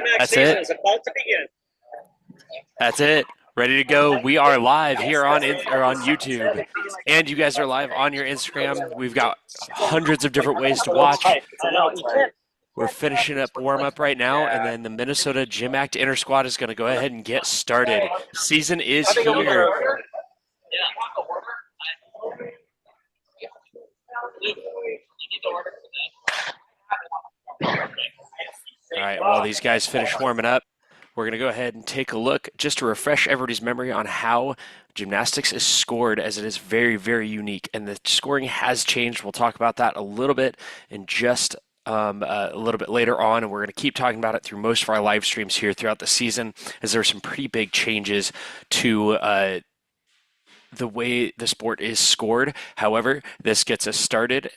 GymACT season is about to begin. That's it. Ready to go. We are live here on YouTube, and you guys are live on your Instagram. We've got hundreds of different ways to watch. We're finishing up warm-up right now, and then the Minnesota GymACT Intrasquad is going to go ahead and get started. Season is here. All right, while these guys finish warming up, we're going to go ahead and take a look just to refresh everybody's memory on how gymnastics is scored, as it is very, very unique. And the scoring has changed. We'll talk about that a little bit in just a little bit later on, and we're going to keep talking about it through most of our live streams here throughout the season, as there are some pretty big changes to the way the sport is scored. However, this gets us started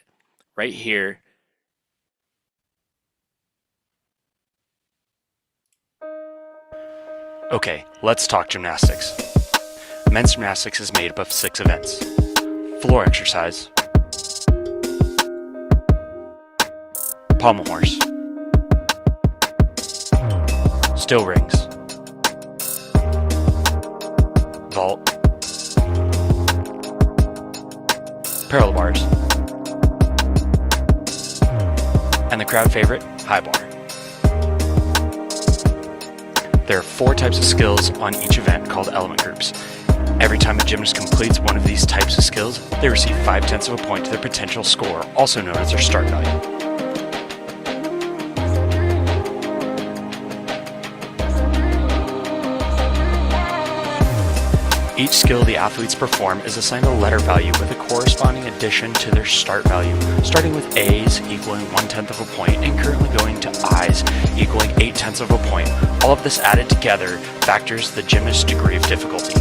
right here. Okay, let's talk gymnastics. Men's gymnastics is made up of 6 events: floor exercise, pommel horse, still rings, vault, parallel bars, and the crowd favorite, high bar. There are 4 types of skills on each event called element groups. Every time a gymnast completes one of these types of skills, they receive 0.5 of a point to their potential score, also known as their start value. Each skill the athletes perform is assigned a letter value with a corresponding addition to their start value, starting with A's equaling 1/10 of a point and currently going to I's equaling 0.8 of a point. All of this added together factors the gymnast's degree of difficulty.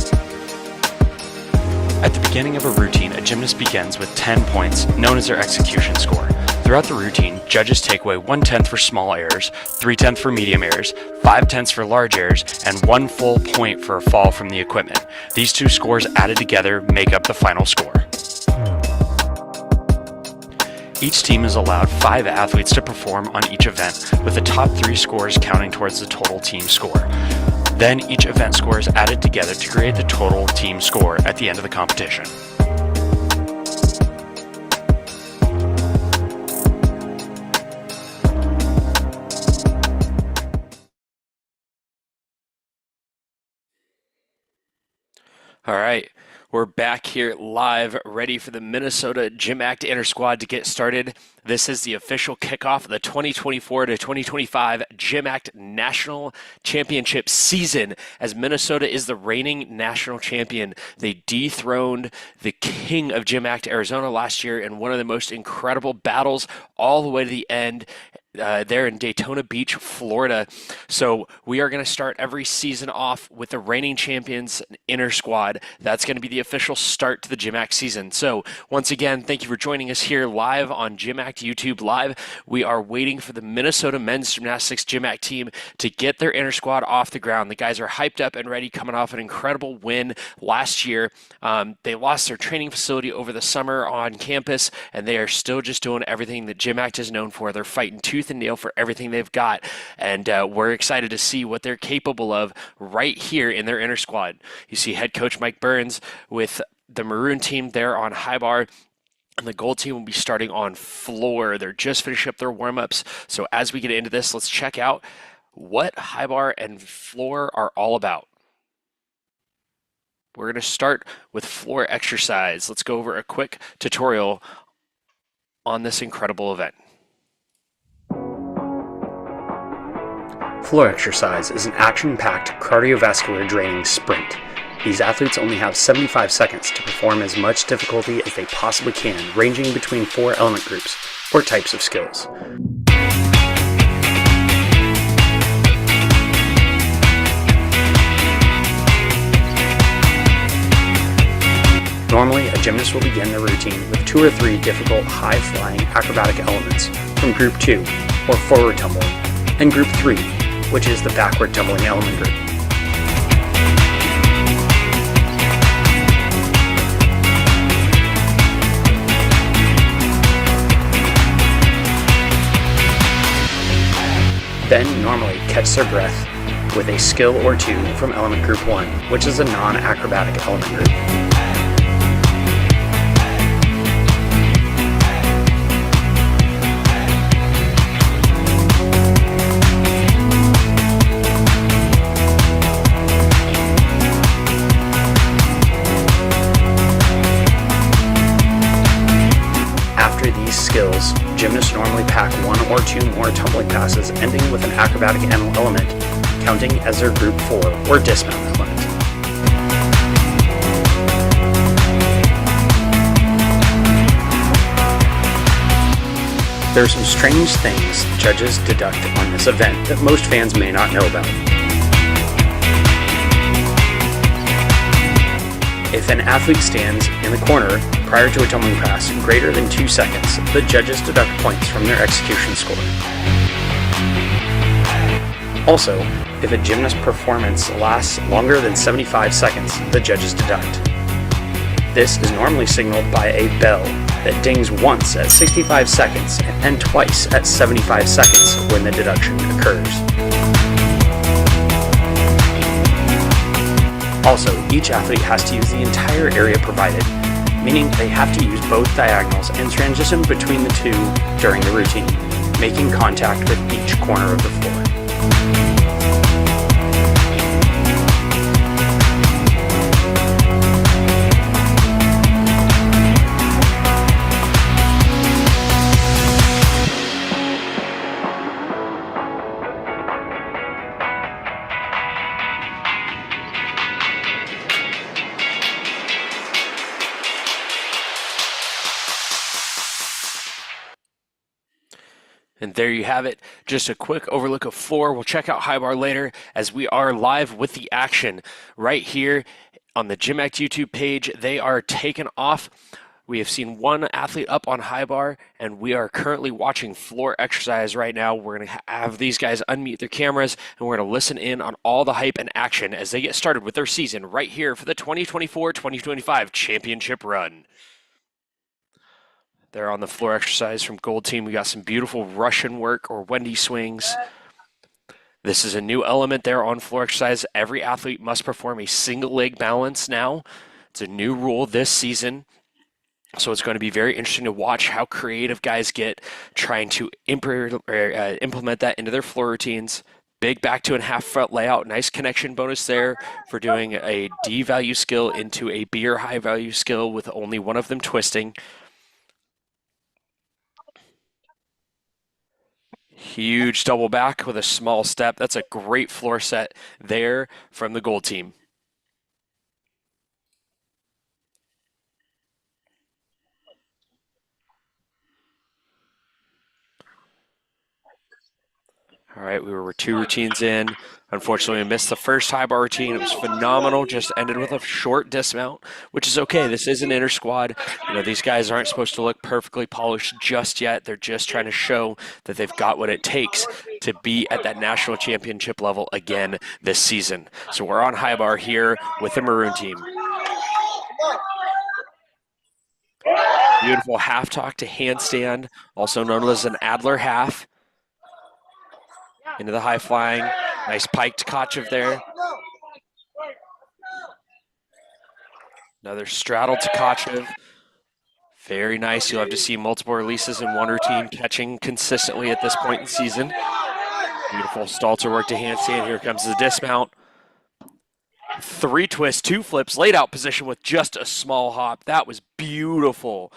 At the beginning of a routine, a gymnast begins with 10 points, known as their execution score. Throughout the routine, judges take away 1/10 for small errors, 3/10 for medium errors, 5/10 for large errors, and 1 full point for a fall from the equipment. These 2 scores added together make up the final score. Each team is allowed 5 athletes to perform on each event, with the top 3 scores counting towards the total team score. Then each event score is added together to create the total team score at the end of the competition. All right, we're back here live, ready for the Minnesota GymACT Intrasquad to get started. This is the official kickoff of the 2024 to 2025 GymACT National Championship season, as Minnesota is the reigning national champion. They dethroned the king of GymACT, Arizona, last year in one of the most incredible battles all the way to the end. There in Daytona Beach, Florida. So we are going to start every season off with the reigning champions Intrasquad. That's going to be the official start to the GymACT season. So once again, thank you for joining us here live on GymACT YouTube Live. We are waiting for the Minnesota men's gymnastics GymACT team to get their Intrasquad off the ground. The guys are hyped up and ready, coming off an incredible win last year. They lost their training facility over the summer on campus, and they are still just doing everything that GymACT is known for. They're fighting tooth and nail for everything they've got, and we're excited to see what they're capable of right here in their Intrasquad. You see head coach Mike Burns with the maroon team there on high bar, and the gold team will be starting on floor. They're just finishing up their warm-ups, so as we get into this, let's check out what high bar and floor are all about. We're going to start with floor exercise. Let's go over a quick tutorial on this incredible event. Floor exercise is an action-packed cardiovascular draining sprint. These athletes only have 75 seconds to perform as much difficulty as they possibly can, ranging between 4 element groups or types of skills. Normally, a gymnast will begin their routine with 2 or 3 difficult high-flying acrobatic elements from Group 2, or forward tumbling, and Group 3, which is the backward tumbling element group. then normally catch their breath with a skill or two from element group 1, which is a non-acrobatic element group. After these skills, gymnasts normally pack 1 or 2 more tumbling passes, ending with an acrobatic element, counting as their group 4 or dismount element. There are some strange things judges deduct on this event that most fans may not know about. If an athlete stands in the corner prior to a tumbling pass greater than 2 seconds, the judges deduct points from their execution score. Also, if a gymnast performance lasts longer than 75 seconds, the judges deduct. This is normally signaled by a bell that dings once at 65 seconds and twice at 75 seconds when the deduction occurs. Also, each athlete has to use the entire area provided, meaning they have to use both diagonals and transition between the two during the routine, making contact with each corner of the floor. And there you have it. Just a quick overlook of 4. We'll check out high bar later as we are live with the action right here on the GymACT YouTube page. They are taken off. We have seen one athlete up on high bar, and we are currently watching floor exercise right now. We're going to have these guys unmute their cameras, and we're going to listen in on all the hype and action as they get started with their season right here for the 2024-2025 championship run. They're on the floor exercise from Gold Team. We got some beautiful Russian work or Wendy swings. This is a new element there on floor exercise. Every athlete must perform a single leg balance now. It's a new rule this season. So it's going to be very interesting to watch how creative guys get trying to implement that into their floor routines. Big back 2.5 foot layout. Nice connection bonus there for doing a D value skill into a B or high value skill with only one of them twisting. Huge double back with a small step. That's a great floor set there from the Gold Team. All right, we were 2 routines in. Unfortunately, we missed the first high bar routine. It was phenomenal, just ended with a short dismount, which is okay. This is an inter-squad. You know, these guys aren't supposed to look perfectly polished just yet. They're just trying to show that they've got what it takes to be at that national championship level again this season. So we're on high bar here with the Maroon team. Beautiful half talk to handstand, also known as an Adler half. Into the high flying. Nice piked Tkachev there. Another straddle to Tkachev. Very nice. You'll have to see multiple releases in one routine, catching consistently at this point in the season. Beautiful Stalter work to handstand. Here comes the dismount. 3 twists, 2 flips, laid out position with just a small hop. That was beautiful.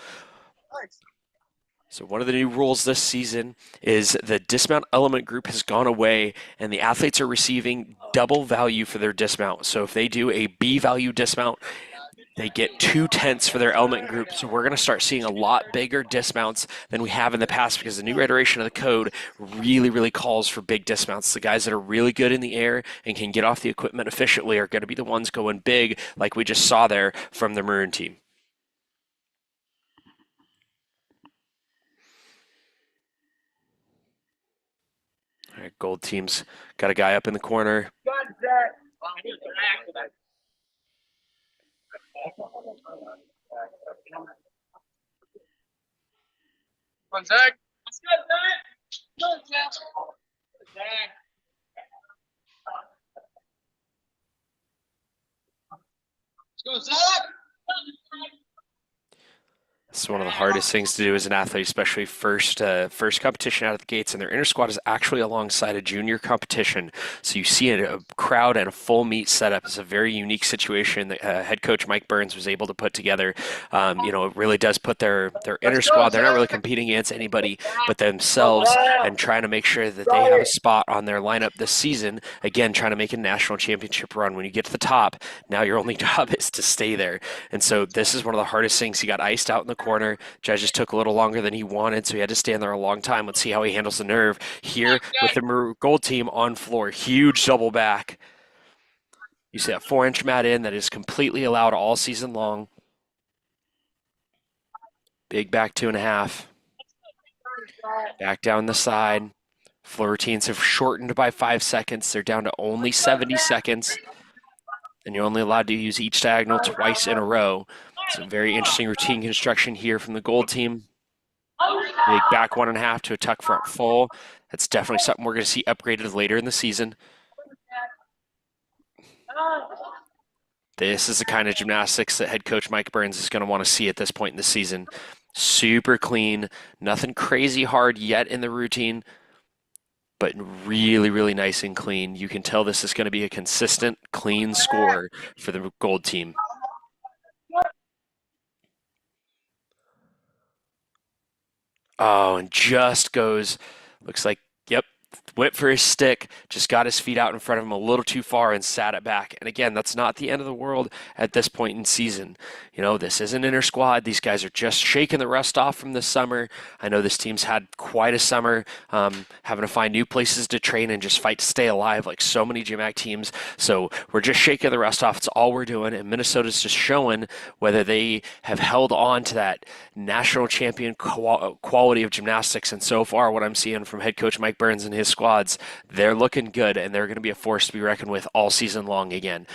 So one of the new rules this season is the dismount element group has gone away and the athletes are receiving double value for their dismount. So if they do a B value dismount, they get 2 tenths for their element group. So we're going to start seeing a lot bigger dismounts than we have in the past because the new iteration of the code really calls for big dismounts. The guys that are really good in the air and can get off the equipment efficiently are going to be the ones going big like we just saw there from the Maroon team. All right, Gold Team's got a guy up in the corner. One sec. Let's go, Zach! It's one of the hardest things to do as an athlete, especially first competition out of the gates. And their inner squad is actually alongside a junior competition. So you see a crowd and a full meet setup. It's a very unique situation that head coach Mike Burns was able to put together. It really does put their inner squad. They're not really competing against anybody but themselves and trying to make sure that they have a spot on their lineup this season. Again, trying to make a national championship run. When you get to the top, now your only job is to stay there. And so this is one of the hardest things. He got iced out in the corner. Judges took a little longer than he wanted, so he had to stand there a long time. Let's see how he handles the nerve here with the gold team on floor. Huge double back. You see that 4-inch mat in that is completely allowed all season long. Big back 2.5. Back down the side. Floor routines have shortened by 5 seconds. They're down to only 70 seconds. And you're only allowed to use each diagonal twice in a row. Some very interesting routine construction here from the gold team. Big back 1.5 to a tuck front full. That's definitely something we're going to see upgraded later in the season. This is the kind of gymnastics that head coach Mike Burns is going to want to see at this point in the season. Super clean, nothing crazy hard yet in the routine, but really, really nice and clean. You can tell this is going to be a consistent, clean score for the gold team. Oh, and just goes, looks like, yep, went for his stick, just got his feet out in front of him a little too far and sat it back. And again, that's not the end of the world at this point in season. This isn't inter squad. These guys are just shaking the rust off from the summer. I know this team's had quite a summer, having to find new places to train and just fight to stay alive like so many GymACT teams. So we're just shaking the rust off. It's all we're doing. And Minnesota's just showing whether they have held on to that national champion quality of gymnastics. And so far, what I'm seeing from head coach Mike Burns and his squads, they're looking good, and they're going to be a force to be reckoned with all season long again.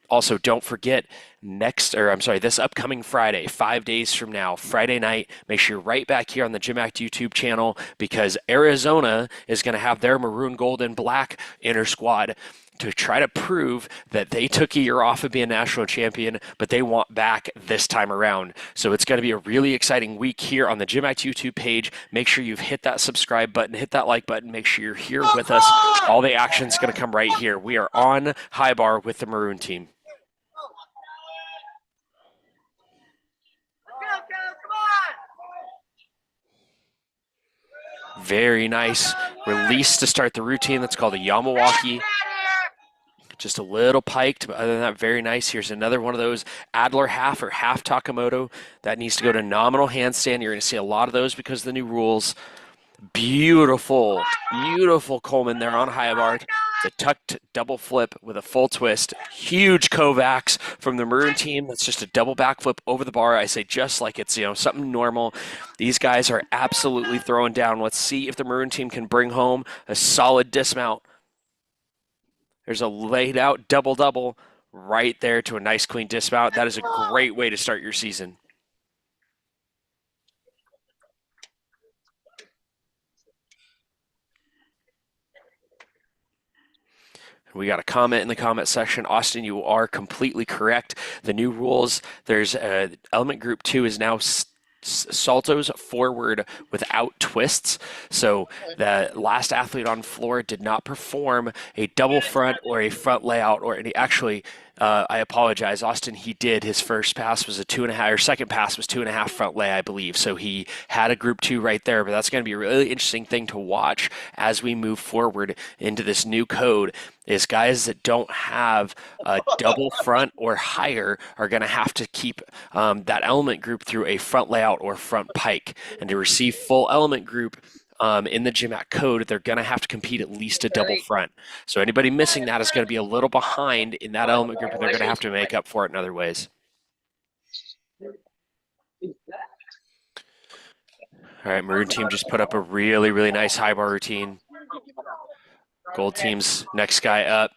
Also, don't forget, this upcoming Friday, 5 days from now, Friday night, make sure you're right back here on the GymACT YouTube channel, because Arizona is going to have their maroon, gold, and black inter squad to try to prove that they took a year off of being national champion, but they want back this time around. So it's going to be a really exciting week here on the GymACT YouTube page. Make sure you've hit that subscribe button, hit that like button, make sure you're here with us. All the action's going to come right here. We are on high bar with the maroon team. Very nice release to start the routine. That's called a Yamawaki. Just a little piked, but other than that, very nice. Here's another one of those Adler half or half Takamoto. That needs to go to nominal handstand. You're going to see a lot of those because of the new rules. Beautiful, beautiful Coleman there on high bar. The tucked double flip with a full twist. Huge Kovacs from the maroon team. That's just a double backflip over the bar. I say just like it's something normal. These guys are absolutely throwing down. Let's see if the maroon team can bring home a solid dismount. There's a laid out double-double right there to a nice clean dismount. That is a great way to start your season. We got a comment in the comment section. Austin, you are completely correct. The new rules, there's element group 2 is now saltos forward without twists. So the last athlete on floor did not perform a double front or a front layout or any. Actually, I apologize, Austin. He did. His first pass was a 2.5, or second pass was 2.5 front lay, I believe. So he had a group 2 right there. But that's going to be a really interesting thing to watch as we move forward into this new code. Is guys that don't have a double front or higher are going to have to keep that element group through a front layout or front pike. And to receive full element group in the GymACT code, they're going to have to compete at least a double front. So anybody missing that is going to be a little behind in that element group, and they're going to have to make up for it in other ways. All right, maroon team just put up a really, really nice high bar routine. Gold team's next guy up.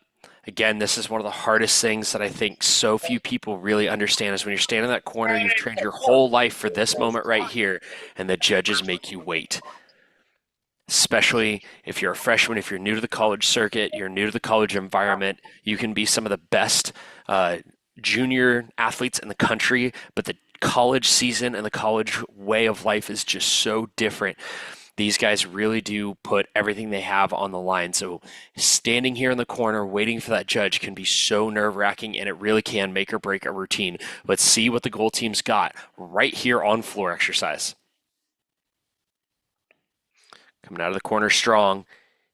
Again, this is one of the hardest things that I think so few people really understand is when you're standing in that corner, you've trained your whole life for this moment right here, and the judges make you wait. especially if you're a freshman, if you're new to the college circuit, you're new to the college environment, you can be some of the best junior athletes in the country, but the college season and the college way of life is just so different. These guys really do put everything they have on the line. So standing here in the corner waiting for that judge can be so nerve-wracking, and it really can make or break a routine. Let's see what the goal team's got right here on floor exercise. Coming out of the corner strong.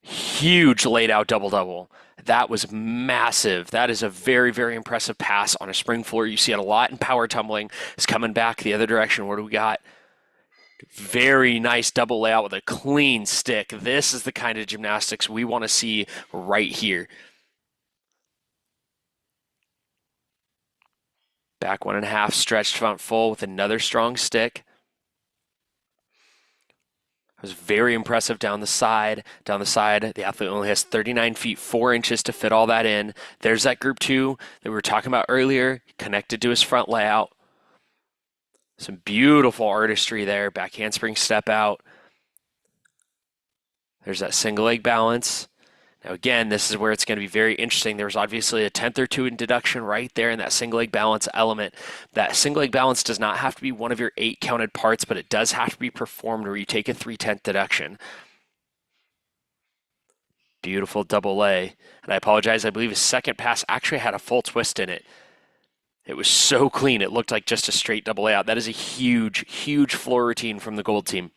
Huge laid out double-double. That was massive. That is a very, very impressive pass on a spring floor. You see it a lot in power tumbling. It's coming back the other direction. What do we got? Very nice double layout with a clean stick. This is the kind of gymnastics we want to see right here. Back 1.5, stretched front full with another strong stick. It was very impressive down the side. Down the side, the athlete only has 39 feet 4 inches to fit all that in. There's that group 2 that we were talking about earlier, connected to his front layout. Some beautiful artistry there. Back handspring step out. There's that single leg balance. Now again, this is where it's going to be very interesting. There was obviously a tenth or two in deduction right there in that single leg balance element. That single leg balance does not have to be one of your 8 counted parts, but it does have to be performed where you take a 3/10 deduction. Beautiful double lay. And I apologize, I believe his second pass actually had a full twist in it. It was so clean, it looked like just a straight double layout. That is a huge, huge floor routine from the gold team.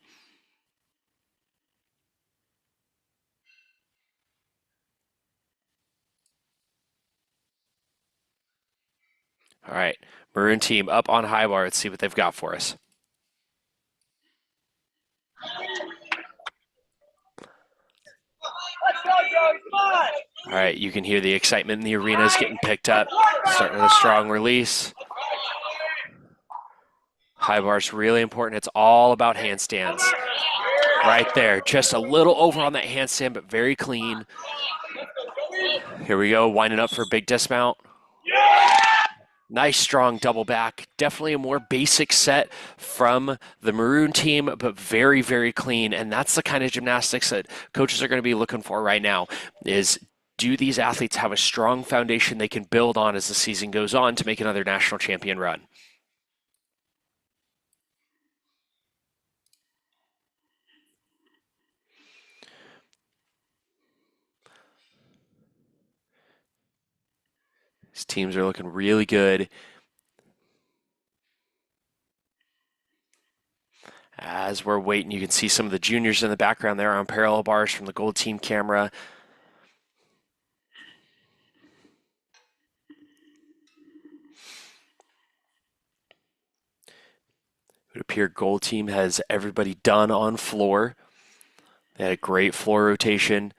All right, maroon team up on high bar. Let's see what they've got for us. All right, you can hear the excitement in the arena is getting picked up. Starting with a strong release. High bar's really important. It's all about handstands. Right there, just a little over on that handstand, but very clean. Here we go, winding up for a big dismount. Nice strong double back. Definitely a more basic set from the maroon team, but very, very clean. And that's the kind of gymnastics that coaches are going to be looking for right now is, do these athletes have a strong foundation they can build on as the season goes on to make another national champion run? These teams are looking really good. As we're waiting, you can see some of the juniors in the background there on parallel bars from the gold team camera. It would appear gold team has everybody done on floor. They had a great floor rotation.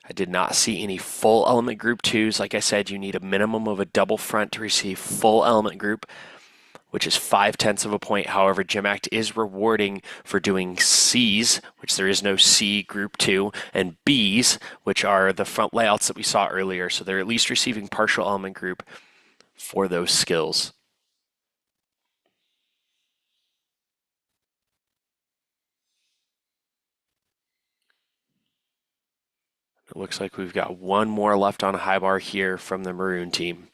I did not see any full element group 2s. Like I said, you need a minimum of a double front to receive full element group, which is 0.5 of a point. However, GymACT is rewarding for doing C's, which there is no C group 2, and B's, which are the front layouts that we saw earlier. So they're at least receiving partial element group for those skills. It looks like we've got one more left on high bar here from the maroon team.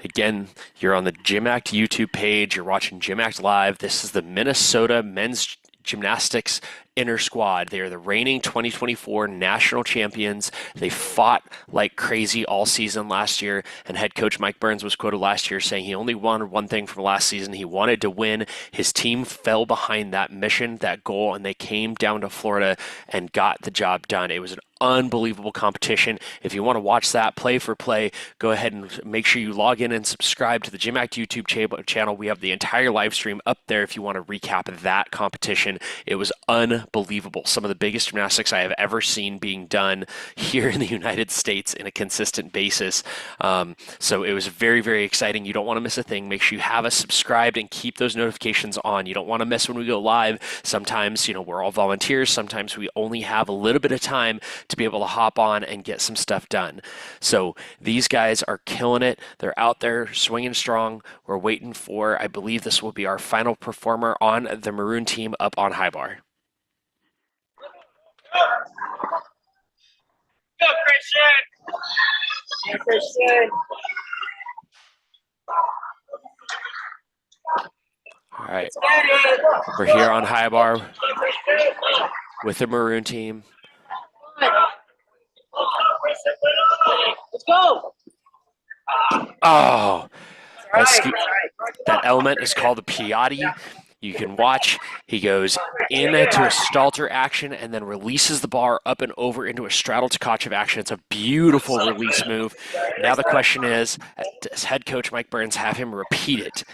Again, you're on the GymACT YouTube page. You're watching GymACT Live. This is the Minnesota Men's Gymnastics Intrasquad. They are the reigning 2024 national champions. They fought like crazy all season last year, and head coach Mike Burns was quoted last year saying he only wanted one thing from last season. He wanted to win. His team fell behind that mission, that goal, and they came down to Florida and got the job done. It was an unbelievable competition. If you want to watch that play for play, go ahead and make sure you log in and subscribe to the GymACT YouTube channel. We have the entire live stream up there if you want to recap that competition. It was unbelievable. unbelievable. Some of the biggest gymnastics I have ever seen being done here in the United States in a consistent basis. So it was very, very exciting. You don't want to miss a thing. Make sure you have us subscribed and keep those notifications on. You don't want to miss when we go live. Sometimes, we're all volunteers. Sometimes we only have a little bit of time to be able to hop on and get some stuff done. So these guys are killing it. They're out there swinging strong. We're waiting for, I believe this will be our final performer on the maroon team up on high bar. Go, Christian! Yeah, Christian! All right, we're here on high bar with the maroon team. Let's go! Oh, that element is called a Piatti. You can watch, he goes into a Stalter action and then releases the bar up and over into a straddle Tkachev action. It's a beautiful release move. Now the question is, does head coach Mike Burns have him repeat it?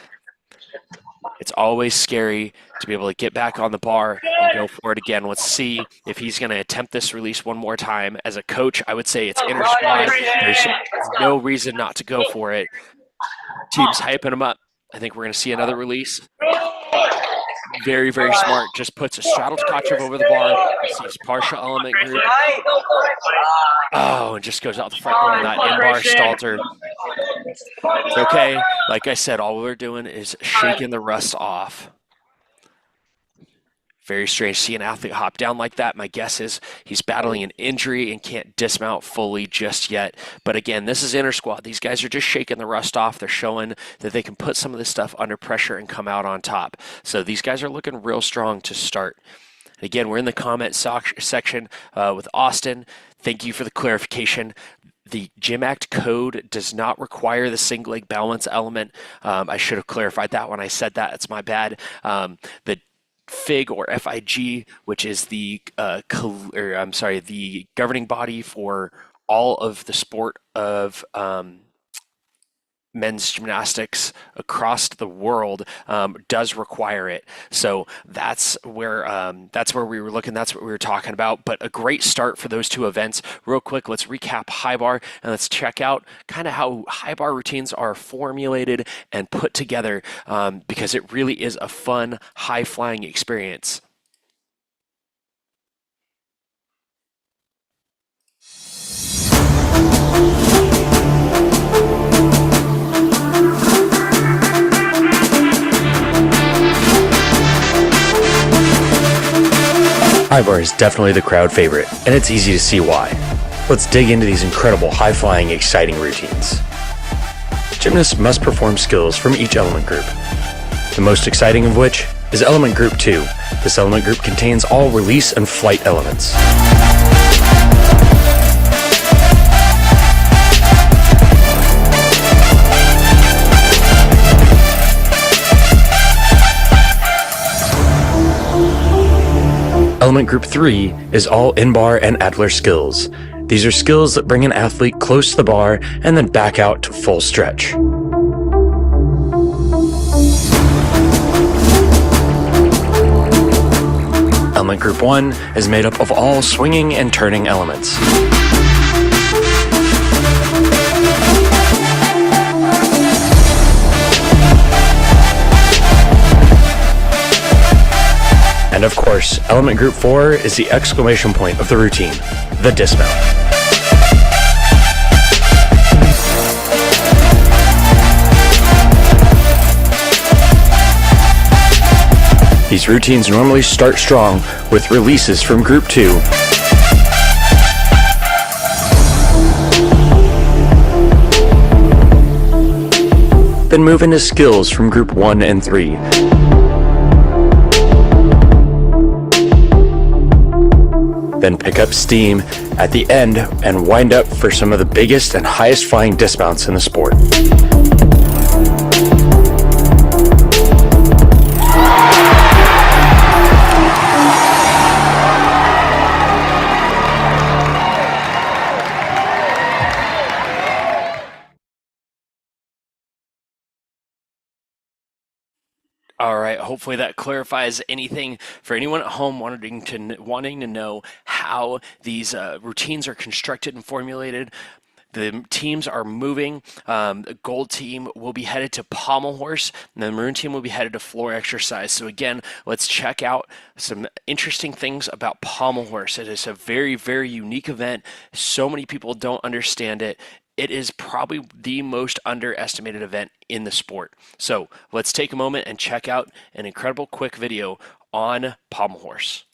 It's always scary to be able to get back on the bar and go for it again. Let's see if he's going to attempt this release one more time. As a coach, I would say it's Intrasquad. There's no reason not to go for it. Team's hyping him up. I think we're going to see another release. Very, very smart. Just puts a straddle Tkachev over the bar. Receives partial element group. Oh, and just goes out the front door on that in-bar Stalter. It's okay. Like I said, all we're doing is shaking the rust off. Very strange to see an athlete hop down like that. My guess is he's battling an injury and can't dismount fully just yet. But again, this is Intrasquad. These guys are just shaking the rust off. They're showing that they can put some of this stuff under pressure and come out on top. So these guys are looking real strong to start. Again, we're in the comment section with Austin. Thank you for the clarification. The GymACT code does not require the single leg balance element. I should have clarified that when I said that. It's my bad. The FIG or FIG, which is the the governing body for all of the sport of men's gymnastics across the world, does require it. So that's where we were looking. That's what we were talking about. But a great start for those two events. Real quick, let's recap high bar and let's check out kind of how high bar routines are formulated and put together, because it really is a fun, high flying experience. High bar is definitely the crowd favorite, and it's easy to see why. Let's dig into these incredible, high-flying, exciting routines. Gymnasts must perform skills from each element group. The most exciting of which is element group 2. This element group contains all release and flight elements. Element Group 3 is all in-bar and Adler skills. These are skills that bring an athlete close to the bar and then back out to full stretch. Element Group 1 is made up of all swinging and turning elements. And of course, element group 4 is the exclamation point of the routine, the dismount. These routines normally start strong with releases from group 2. Then move into skills from group 1 and 3. Then pick up steam at the end and wind up for some of the biggest and highest flying dismounts in the sport. All right, hopefully that clarifies anything for anyone at home wanting to know how these routines are constructed and formulated. The teams are moving. The gold team will be headed to pommel horse, and the maroon team will be headed to floor exercise. So again, let's check out some interesting things about pommel horse. It is a very, very unique event. So many people don't understand it. It is probably the most underestimated event in the sport. So let's take a moment and check out an incredible quick video on pommel horse.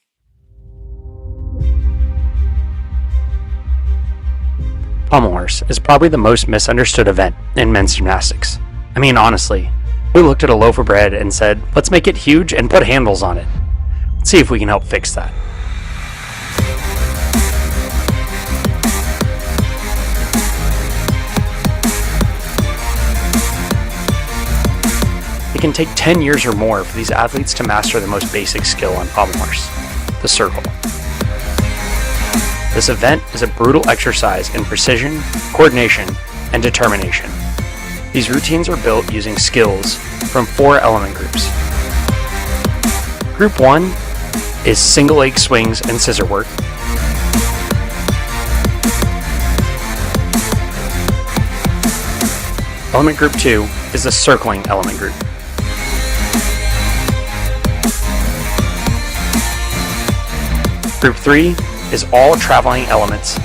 Pommel horse is probably the most misunderstood event in men's gymnastics. I mean, honestly, we looked at a loaf of bread and said, let's make it huge and put handles on it. Let's see if we can help fix that. It can take 10 years or more for these athletes to master the most basic skill on pommel horse, the circle. This event is a brutal exercise in precision, coordination, and determination. These routines are built using skills from 4 element groups. Group 1 is single leg swings and scissor work. Element group 2 is the circling element group. Group 3 is all traveling elements.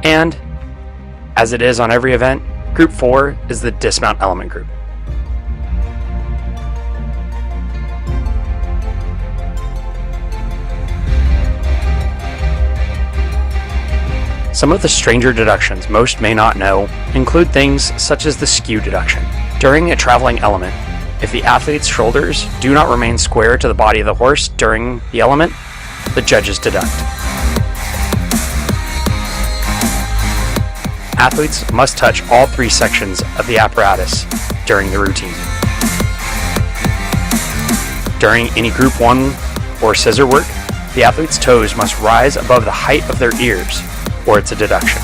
And, as it is on every event, Group 4 is the dismount element group. Some of the stranger deductions most may not know include things such as the skew deduction. During a traveling element, if the athlete's shoulders do not remain square to the body of the horse during the element, the judges deduct. Athletes must touch all 3 sections of the apparatus during the routine. During any Group 1 or scissor work, the athlete's toes must rise above the height of their ears, or it's a deduction.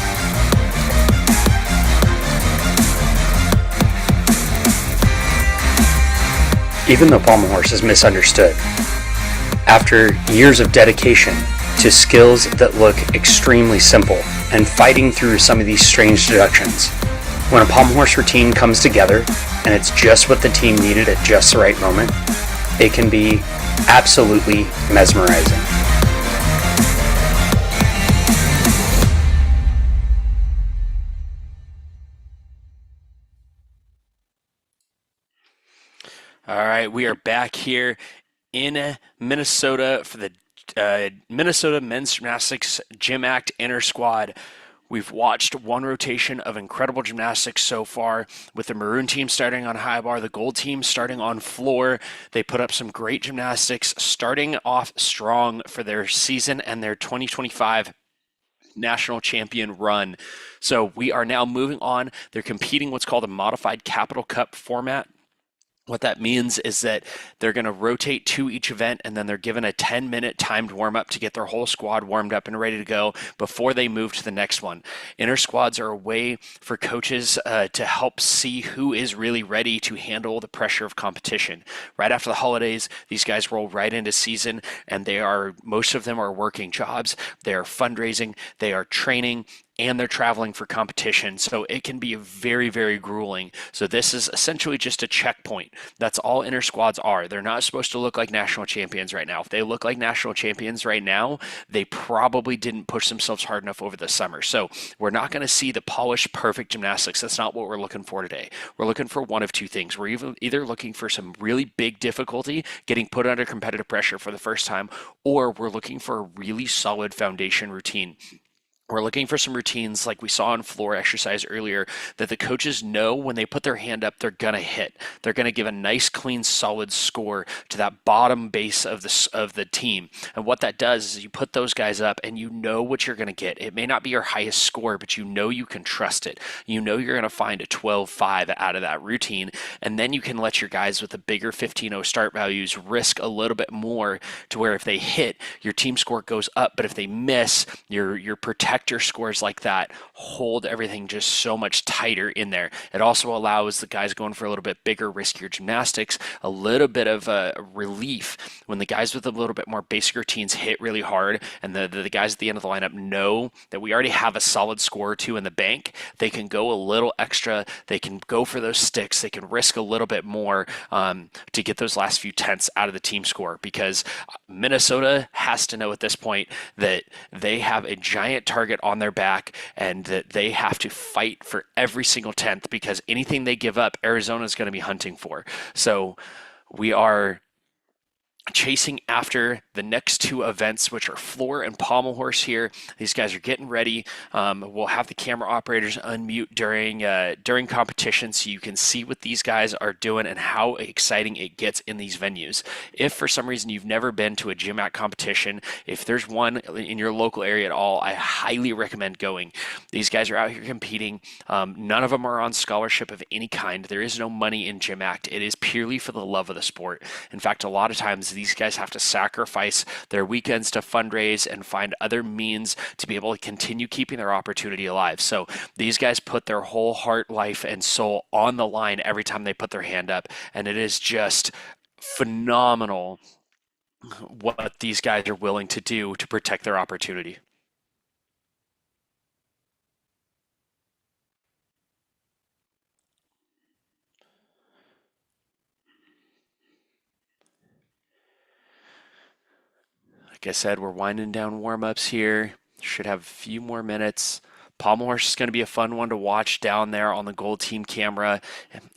Even though pommel horse is misunderstood, after years of dedication to skills that look extremely simple and fighting through some of these strange deductions, when a pommel horse routine comes together and it's just what the team needed at just the right moment, it can be absolutely mesmerizing. All right, we are back here in Minnesota for the Minnesota Men's Gymnastics GymACT Intrasquad. We've watched one rotation of incredible gymnastics so far, with the maroon team starting on high bar, the gold team starting on floor. They put up some great gymnastics, starting off strong for their season and their 2025 national champion run. So we are now moving on. They're competing what's called a modified Capital Cup format. What that means is that they're going to rotate to each event, and then they're given a 10-minute timed warm-up to get their whole squad warmed up and ready to go before they move to the next one. Intersquads are a way for coaches to help see who is really ready to handle the pressure of competition. Right after the holidays, these guys roll right into season, and most of them are working jobs, they are fundraising, they are training, and they're traveling for competition. So it can be very, very grueling. So this is essentially just a checkpoint. That's all Intersquads are. They're not supposed to look like national champions right now. If they look like national champions right now, they probably didn't push themselves hard enough over the summer. So we're not going to see the polished, perfect gymnastics. That's not what we're looking for today. We're looking for one of two things. We're either looking for some really big difficulty, getting put under competitive pressure for the first time, or we're looking for a really solid foundation routine. We're looking for some routines like we saw in floor exercise earlier that the coaches know when they put their hand up, they're going to hit. They're going to give a nice, clean, solid score to that bottom base of the team. And what that does is you put those guys up and you know what you're going to get. It may not be your highest score, but you know you can trust it. You know you're going to find a 12-5 out of that routine. And then you can let your guys with the bigger 15-0 start values risk a little bit more to where if they hit, your team score goes up. But if they miss, you're protected protector scores like that hold everything just so much tighter in there. It also allows the guys going for a little bit bigger, riskier gymnastics a little bit of relief when the guys with a little bit more basic routines hit really hard, and the guys at the end of the lineup know that we already have a solid score or two in the bank. They can go a little extra. They can go for those sticks. They can risk a little bit more to get those last few tenths out of the team score, because Minnesota has to know at this point that they have a giant target on their back and that they have to fight for every single tenth, because anything they give up, Arizona is going to be hunting for. So we are chasing after the next two events, which are floor and pommel horse here. These guys are getting ready. We'll have the camera operators unmute during competition so you can see what these guys are doing and how exciting it gets in these venues. If for some reason you've never been to a GymACT competition, if there's one in your local area at all, I highly recommend going. These guys are out here competing. None of them are on scholarship of any kind. There is no money in GymACT. It is purely for the love of the sport. In fact, a lot of times these guys have to sacrifice their weekends to fundraise and find other means to be able to continue keeping their opportunity alive. So these guys put their whole heart, life, and soul on the line every time they put their hand up, and it is just phenomenal what these guys are willing to do to protect their opportunity. Like I said, we're winding down warm-ups here. Should have a few more minutes. Pommel horse is going to be a fun one to watch down there on the gold team camera.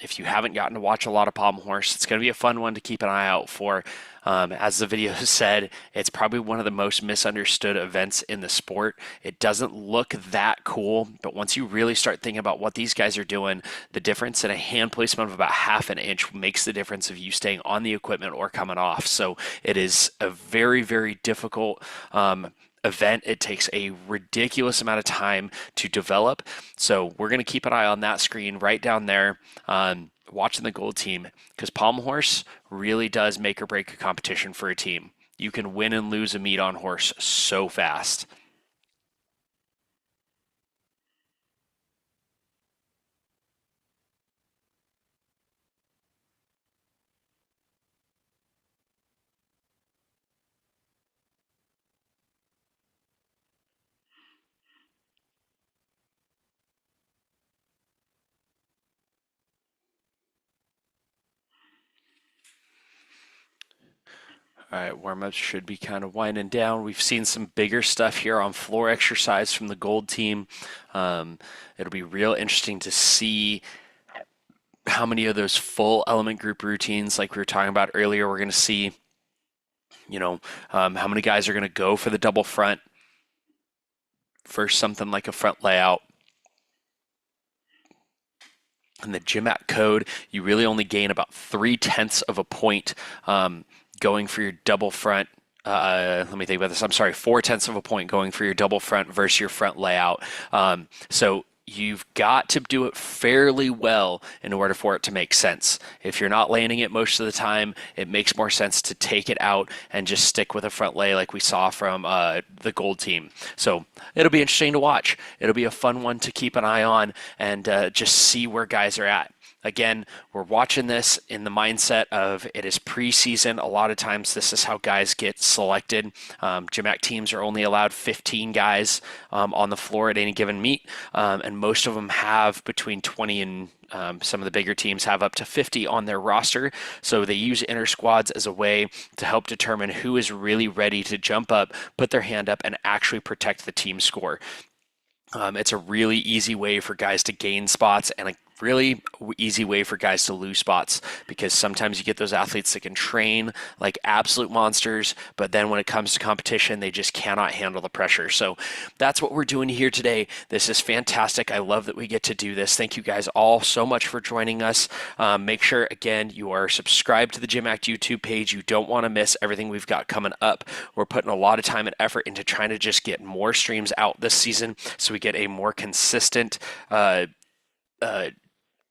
If you haven't gotten to watch a lot of pommel horse, it's going to be a fun one to keep an eye out for. As the video said, it's probably one of the most misunderstood events in the sport. It doesn't look that cool, but once you really start thinking about what these guys are doing, the difference in a hand placement of about half an inch makes the difference of you staying on the equipment or coming off. So it is a very, very difficult event. It takes a ridiculous amount of time to develop. So we're going to keep an eye on that screen right down there, watching the gold team, because pommel horse really does make or break a competition for a team. You can win and lose a meet on horse so fast. All right, warm-ups should be kind of winding down. We've seen some bigger stuff here on floor exercise from the gold team. It'll be real interesting to see how many of those full element group routines, like we were talking about earlier, we're going to see, how many guys are going to go for the double front for something like a front layout. In the GymACT code, you really only gain about 0.3 of a point going for your double front. Let me think about this. I'm sorry, 0.4 of a point going for your double front versus your front layout. So you've got to do it fairly well in order for it to make sense. If you're not landing it most of the time, it makes more sense to take it out and just stick with a front lay like we saw from the gold team. So it'll be interesting to watch. It'll be a fun one to keep an eye on and just see where guys are at. Again, we're watching this in the mindset of it is preseason. A lot of times this is how guys get selected. GymACT teams are only allowed 15 guys on the floor at any given meet, and most of them have between 20 and some of the bigger teams have up to 50 on their roster. So they use Intrasquads as a way to help determine who is really ready to jump up, put their hand up, and actually protect the team score. It's a really easy way for guys to gain spots and a really easy way for guys to lose spots, because sometimes you get those athletes that can train like absolute monsters, but then when it comes to competition, they just cannot handle the pressure. So that's what we're doing here today. This is fantastic. I love that we get to do this. Thank you guys all so much for joining us. Make sure, again, you are subscribed to the GymACT YouTube page. You don't want to miss everything we've got coming up. We're putting a lot of time and effort into trying to just get more streams out this season so we get a more consistent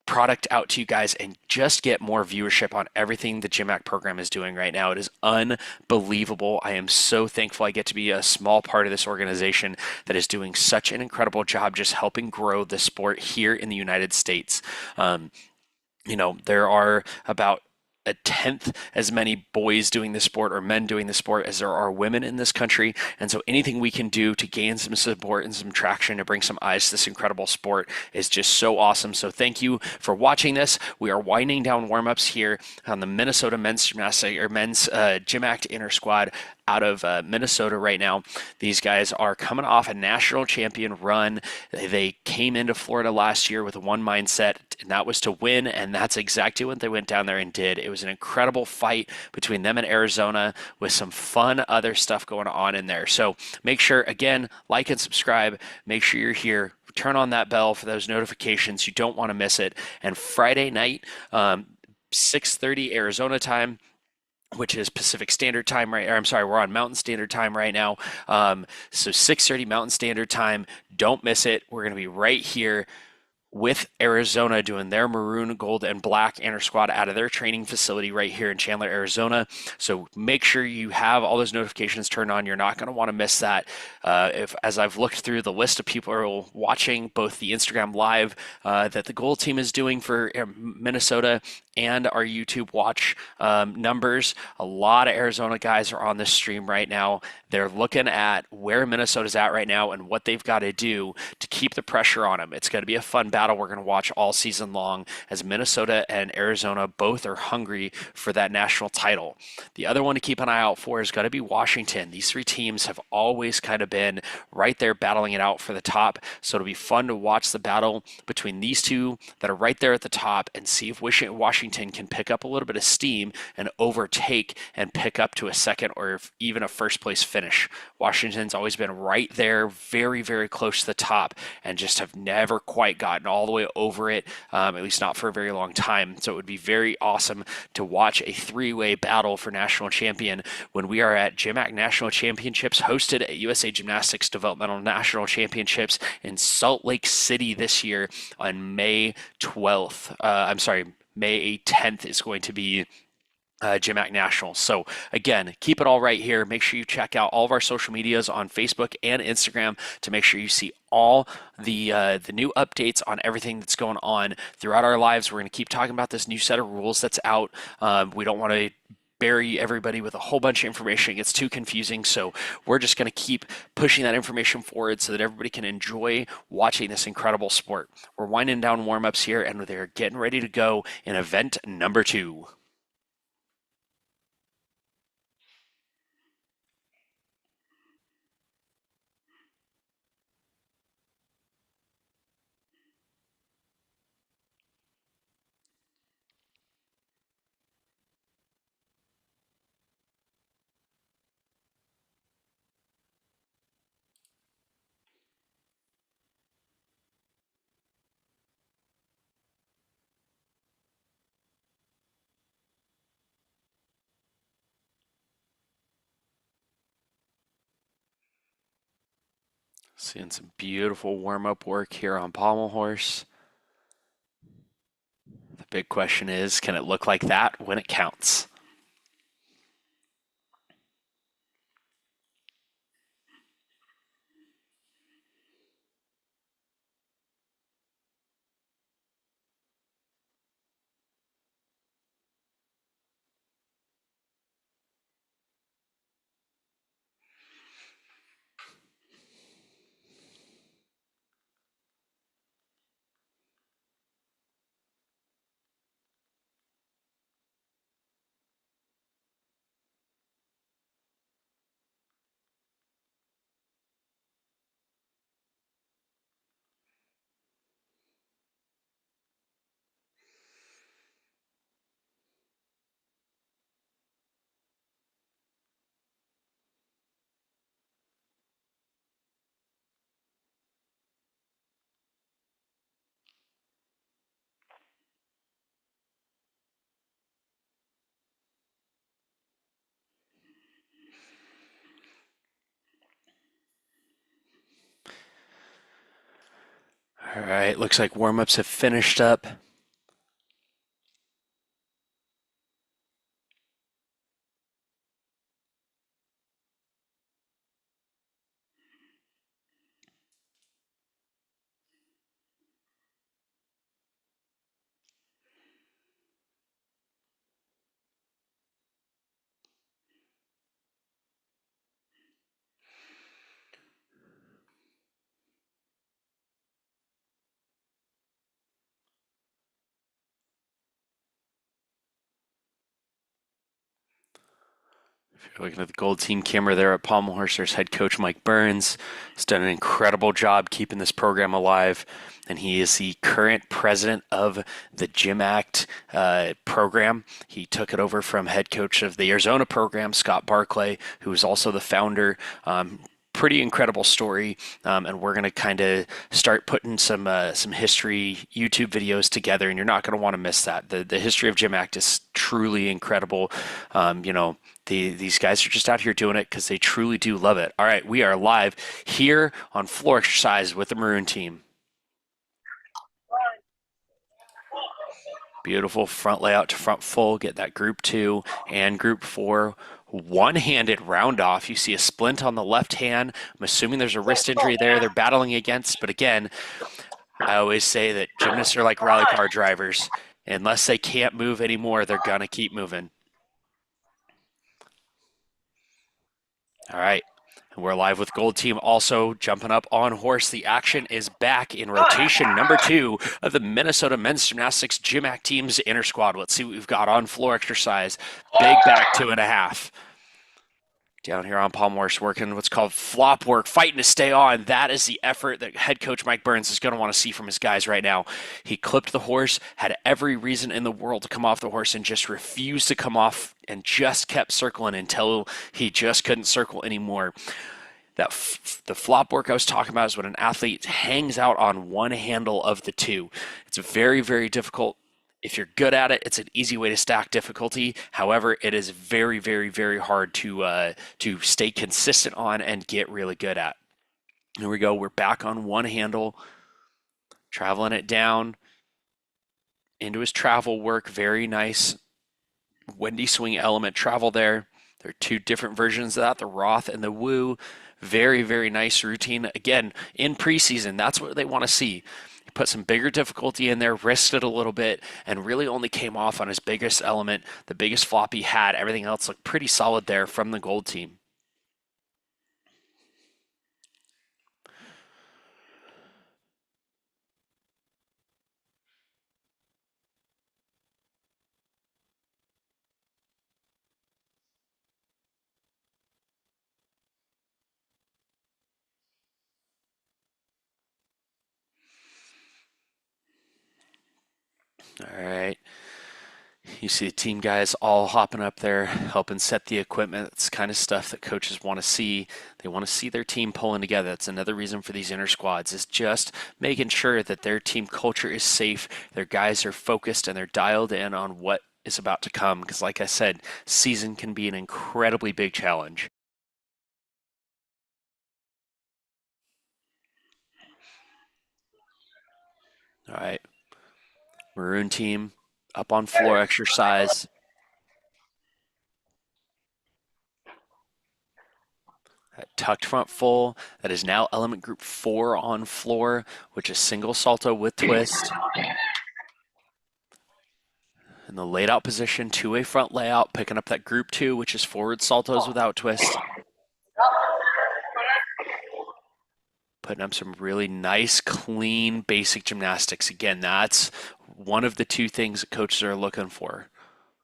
product out to you guys and just get more viewership on everything the GymACT program is doing right now. It is unbelievable. I am so thankful I get to be a small part of this organization that is doing such an incredible job just helping grow the sport here in the United States. There are about a tenth as many boys doing the sport or men doing the sport as there are women in this country. And so anything we can do to gain some support and some traction to bring some eyes to this incredible sport is just so awesome. So thank you for watching this. We are winding down warm-ups here on the Minnesota men's gymnastics or men's GymACT Intrasquad out of Minnesota right now. These guys are coming off a national champion run. They came into Florida last year with one mindset, and that was to win, and that's exactly what they went down there and did. It was an incredible fight between them and Arizona with some fun other stuff going on in there. So make sure, again, like and subscribe. Make sure you're here. Turn on that bell for those notifications. You don't want to miss it. And Friday night, 6:30 Arizona time, which is Pacific Standard Time, right? Or I'm sorry, we're on Mountain Standard Time right now. So 6:30 Mountain Standard Time. Don't miss it. We're going to be right here with Arizona doing their maroon, gold, and black Intrasquad out of their training facility right here in Chandler, Arizona. So make sure you have all those notifications turned on. You're not going to want to miss that. As I've looked through the list of people who are watching both the Instagram Live that the gold team is doing for Minnesota and our YouTube watch numbers, a lot of Arizona guys are on this stream right now. They're looking at where Minnesota's at right now and what they've got to do to keep the pressure on them. It's going to be a fun battle we're going to watch all season long as Minnesota and Arizona both are hungry for that national title. The other one to keep an eye out for is going to be Washington. These three teams have always kind of been right there battling it out for the top. So it'll be fun to watch the battle between these two that are right there at the top and see if Washington can pick up a little bit of steam and overtake and pick up to a second or even a first place finish. Washington's always been right there, very, very close to the top, and just have never quite gotten all the way over it, at least not for a very long time. So it would be very awesome to watch a three-way battle for national champion when we are at GymACT National Championships hosted at USA Gymnastics Developmental National Championships in Salt Lake City this year on May 12th. May 10th is going to be GymACT Nationals. So again, keep it all right here. Make sure you check out all of our social medias on Facebook and Instagram to make sure you see all the new updates on everything that's going on throughout our lives. We're going to keep talking about this new set of rules that's out. We don't want to bury everybody with a whole bunch of information. It gets too confusing. So we're just going to keep pushing that information forward so that everybody can enjoy watching this incredible sport. We're winding down warm-ups here and they're getting ready to go in event number 2. Seeing some beautiful warm-up work here on pommel horse. The big question is, can it look like that when it counts? All right, looks like warm-ups have finished up. Looking at the gold team camera there at Pommel Horse, there's head coach Mike Burns. He's done an incredible job keeping this program alive, and he is the current president of the GymACT program. He took it over from head coach of the Arizona program, Scott Barclay, who is also the founder. Pretty incredible story, and we're going to kind of start putting some history YouTube videos together, and you're not going to want to miss that. The history of GymACT is truly incredible. These guys are just out here doing it because they truly do love it. All right, we are live here on floor exercise with the Maroon team. Beautiful front layout to front full. Get that group 2 and group 4. One-handed round off. You see a splint on the left hand. I'm assuming there's a wrist injury there they're battling against. But again, I always say that gymnasts are like rally car drivers. Unless they can't move anymore, they're going to keep moving. All right. And we're live with gold team also jumping up on horse. The action is back in rotation number 2 of the Minnesota men's gymnastics GymACT team's inner squad. Let's see what we've got on floor exercise. Big back 2.5. Down here on Pommel Horse working what's called flop work, fighting to stay on. That is the effort that head coach Mike Burns is going to want to see from his guys right now. He clipped the horse, had every reason in the world to come off the horse and just refused to come off and just kept circling until he just couldn't circle anymore. The flop work I was talking about is when an athlete hangs out on one handle of the two. It's very, very difficult. If you're good at it, it's an easy way to stack difficulty. However, it is very, very, very hard to stay consistent on and get really good at. Here we go. We're back on one handle, traveling it down into his travel work. Very nice windy swing element travel there. There are 2 different versions of that, the Roth and the Woo. Very, very nice routine. Again, in preseason, that's what they want to see. He put some bigger difficulty in there, risked it a little bit, and really only came off on his biggest element, the biggest flop he had. Everything else looked pretty solid there from the gold team. All right. You see the team guys all hopping up there, helping set the equipment. It's kind of stuff that coaches want to see. They want to see their team pulling together. That's another reason for these inner squads, is just making sure that their team culture is safe, their guys are focused, and they're dialed in on what is about to come. Because like I said, season can be an incredibly big challenge. All right. Maroon team up on floor exercise. That tucked front full. That is now element group 4 on floor, which is single salto with twist. In the laid out position, 2-way front layout, picking up that group 2, which is forward saltos without twist. Putting up some really nice, clean, basic gymnastics. Again, that's one of the 2 things that coaches are looking for.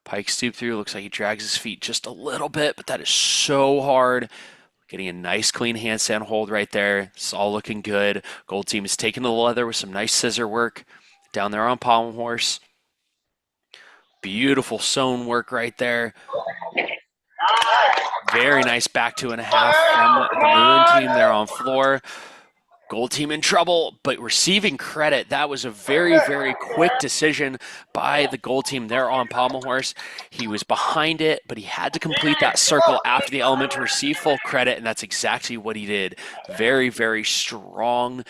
Pike stoop through, looks like he drags his feet just a little bit, but that is so hard. Getting a nice, clean handstand hold right there. It's all looking good. Gold team is taking the leather with some nice scissor work down there on Pommel Horse. Beautiful sewn work right there. Very nice back 2.5 from the Maroon team there on floor. Gold team in trouble, but receiving credit. That was a very, very quick decision by the gold team there on Pommel Horse. He was behind it, but he had to complete that circle after the element to receive full credit, and that's exactly what he did. Very, very strong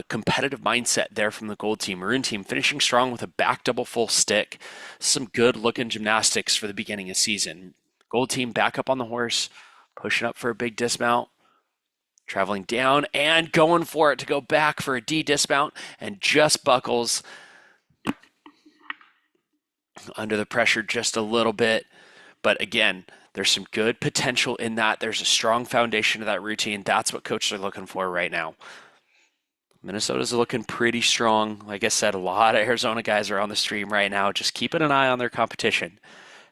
competitive mindset there from the gold team. Maroon team finishing strong with a back double full stick. Some good-looking gymnastics for the beginning of season. Gold team back up on the horse, pushing up for a big dismount. Traveling down and going for it to go back for a D dismount, and just buckles under the pressure just a little bit. But again, there's some good potential in that. There's a strong foundation to that routine. That's what coaches are looking for right now. Minnesota's looking pretty strong. Like I said, a lot of Arizona guys are on the stream right now, just keeping an eye on their competition.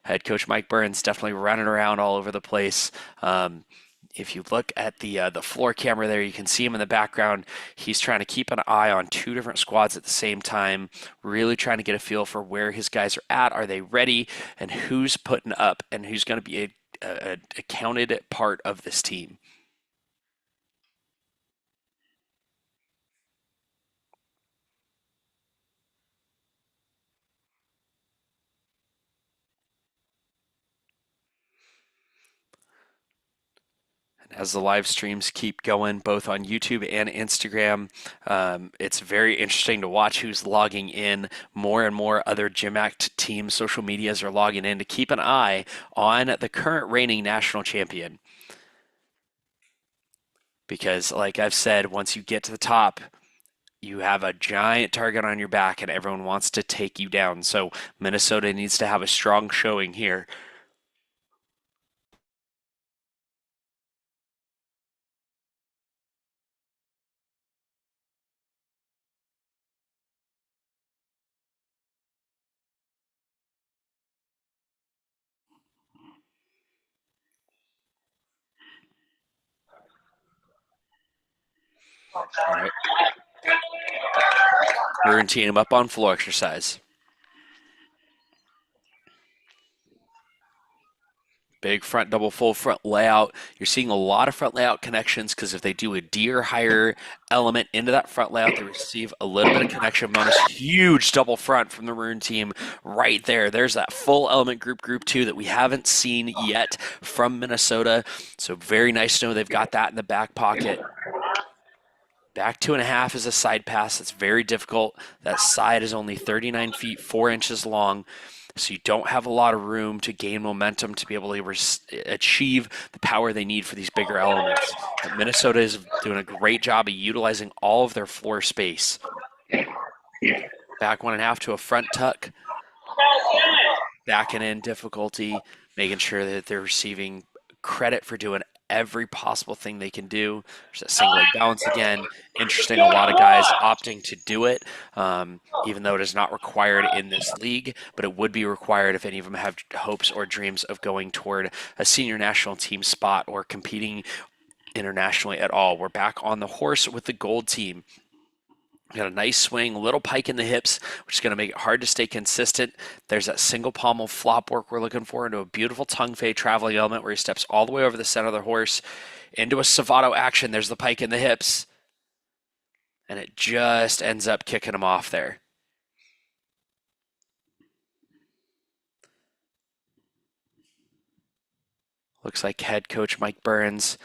Head coach Mike Burns definitely running around all over the place. If you look at the floor camera there, you can see him in the background. He's trying to keep an eye on two different squads at the same time, really trying to get a feel for where his guys are at. Are they ready? And who's putting up and who's going to be a counted part of this team. As the live streams keep going, both on YouTube and Instagram, it's very interesting to watch who's logging in. More and more other GymACT team social medias are logging in to keep an eye on the current reigning national champion. Because, like I've said, once you get to the top, you have a giant target on your back and everyone wants to take you down. So Minnesota needs to have a strong showing here. All right. We're going to team up on floor exercise. Big front double full front layout. You're seeing a lot of front layout connections because if they do a D or higher element into that front layout, they receive a little bit of connection bonus. Huge double front from the Maroon team right there. There's that full element group 2 that we haven't seen yet from Minnesota. So very nice to know they've got that in the back pocket. Back 2.5 is a side pass. It's very difficult. That side is only 39 feet, 4 inches long. So you don't have a lot of room to gain momentum to be able to achieve the power they need for these bigger elements. But Minnesota is doing a great job of utilizing all of their floor space. Back 1.5 to a front tuck. Backing in difficulty, making sure that they're receiving credit for doing every possible thing they can do. There's that single leg balance again. Interesting, a lot of guys opting to do it, even though it is not required in this league, but it would be required if any of them have hopes or dreams of going toward a senior national team spot or competing internationally at all. We're back on the horse with the gold team. Got a nice swing, a little pike in the hips, which is going to make it hard to stay consistent. There's that single pommel flop work we're looking for into a beautiful tongue fade traveling element where he steps all the way over the center of the horse into a Savato action. There's the pike in the hips. And it just ends up kicking him off there. Looks like head coach Mike Burns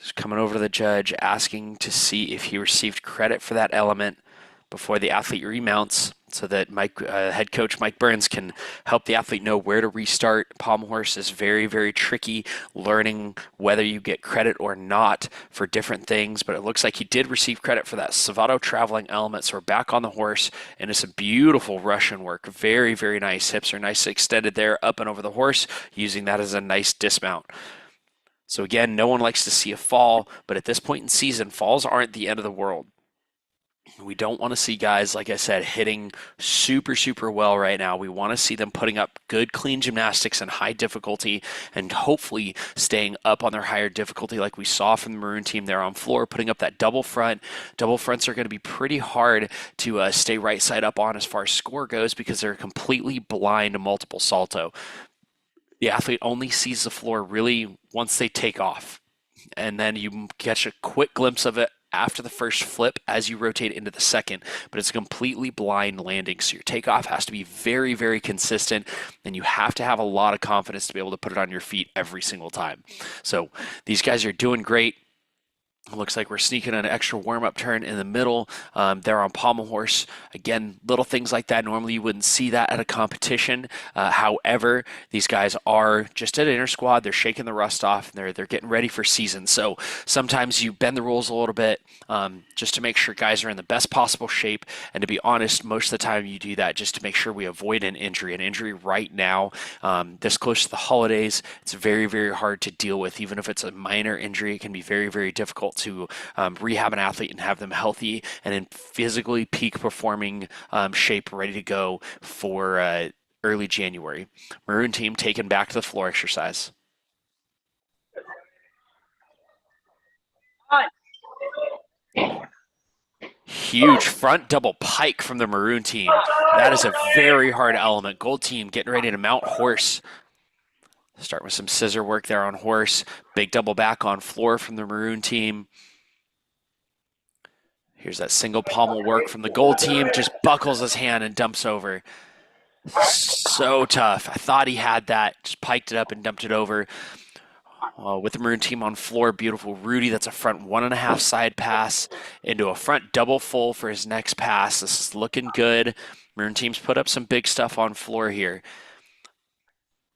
is coming over to the judge, asking to see if he received credit for that element before the athlete remounts so that head coach Mike Burns can help the athlete know where to restart. Pommel horse is very, very tricky, learning whether you get credit or not for different things, but it looks like he did receive credit for that Savato traveling element, so we're back on the horse, and it's a beautiful Russian work. Very, very nice. Hips are nicely extended there, up and over the horse, using that as a nice dismount. So again, no one likes to see a fall, but at this point in season, falls aren't the end of the world. We don't want to see guys, like I said, hitting super, super well right now. We want to see them putting up good, clean gymnastics and high difficulty and hopefully staying up on their higher difficulty like we saw from the Maroon team there on floor, putting up that double front. Double fronts are going to be pretty hard to stay right side up on as far as score goes because they're completely blind to multiple salto. The athlete only sees the floor really once they take off. And then you catch a quick glimpse of it after the first flip as you rotate into the second, but it's a completely blind landing. So your takeoff has to be very, very consistent, and you have to have a lot of confidence to be able to put it on your feet every single time. So these guys are doing great. It looks like we're sneaking an extra warm-up turn in the middle. They're on pommel horse. Again, little things like that. Normally you wouldn't see that at a competition. However, these guys are just at Intrasquad. They're shaking the rust off, and they're getting ready for season. So sometimes you bend the rules a little bit just to make sure guys are in the best possible shape. And to be honest, most of the time you do that just to make sure we avoid an injury. An injury right now, this close to the holidays, it's very, very hard to deal with. Even if it's a minor injury, it can be very, very difficult to rehab an athlete and have them healthy and in physically peak performing shape, ready to go for early January. Maroon team taken back to the floor exercise. Huge front double pike from the Maroon team. That is a very hard element. Gold team getting ready to mount horse. Start with some scissor work there on horse. Big double back on floor from the Maroon team. Here's that single pommel work from the gold team. Just buckles his hand and dumps over. So tough. I thought he had that. Just piked it up and dumped it over. With the Maroon team on floor, beautiful Rudy. That's a front 1.5 side pass into a front double full for his next pass. This is looking good. Maroon team's put up some big stuff on floor here.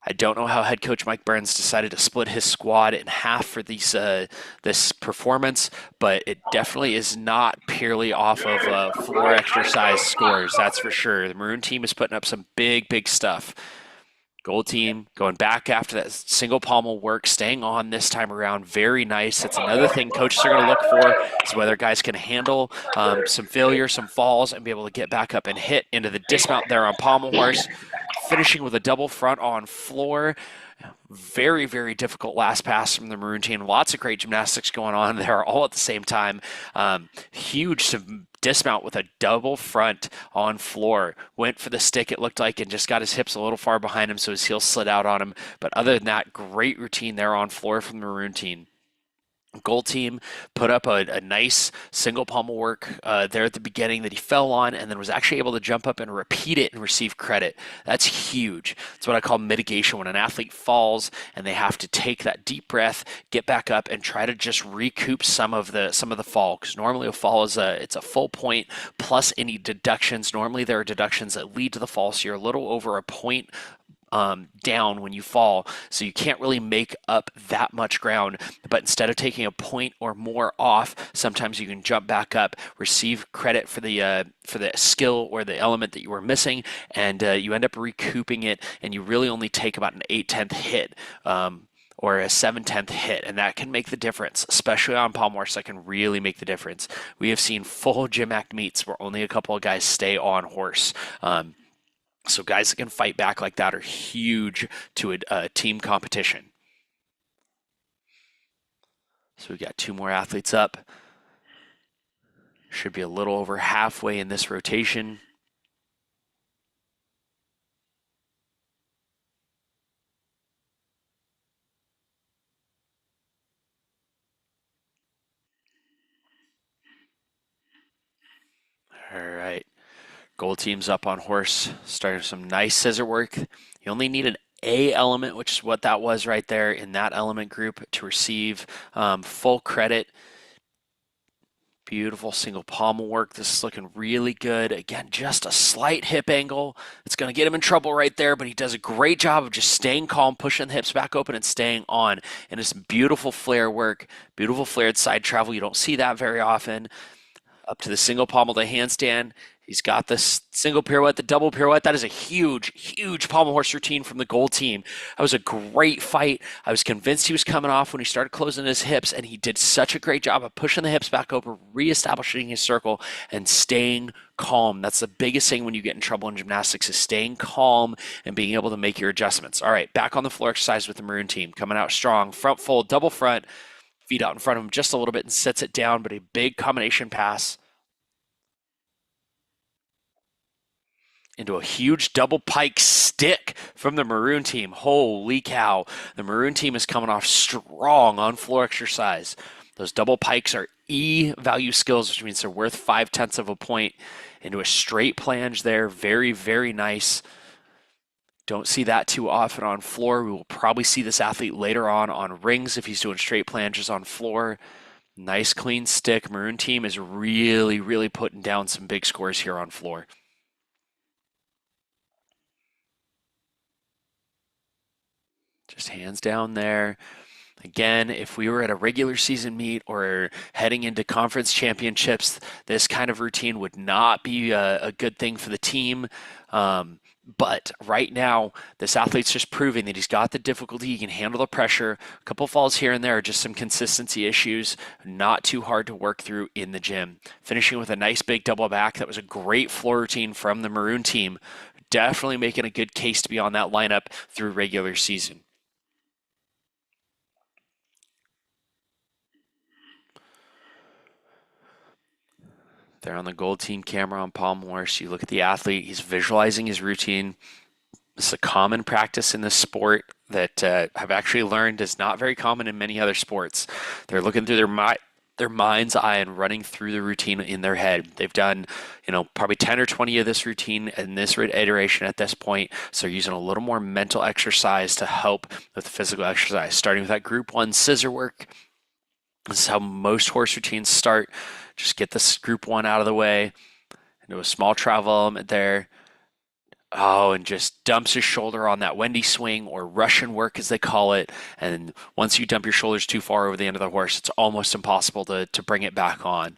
I don't know how head coach Mike Burns decided to split his squad in half for this performance, but it definitely is not purely off of floor exercise scores, that's for sure. The Maroon team is putting up some big stuff. Gold team going back after that single pommel work, staying on this time around. Very nice. That's another thing coaches are going to look for, is whether guys can handle some failure, some falls, and be able to get back up and hit into the dismount there on pommel horse. Finishing with a double front on floor. Very difficult last pass from the Maroon team. Lots of great gymnastics going on there all at the same time. Huge dismount with a double front on floor. Went for the stick, it looked like, and just got his hips a little far behind him, so his heels slid out on him. But other than that, great routine there on floor from the Maroon team. Gold team put up a nice single pommel work there at the beginning that he fell on, and then was actually able to jump up and repeat it and receive credit. That's huge. That's what I call mitigation. When an athlete falls and they have to take that deep breath, get back up, and try to just recoup some of the fall. Because normally a fall is it's a full point plus any deductions. Normally there are deductions that lead to the fall, so you're a little over a point down when you fall, so you can't really make up that much ground. But instead of taking a point or more off, sometimes you can jump back up, receive credit for the skill or the element that you were missing, and you end up recouping it, and you really only take about an 8/10 hit. Or a 7/10 hit, and that can make the difference, especially on pommel horse. That can really make the difference. We have seen full GymACT meets where only a couple of guys stay on horse. So guys that can fight back like that are huge to a team competition. So we've got 2 more athletes up. Should be a little over halfway in this rotation. All right. Gold team's up on horse, starting some nice scissor work. You only need an A element, which is what that was right there in that element group, to receive full credit. Beautiful single pommel work. This is looking really good. Again, just a slight hip angle. It's going to get him in trouble right there, but he does a great job of just staying calm, pushing the hips back open and staying on. And it's beautiful flare work, beautiful flared side travel. You don't see that very often. Up to the single pommel to handstand. He's got this single pirouette, the double pirouette. That is a huge pommel horse routine from the gold team. That was a great fight. I was convinced he was coming off when he started closing his hips, and he did such a great job of pushing the hips back over, reestablishing his circle, and staying calm. That's the biggest thing when you get in trouble in gymnastics, is staying calm and being able to make your adjustments. All right, back on the floor exercise with the Maroon team. Coming out strong, front fold, double front, feet out in front of him just a little bit and sets it down, but a big combination pass into a huge double pike stick from the Maroon team. Holy cow. The Maroon team is coming off strong on floor exercise. Those double pikes are E value skills, which means they're worth 5/10 of a point. Into a straight planche there. Very nice. Don't see that too often on floor. We will probably see this athlete later on rings if he's doing straight planches on floor. Nice clean stick. Maroon team is really putting down some big scores here on floor. Just hands down there. Again, if we were at a regular season meet or heading into conference championships, this kind of routine would not be a good thing for the team. But right now, this athlete's just proving that he's got the difficulty, he can handle the pressure. A couple falls here and there are just some consistency issues, not too hard to work through in the gym. Finishing with a nice big double back. That was a great floor routine from the Maroon team. definitely making a good case to be on that lineup through regular season. There on the gold team camera on Palm Horse, you look at the athlete, he's visualizing his routine. This is a common practice in this sport that I've actually learned is not very common in many other sports. They're looking through their mind's eye and running through the routine in their head. They've done, probably 10 or 20 of this routine in this iteration at this point. So they're using a little more mental exercise to help with the physical exercise, starting with that group 1 scissor work. This is how most horse routines start. Just get this group 1 out of the way, into a small travel element there. Oh, and just dumps his shoulder on that Wendy swing, or Russian work as they call it. And once you dump your shoulders too far over the end of the horse, it's almost impossible to bring it back on.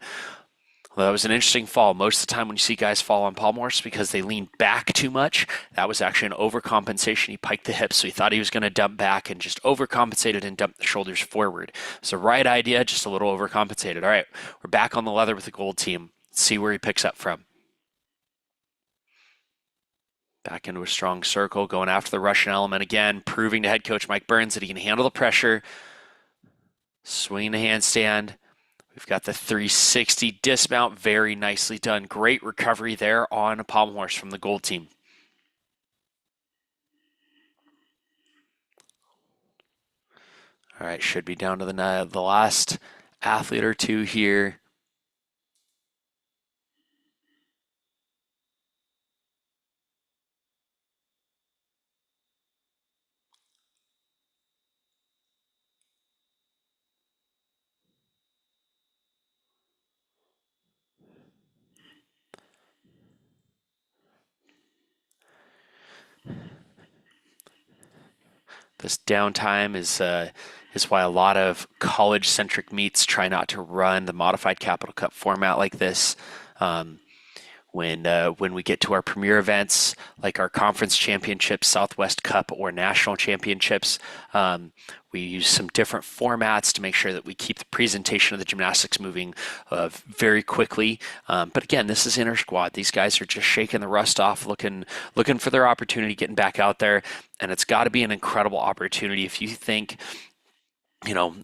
Well, that was an interesting fall. Most of the time when you see guys fall on Palm Horse because they lean back too much, that was actually an overcompensation. He piked the hips, so he thought he was going to dump back and just overcompensated and dumped the shoulders forward. It's the right idea, just a little overcompensated. All right, we're back on the leather with the gold team. Let's see where he picks up from. Back into a strong circle, going after the Russian element again, proving to head coach Mike Burns that he can handle the pressure. Swinging the handstand. We've got the 360 dismount, very nicely done. Great recovery there on a Palm Horse from the gold team. All right, should be down to the last athlete or two here. This downtime is why a lot of college-centric meets try not to run the modified Capital Cup format like this. When we get to our premier events, like our conference championships, Southwest Cup, or national championships, we use some different formats to make sure that we keep the presentation of the gymnastics moving very quickly. But again, this is Intrasquad. These guys are just shaking the rust off, looking for their opportunity, getting back out there, and it's got to be an incredible opportunity. If you think,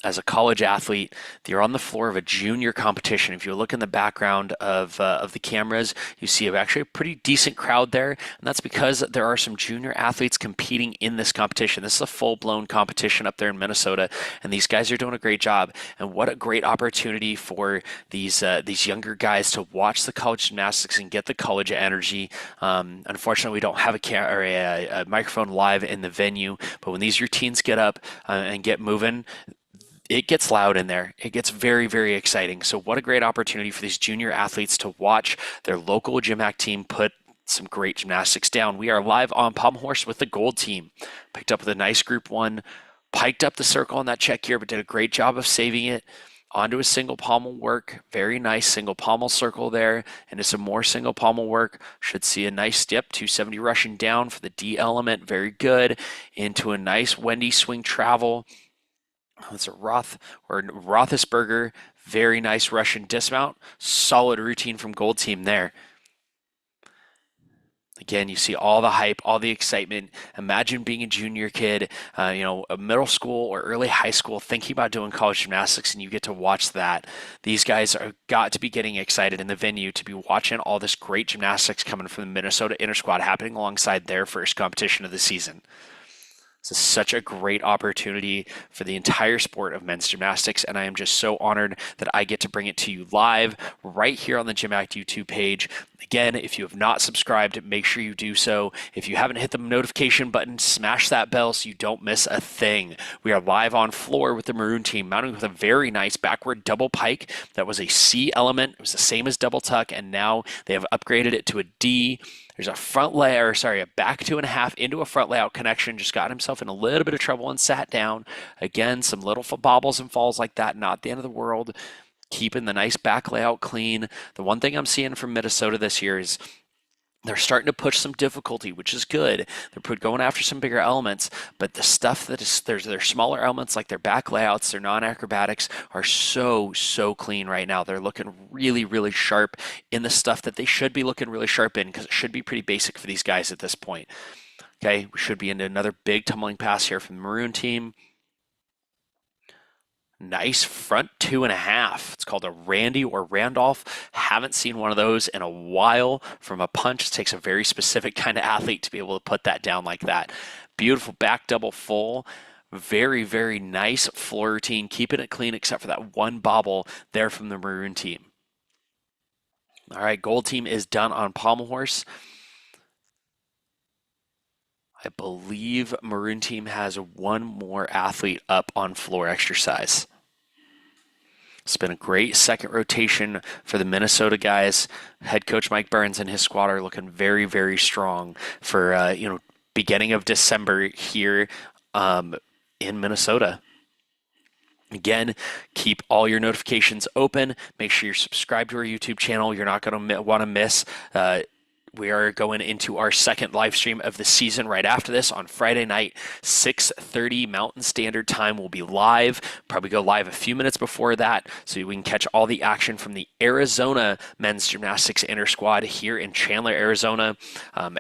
as a college athlete, you're on the floor of a junior competition. If you look in the background of the cameras, you see actually a pretty decent crowd there, and that's because there are some junior athletes competing in this competition. This is a full-blown competition up there in Minnesota, and these guys are doing a great job. And what a great opportunity for these younger guys to watch the college gymnastics and get the college energy. Unfortunately, we don't have a microphone live in the venue, but when these routines get up and get moving, it gets loud in there. It gets very, very exciting. So what a great opportunity for these junior athletes to watch their local GymACT team put some great gymnastics down. We are live on Palm Horse with the gold team. Picked up with a nice group 1, piked up the circle on that check here, but did a great job of saving it. Onto a single pommel work. Very nice single pommel circle there. Into some more single pommel work. Should see a nice step. 270 Russian down for the D element. Very good. Into a nice Wendy swing travel. That's a Roethlisberger. Very nice Russian dismount. Solid routine from gold team there. Again, you see all the hype, all the excitement. Imagine being a junior kid, a middle school or early high school, thinking about doing college gymnastics, and you get to watch that. These guys are got to be getting excited in the venue to be watching all this great gymnastics coming from the Minnesota Intrasquad happening alongside their first competition of the season. This is such a great opportunity for the entire sport of men's gymnastics, and I am just so honored that I get to bring it to you live right here on the GymACT YouTube page. Again, if you have not subscribed, make sure you do so. If you haven't hit the notification button, smash that bell so you don't miss a thing. We are live on floor with the maroon team, mounting with a very nice backward double pike. That was a C element. It was the same as double tuck, and now they have upgraded it to a D. There's a a back 2.5 into a front layout connection. Just got himself in a little bit of trouble and sat down. Again, some little bobbles and falls like that, not the end of the world. Keeping the nice back layout clean. The one thing I'm seeing from Minnesota this year is They're starting to push some difficulty, which is good. They're going after some bigger elements, but the stuff that is their smaller elements, like their back layouts, their non-acrobatics, are so clean right now. They're looking really sharp in the stuff that they should be looking really sharp in, because it should be pretty basic for these guys at this point. Okay, we should be into another big tumbling pass here from the Maroon team. Nice front 2.5. It's called a Randy or Randolph. Haven't seen one of those in a while from a punch. It takes a very specific kind of athlete to be able to put that down like that. Beautiful back double full. Very nice floor routine. Keeping it clean except for that one bobble there from the Maroon team. All right, gold team is done on pommel horse. I believe Maroon team has one more athlete up on floor exercise. It's been a great second rotation for the Minnesota guys. Head coach Mike Burns and his squad are looking very strong for beginning of December here in Minnesota. Again, keep all your notifications open. Make sure you're subscribed to our YouTube channel. You're not going to want to miss. We are going into our second live stream of the season right after this on Friday night, 6:30 Mountain Standard Time. We'll be live, probably go live a few minutes before that, so we can catch all the action from the Arizona men's gymnastics Intrasquad here in Chandler, Arizona.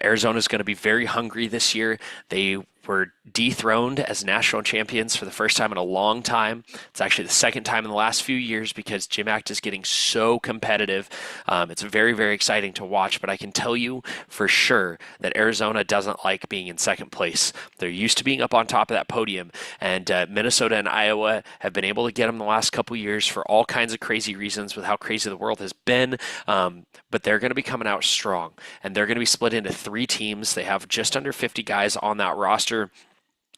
Arizona is going to be very hungry this year. They were dethroned as national champions for the first time in a long time. It's actually the second time in the last few years because GymACT is getting so competitive. It's very exciting to watch, but I can tell you for sure that Arizona doesn't like being in second place. They're used to being up on top of that podium, and Minnesota and Iowa have been able to get them the last couple years for all kinds of crazy reasons with how crazy the world has been, but they're going to be coming out strong, and they're going to be split into 3 teams. They have just under 50 guys on that roster.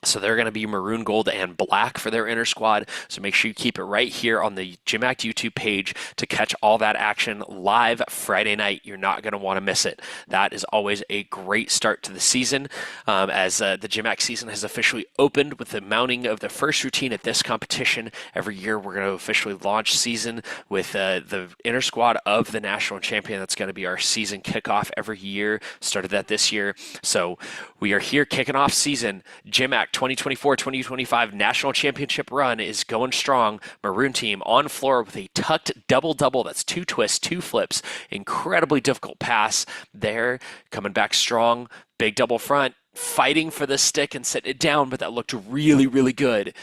So they're going to be maroon, gold, and black for their Intrasquad. So make sure you keep it right here on the GymACT YouTube page to catch all that action live Friday night. You're not going to want to miss it. That is always a great start to the season, as the GymACT season has officially opened with the mounting of the first routine at this competition. Every year we're going to officially launch season with the Intrasquad of the national champion. That's going to be our season kickoff every year. Started that this year. So we are here kicking off season. GymACT 2024-2025 National Championship run is going strong. Maroon team on floor with a tucked double-double. That's 2 twists, 2 flips. Incredibly difficult pass there. Coming back strong. Big double front. Fighting for the stick and setting it down, but that looked really good.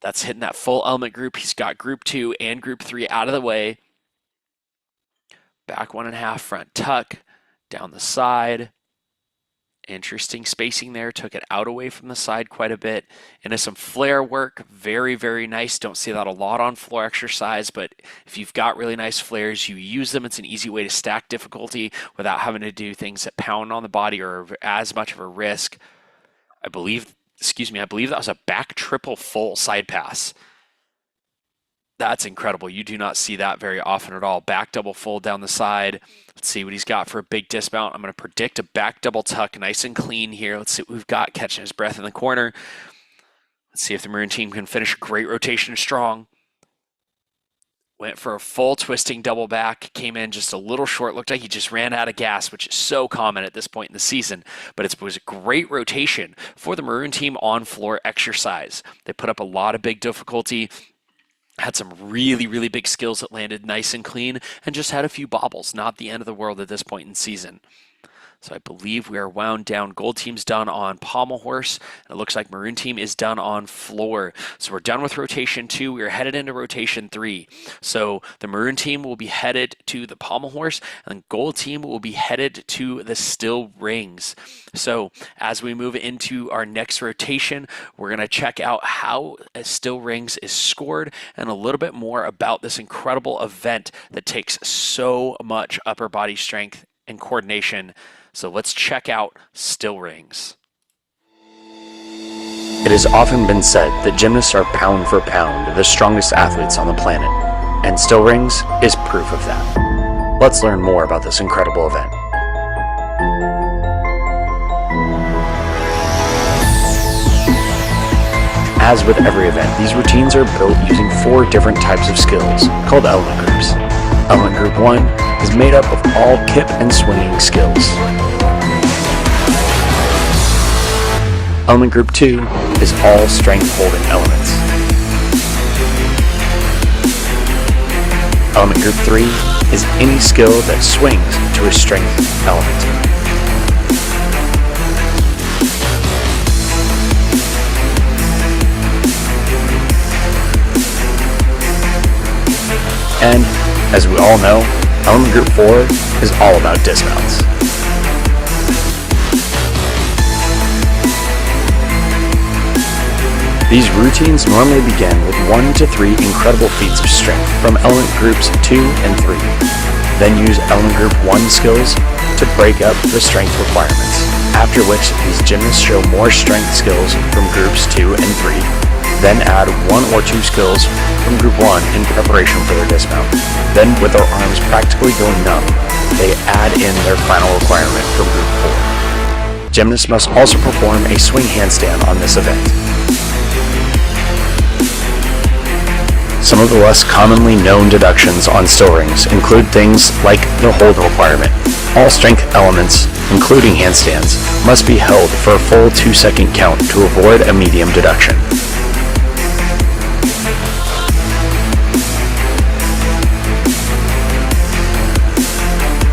That's hitting that full element group. He's got group 2 and group 3 out of the way. Back 1.5, front tuck. Down the side. Interesting spacing there, took it out away from the side quite a bit. Into some flare work, very nice. Don't see that a lot on floor exercise, but if you've got really nice flares, you use them. It's an easy way to stack difficulty without having to do things that pound on the body or as much of a risk. I believe that was a back triple full side pass. That's incredible. You do not see that very often at all. Back double full down the side. Let's see what he's got for a big dismount. I'm going to predict a back double tuck, nice and clean here. Let's see what we've got, catching his breath in the corner. Let's see if the Maroon team can finish great rotation strong. Went for a full twisting double back, came in just a little short. Looked like he just ran out of gas, which is so common at this point in the season. But it was a great rotation for the Maroon team on floor exercise. They put up a lot of big difficulty. Had some really big skills that landed nice and clean, and just had a few bobbles. Not the end of the world at this point in season. So I believe we are wound down. Gold team's done on pommel horse. And it looks like Maroon team is done on floor. So we're done with rotation 2. We're headed into rotation 3. So the Maroon team will be headed to the pommel horse, and gold team will be headed to the still rings. So as we move into our next rotation, we're going to check out how still rings is scored and a little bit more about this incredible event that takes so much upper body strength and coordination. So let's check out still rings. It has often been said that gymnasts are pound for pound the strongest athletes on the planet, and still rings is proof of that. Let's learn more about this incredible event. As with every event, these routines are built using 4 different types of skills called element groups. Element group 1 is made up of all kip and swinging skills. Element Group 2 is all strength holding elements. Element Group 3 is any skill that swings to a strength element. And, as we all know, Element Group 4 is all about dismounts. These routines normally begin with 1 to 3 incredible feats of strength from Element Groups 2 and 3, then use Element Group 1 skills to break up the strength requirements, after which these gymnasts show more strength skills from Groups 2 and 3, then add 1 or 2 skills from Group 1 in preparation for their dismount. Then, with their arms practically going numb, they add in their final requirement from Group 4. Gymnasts must also perform a swing handstand on this event. Some of the less commonly known deductions on still rings include things like the hold requirement. All strength elements, including handstands, must be held for a full 2-second count to avoid a medium deduction.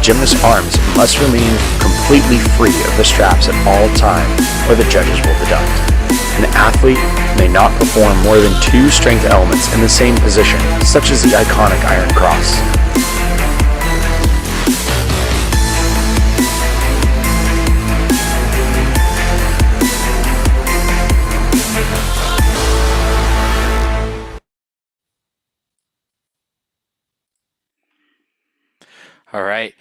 Gymnast arms must remain completely free of the straps at all times, or the judges will deduct. An athlete may not perform more than 2 strength elements in the same position, such as the iconic Iron Cross. All right.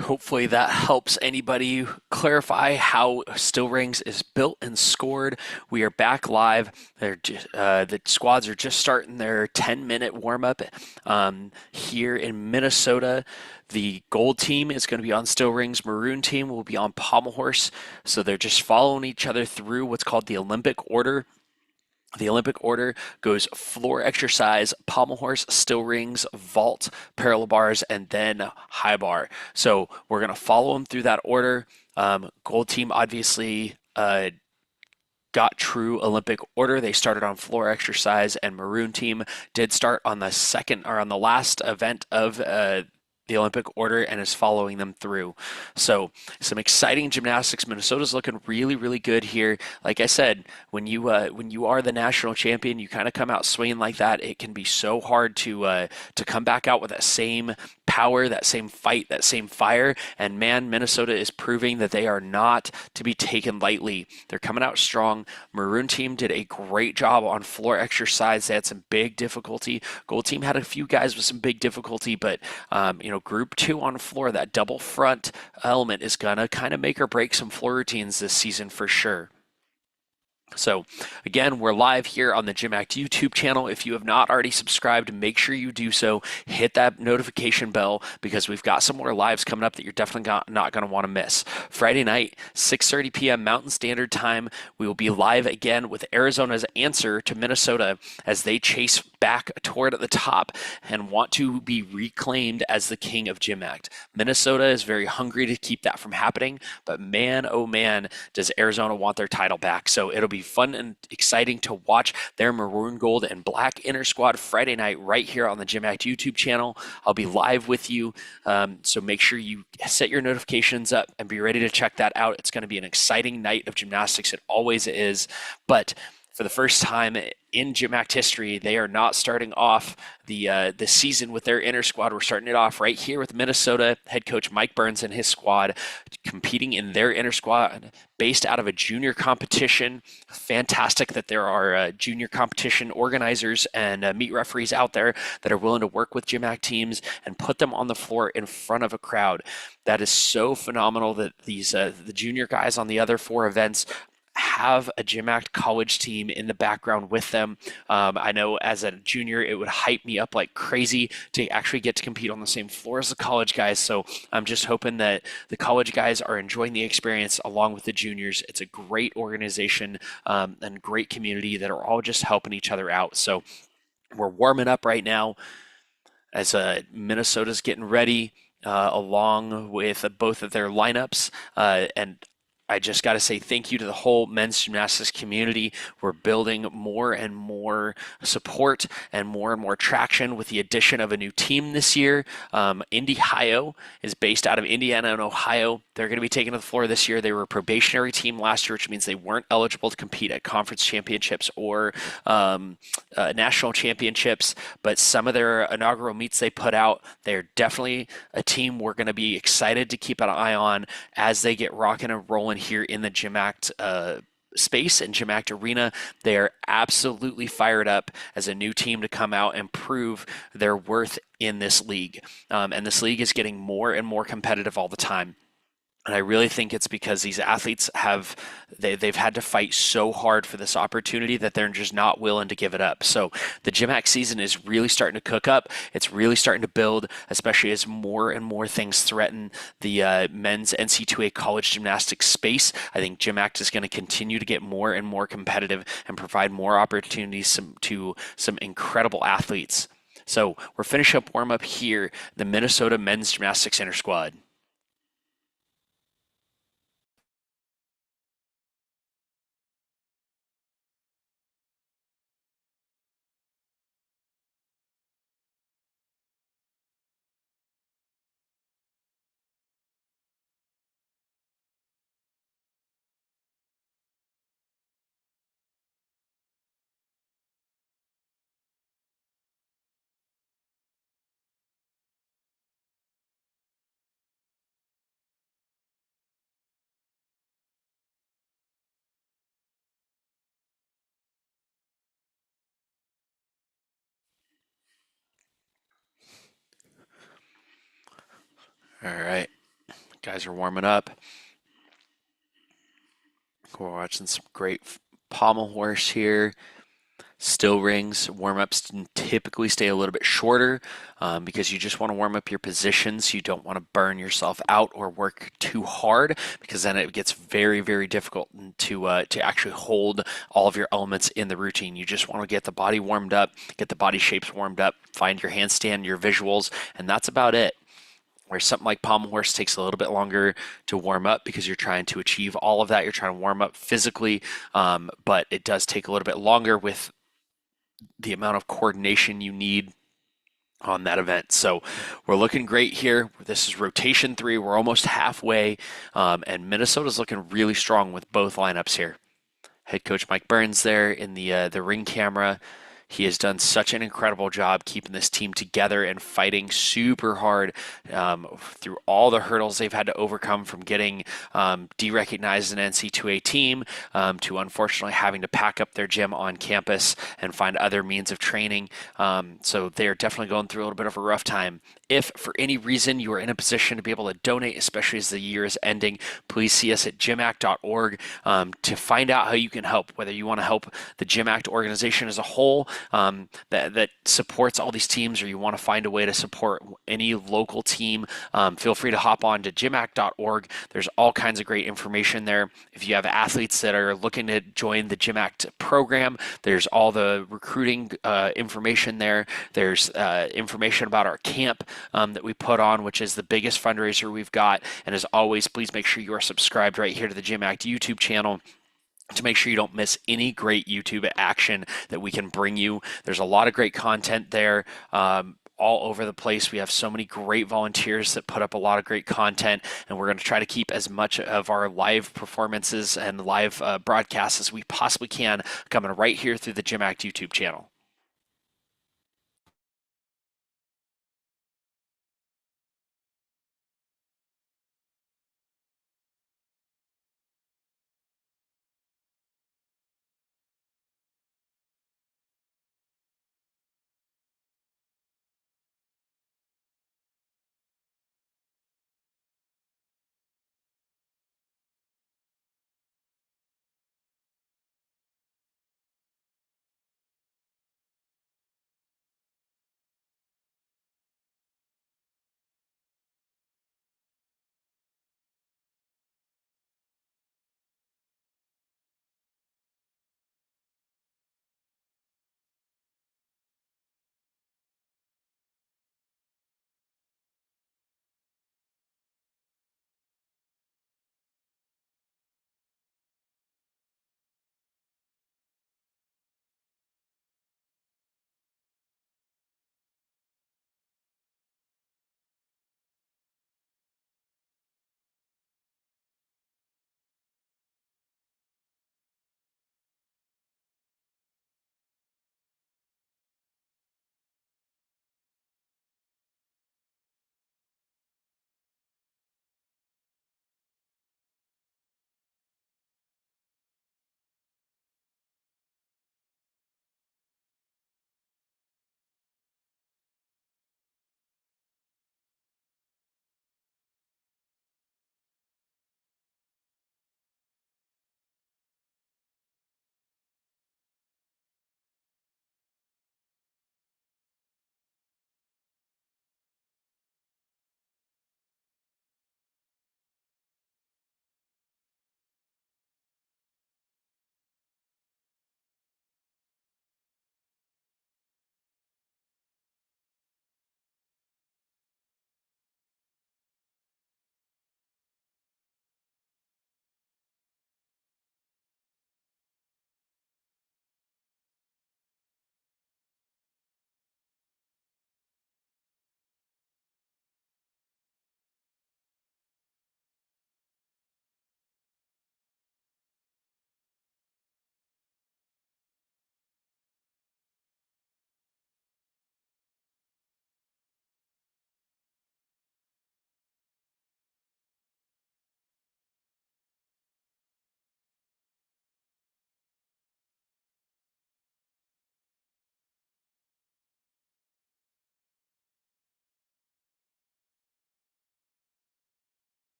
Hopefully that helps anybody clarify how still rings is built and scored. We are back live. The squads are just starting their 10-minute warm-up here in Minnesota. The gold team is going to be on still rings. Maroon team will be on pommel horse. So they're just following each other through what's called the Olympic order. The Olympic order goes floor exercise, pommel horse, still rings, vault, parallel bars, and then high bar. So we're going to follow them through that order. Gold team obviously got true Olympic order. They started on floor exercise, and maroon team did start on the second or on the last event of the Olympic order and is following them through. So some exciting gymnastics. Minnesota's looking really, really good here. Like I said, when you are the national champion, you kind of come out swinging like that. It can be so hard to come back out with that same power, that same fight, that same fire. And man, Minnesota is proving that they are not to be taken lightly. They're coming out strong. Maroon team did a great job on floor exercise. They had some big difficulty. Gold team had a few guys with some big difficulty, but group 2 on floor, that double front element is gonna kind of make or break some floor routines this season for sure. So again, we're live here on the GymACT YouTube channel. If you have not already subscribed, make sure you do so. Hit that notification bell because we've got some more lives coming up that you're definitely not going to want to miss. Friday night, 6:30 p.m. Mountain Standard Time, we will be live again with Arizona's answer to Minnesota as they chase back toward the top and want to be reclaimed as the king of GymACT. Minnesota is very hungry to keep that from happening, but man, oh man, does Arizona want their title back. So it'll be fun and exciting to watch their maroon, gold, and black Intrasquad Friday night right here on the GymACT YouTube channel. I'll be live with you, so make sure you set your notifications up and be ready to check that out. It's going to be an exciting night of gymnastics. It always is, but for the first time in GymACT history, they are not starting off the season with their Intrasquad. We're starting it off right here with Minnesota head coach Mike Burns and his squad competing in their Intrasquad based out of a junior competition. Fantastic that there are junior competition organizers and meet referees out there that are willing to work with GymACT teams and put them on the floor in front of a crowd. That is so phenomenal that these the junior guys on the other 4 events have a GymACT college team in the background with them. I know as a junior, it would hype me up like crazy to actually get to compete on the same floor as the college guys. So I'm just hoping that the college guys are enjoying the experience along with the juniors. It's a great organization and great community that are all just helping each other out. So we're warming up right now as Minnesota's getting ready along with both of their lineups and I just got to say thank you to the whole men's gymnastics community. We're building more and more support and more traction with the addition of a new team this year. Indy Ohio is based out of Indiana and Ohio. They're going to be taken to the floor this year. They were a probationary team last year, which means they weren't eligible to compete at conference championships or national championships. But some of their inaugural meets they put out, they're definitely a team we're going to be excited to keep an eye on as they get rocking and rolling here in the GymACT space and GymACT arena. They are absolutely fired up as a new team to come out and prove their worth in this league. And this league is getting more and more competitive all the time. And I really think it's because these athletes they've had to fight so hard for this opportunity that they're just not willing to give it up. So the GymACT season is really starting to cook up. It's really starting to build, especially as more and more things threaten the men's NC2A college gymnastics space. I think GymACT is going to continue to get more and more competitive and provide more opportunities to some incredible athletes. So we're finishing up warm-up here, the Minnesota Men's Gymnastics Intrasquad. All right, guys are warming up. We're watching some great pommel horse here. Still rings. Warm-ups typically stay a little bit shorter because you just want to warm up your positions. You don't want to burn yourself out or work too hard because then it gets very, very difficult to actually hold all of your elements in the routine. You just want to get the body warmed up, get the body shapes warmed up, find your handstand, your visuals, and that's about it. Where something like pommel horse takes a little bit longer to warm up because you're trying to achieve all of that. You're trying to warm up physically, but it does take a little bit longer with the amount of coordination you need on that event. So we're looking great here. This is rotation 3. We're almost halfway, and Minnesota's looking really strong with both lineups here. Head coach Mike Burns there in the ring camera. He has done such an incredible job keeping this team together and fighting super hard through all the hurdles they've had to overcome, from getting derecognized an NC2A team to unfortunately having to pack up their gym on campus and find other means of training. So they are definitely going through a little bit of a rough time. If for any reason you are in a position to be able to donate, especially as the year is ending, please see us at gymact.org to find out how you can help, whether you want to help the GymACT organization as a whole that supports all these teams, or you want to find a way to support any local team. Feel free to hop on to gymact.org. There's all kinds of great information there. If you have athletes that are looking to join the GymACT program, there's all the recruiting information there. There's information about our camp that we put on, which is the biggest fundraiser we've got. And as always, please make sure you are subscribed right here to the GymACT YouTube channel to make sure you don't miss any great YouTube action that we can bring you. There's a lot of great content there. All over the place. We have so many great volunteers that put up a lot of great content, and we're going to try to keep as much of our live performances and live broadcasts as we possibly can coming right here through the GymACT YouTube channel.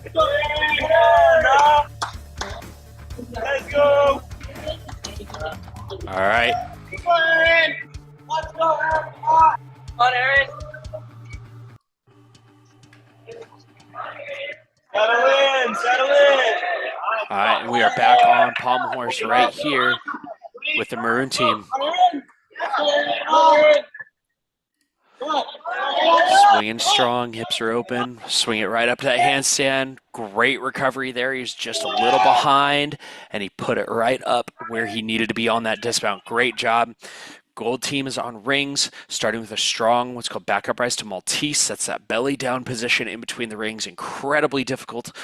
Let's go. All right. Come on, Aaron. Let's go, Aaron. Come on, Aaron. Settle in. Settle in. All right, and we are back on Pommel Horse right here with the Maroon team. Swinging strong, hips are open. Swing it right up to that handstand. Great recovery there. He's just a little behind, and he put it right up where he needed to be on that dismount. Great job. Gold team is on rings, starting with a strong, what's called back up rise to Maltese. That's that belly down position in between the rings. Incredibly difficult.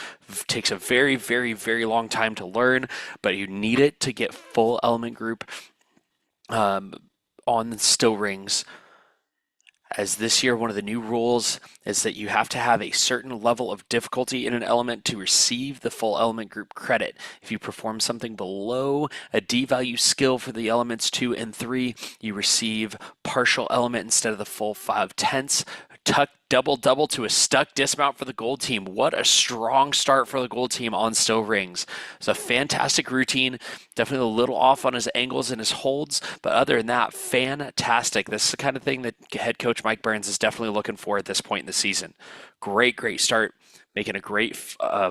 Takes a very, very, very long time to learn, but you need it to get full element group on still rings. As this year, one of the new rules is that you have to have a certain level of difficulty in an element to receive the full element group credit. If you perform something below a D value skill for the elements 2 and 3, you receive partial element instead of the full 5/10. Tuck double to a stuck dismount for the gold team. What a strong start for the gold team on still rings. It's a fantastic routine. Definitely a little off on his angles and his holds, but other than that, fantastic. This is the kind of thing that head coach Mike Burns is definitely looking for at this point in the season. Great start. Making a great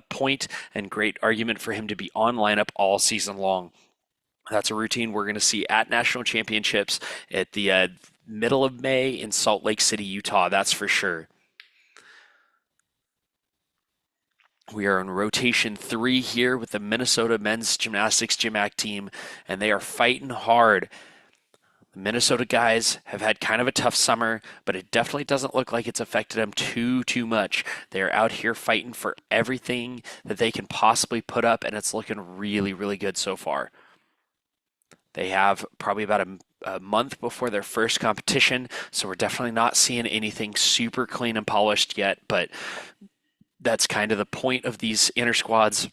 point and great argument for him to be on lineup all season long. That's a routine we're going to see at national championships at the middle of May in Salt Lake City, Utah. That's for sure. We are on rotation 3 here with the Minnesota men's gymnastics GymACT team, and they are fighting hard. The Minnesota guys have had kind of a tough summer, but it definitely doesn't look like it's affected them too much. They're out here fighting for everything that they can possibly put up, and it's looking really, really good so far. They have probably about a month before their first competition, so we're definitely not seeing anything super clean and polished yet, but that's kind of the point of these inter squads,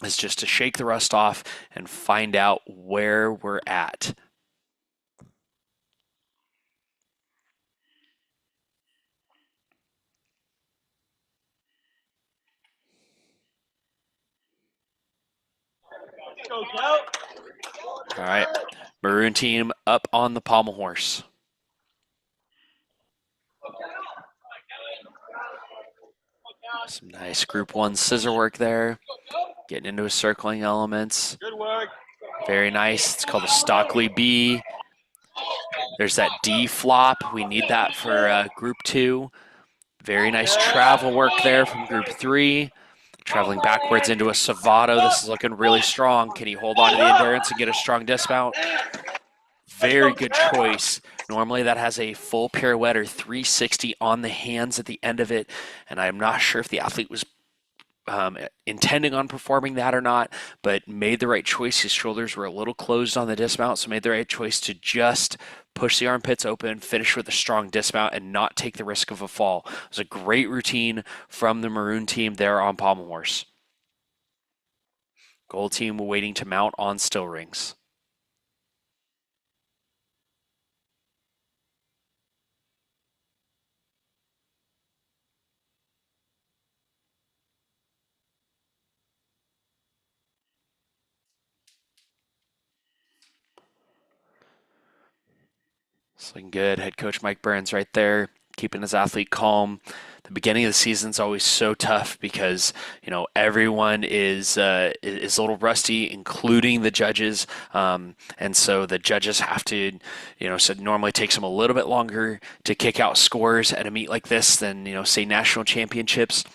is just to shake the rust off and find out where we're at. All right, Maroon team up on the pommel horse. Some nice group 1 scissor work there. Getting into his circling elements. Good work. Very nice. It's called a Stockley B. There's that D flop. We need that for group 2. Very nice travel work there from group 3. Traveling backwards into a Savato. This is looking really strong. Can he hold on to the endurance and get a strong dismount? Very good choice. Normally that has a full pirouette or 360 on the hands at the end of it, and I'm not sure if the athlete was intending on performing that or not, but made the right choice. His shoulders were a little closed on the dismount, so made the right choice to just push the armpits open, finish with a strong dismount, and not take the risk of a fall. It was a great routine from the Maroon team there on pommel horse. Gold team waiting to mount on still rings. It's looking good. Head coach Mike Burns right there, keeping his athlete calm. The beginning of the season is always so tough because, you know, everyone is a little rusty, including the judges. And so the judges have to, you know, so it normally takes them a little bit longer to kick out scores at a meet like this than, you know, say national championships.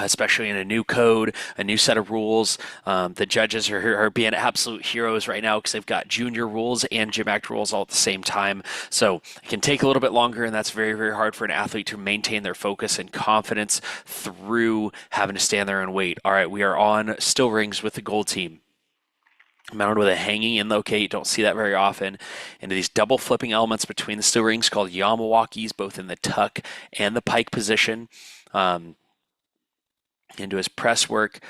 Especially in a new code, a new set of rules. The judges are being absolute heroes right now because they've got junior rules and GymACT rules all at the same time. So it can take a little bit longer, and that's very, very hard for an athlete to maintain their focus and confidence through having to stand there and wait. All right, we are on still rings with the gold team. Mounted with a hanging in locate, don't see that very often, into these double flipping elements between the still rings called Yamawakis, both in the tuck and the pike position. Into his press work.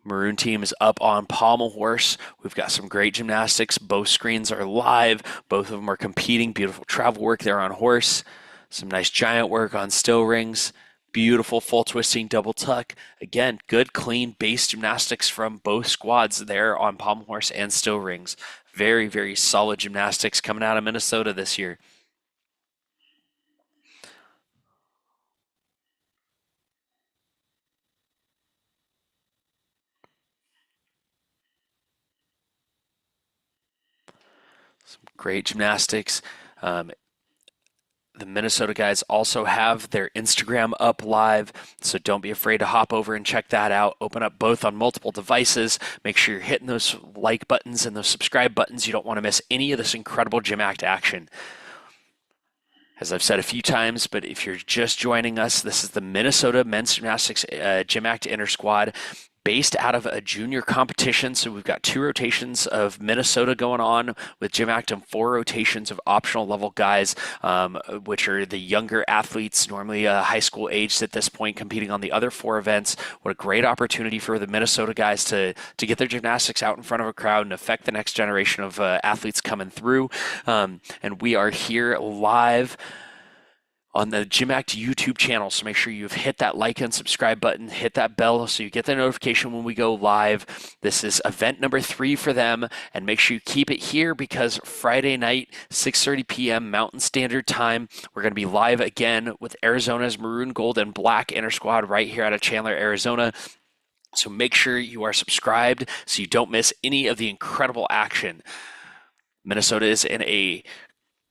Maroon team is up on pommel horse. We've got some great gymnastics. Both screens are live. Both of them are competing. Beautiful travel work there on horse. Some nice giant work on still rings. Beautiful full twisting double tuck. Again, good clean base gymnastics from both squads there on pommel horse and still rings. Very, very solid gymnastics coming out of Minnesota this year. Some great gymnastics. The Minnesota guys also have their Instagram up live, so don't be afraid to hop over and check that out. Open up both on multiple devices. Make sure you're hitting those like buttons and those subscribe buttons. You don't want to miss any of this incredible GymACT action. As I've said a few times, but if you're just joining us, this is the Minnesota Men's Gymnastics GymACT Intrasquad, based out of a junior competition. So we've got 2 rotations of Minnesota going on with GymACT and 4 rotations of optional level guys, which are the younger athletes, normally high school aged at this point, competing on the other 4 events. What a great opportunity for the Minnesota guys to get their gymnastics out in front of a crowd and affect the next generation of athletes coming through. And we are here live on the GymACT YouTube channel, so make sure you've hit that like and subscribe button, hit that bell so you get the notification when we go live. This is event number 3 for them, and make sure you keep it here because Friday night, 6:30 p.m. Mountain Standard Time, we're going to be live again with Arizona's Maroon, Gold, and Black Intrasquad right here out of Chandler, Arizona. So make sure you are subscribed so you don't miss any of the incredible action. Minnesota is in a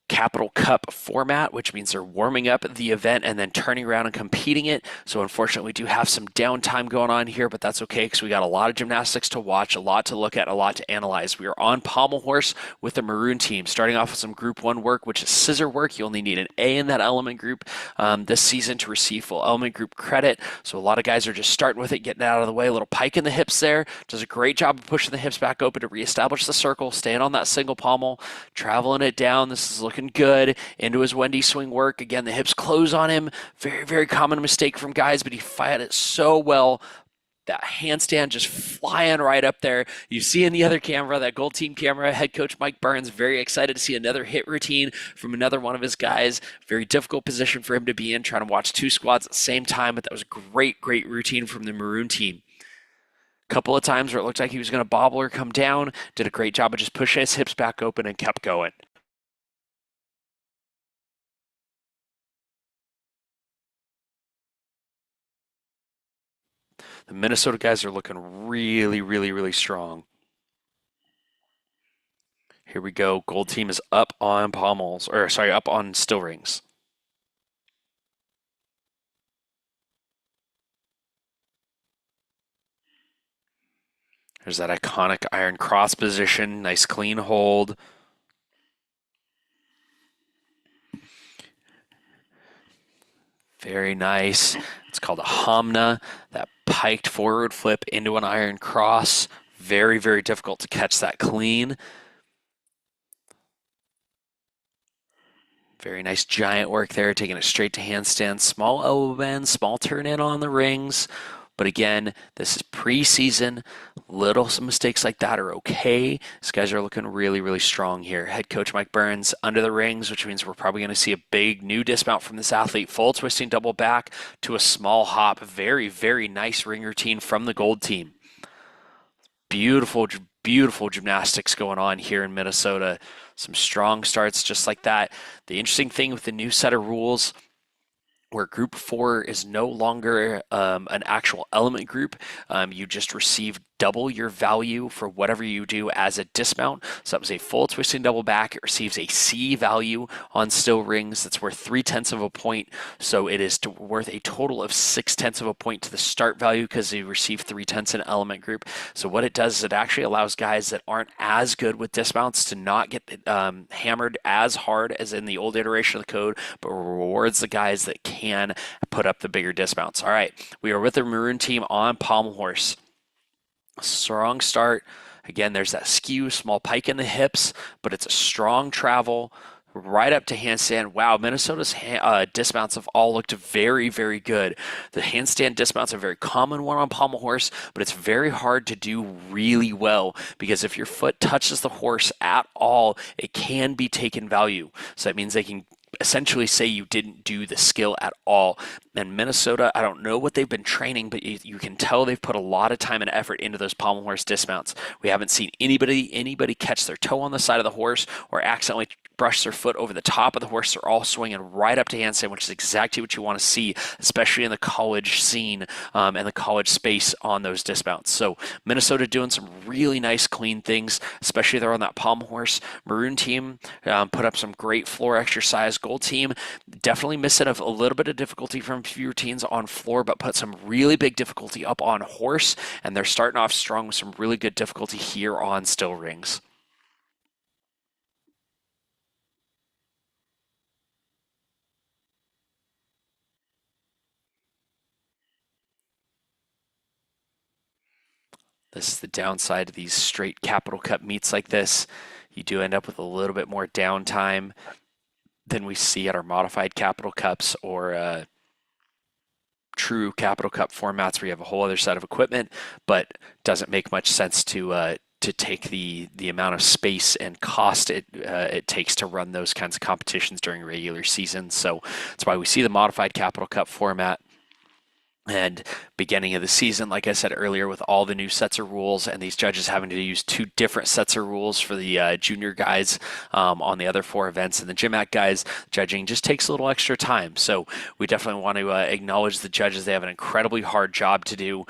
Capital Cup format, which means they're warming up the event and then turning around and competing it. So unfortunately, we do have some downtime going on here, but that's okay because we got a lot of gymnastics to watch, a lot to look at, a lot to analyze. We are on pommel horse with the Maroon team, starting off with some Group 1 work, which is scissor work. You only need an A in that element group this season to receive full element group credit. So a lot of guys are just starting with it, getting it out of the way. A little pike in the hips there. Does a great job of pushing the hips back open to reestablish the circle, staying on that single pommel, traveling it down. This is looking good. Into his Wendy swing work. Again, the hips close on him. Very, very common mistake from guys, but he fired it so well. That handstand just flying right up there. You see in the other camera, that gold team camera, head coach Mike Burns, very excited to see another hit routine from another one of his guys. Very difficult position for him to be in, trying to watch 2 squads at the same time, but that was a great, great routine from the Maroon team. Couple of times where it looked like he was going to bobble or come down, did a great job of just pushing his hips back open and kept going. The Minnesota guys are looking really, really, really strong. Here we go. Gold team is up on pommels, or sorry, up on still rings. There's that iconic iron cross position. Nice clean hold. Very nice. It's called a hamna. That piked forward flip into an iron cross. Very, very difficult to catch that clean. Very nice giant work there, taking it straight to handstand. Small elbow bend, small turn in on the rings. But again, this is preseason. Some mistakes like that are okay. These guys are looking really, really strong here. Head coach Mike Burns under the rings, which means we're probably going to see a big new dismount from this athlete. Full twisting double back to a small hop. Very, very nice ring routine from the gold team. Beautiful, beautiful gymnastics going on here in Minnesota. Some strong starts just like that. The interesting thing with the new set of rules, where Group 4 is no longer an actual element group. You just receive double your value for whatever you do as a dismount. So that was a full twisting double back. It receives a C value on still rings. That's worth 0.3 of a point. So it is worth a total of 0.6 of a point to the start value because you receive 0.3 in element group. So what it does is it actually allows guys that aren't as good with dismounts to not get hammered as hard as in the old iteration of the code, but rewards the guys that can put up the bigger dismounts. All right, we are with the Maroon team on pommel horse. Strong start. Again, there's that skew, small pike in the hips, but it's a strong travel right up to handstand. Wow, Minnesota's dismounts have all looked very, very good. The handstand dismount's a very common one on pommel horse, but it's very hard to do really well because if your foot touches the horse at all, it can be taken value. So that means they can essentially say you didn't do the skill at all. And Minnesota, I don't know what they've been training, but you can tell they've put a lot of time and effort into those pommel horse dismounts. We haven't seen anybody catch their toe on the side of the horse or accidentally brush their foot over the top of the horse. They're all swinging right up to handstand, which is exactly what you want to see, especially in the college scene and the college space on those dismounts. So Minnesota doing some really nice, clean things, especially there on that pommel horse. Maroon team put up some great floor exercise. Gold team definitely missing a little bit of difficulty from a few routines on floor, but put some really big difficulty up on horse, and they're starting off strong with some really good difficulty here on still rings. This is the downside of these straight Capital Cup meets like this. You do end up with a little bit more downtime than we see at our modified Capital Cups or true Capital Cup formats where you have a whole other set of equipment, but doesn't make much sense to take the amount of space and cost it takes to run those kinds of competitions during regular season. So that's why we see the modified Capital Cup format. And beginning of the season, like I said earlier, with all the new sets of rules and these judges having to use 2 different sets of rules for the junior guys on the other 4 events, and the GymACT guys, judging just takes a little extra time. So we definitely want to acknowledge the judges. They have an incredibly hard job to do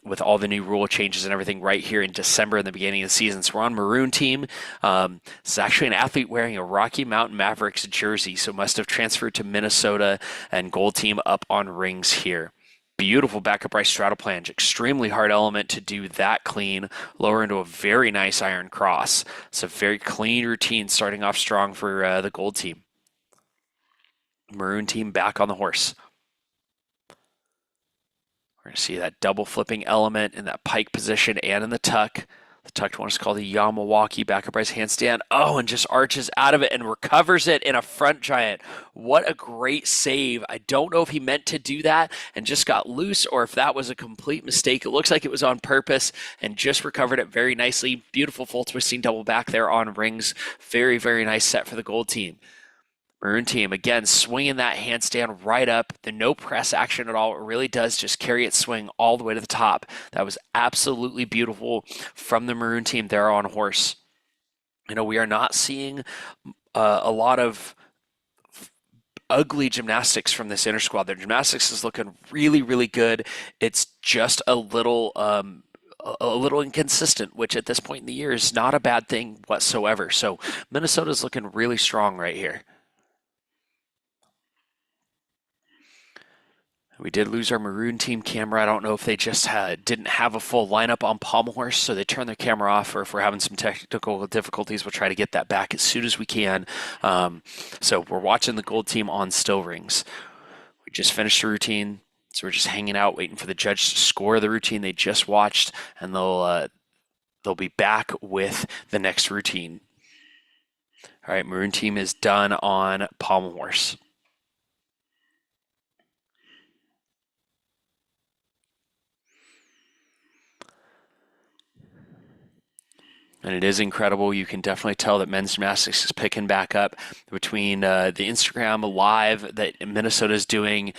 with all the new rule changes and everything right here in December in the beginning of the season. So we're on Maroon team. It's actually an athlete wearing a Rocky Mountain Mavericks jersey, so must have transferred to Minnesota, and Gold team up on rings here. Beautiful back upright straddle planche. Extremely hard element to do that clean. Lower into a very nice iron cross. It's a very clean routine starting off strong for the Gold team. Maroon team back on the horse. We're going to see that double flipping element in that pike position and in the tuck. The tucked one is called the Yamawaki back upright handstand. Oh, and just arches out of it and recovers it in a front giant. What a great save. I don't know if he meant to do that and just got loose, or if that was a complete mistake. It looks like it was on purpose and just recovered it very nicely. Beautiful full twisting double back there on rings. Very, very nice set for the Gold team. Maroon team, again, swinging that handstand right up. The no press action at all. It really does just carry its swing all the way to the top. That was absolutely beautiful from the Maroon team there on horse. You know, we are not seeing a lot of ugly gymnastics from this Intrasquad. Their gymnastics is looking really, really good. It's just a little inconsistent, which at this point in the year is not a bad thing whatsoever. So Minnesota's looking really strong right here. We did lose our Maroon team camera. I don't know if they just didn't have a full lineup on pommel horse, so they turned their camera off, or if we're having some technical difficulties, we'll try to get that back as soon as we can. So we're watching the Gold team on still rings. We just finished the routine, so we're just hanging out, waiting for the judge to score the routine they just watched, and they'll be back with the next routine. All right, Maroon team is done on pommel horse. And it is incredible. You can definitely tell that men's gymnastics is picking back up between the Instagram live that Minnesota is doing,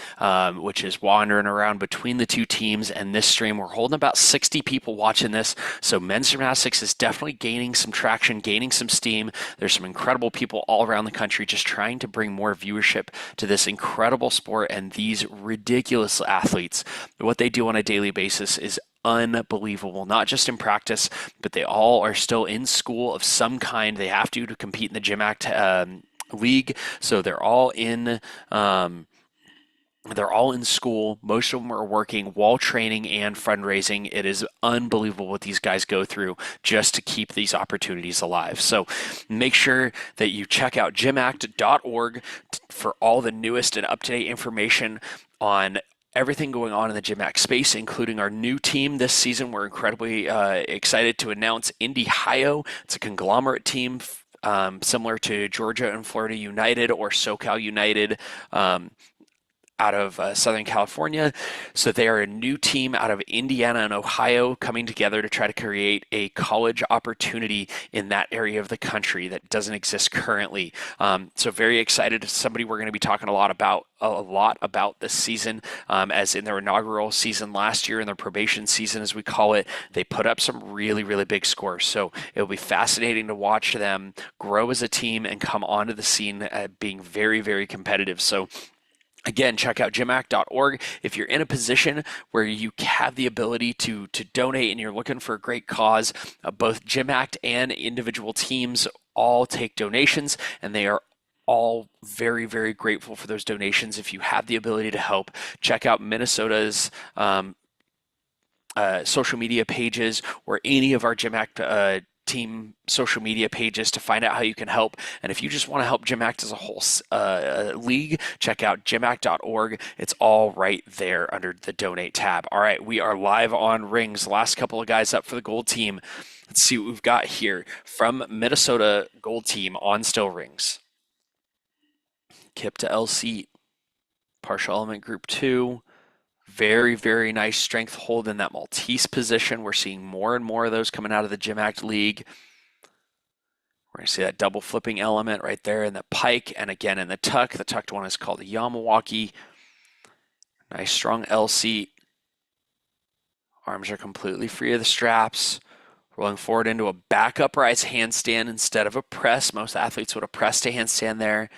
which is wandering around between the 2 teams, and this stream. We're holding about 60 people watching this. So men's gymnastics is definitely gaining some traction, gaining some steam. There's some incredible people all around the country just trying to bring more viewership to this incredible sport and these ridiculous athletes. What they do on a daily basis is unbelievable, not just in practice, but they all are still in school of some kind. They have to compete in the GymACT league, so they're all in school. Most of them are working while training and fundraising. It is unbelievable what these guys go through just to keep these opportunities alive. So make sure that you check out gymact.org for all the newest and up-to-date information on everything going on in the GymACT space, including our new team this season. We're incredibly excited to announce Indy Ohio. It's a conglomerate team similar to Georgia and Florida United or SoCal United. out of Southern California. So they are a new team out of Indiana and Ohio coming together to try to create a college opportunity in that area of the country that doesn't exist currently. So very excited. Somebody we're going to be talking a lot about this season, as in their inaugural season last year, in their probation season, as we call it, they put up some really, really big scores. So it'll be fascinating to watch them grow as a team and come onto the scene being very, very competitive. So again, check out GymACT.org. If you're in a position where you have the ability to donate and you're looking for a great cause, both GymACT and individual teams all take donations, and they are all very, very grateful for those donations. If you have the ability to help, check out Minnesota's social media pages or any of our GymACT team social media pages to find out how you can help. And if you just want to help GymACT as a whole league, check out gymact.org. It's all right there under the donate tab. All right, we are live on rings. Last couple of guys up for the gold team. Let's see what we've got here from Minnesota gold team on still rings. Kip to L seat, partial element group 2. Very, very nice strength hold in that Maltese position. We're seeing more and more of those coming out of the GymACT League. We're going to see that double flipping element right there in the pike and again in the tuck. The tucked one is called a Yamawaki. Nice strong L seat. Arms are completely free of the straps. Rolling forward into a back upright handstand instead of a press. Most athletes would have pressed a handstand there.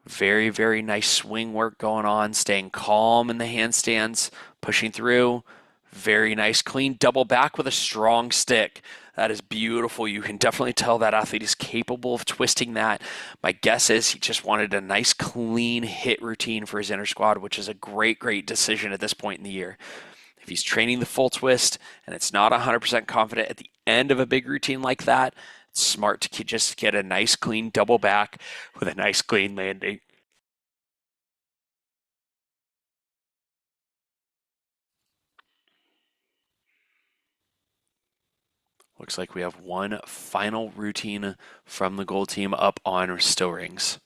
Very, very nice swing work going on, staying calm in the handstands, pushing through. Very nice, clean double back with a strong stick. That is beautiful. You can definitely tell that athlete is capable of twisting that. My guess is he just wanted a nice, clean hit routine for his Intrasquad, which is a great, great decision at this point in the year. If he's training the full twist and it's not 100% confident at the end of a big routine like that, it's smart to just get a nice clean double back with a nice clean landing. Looks like we have one final routine from the gold team up on still rings.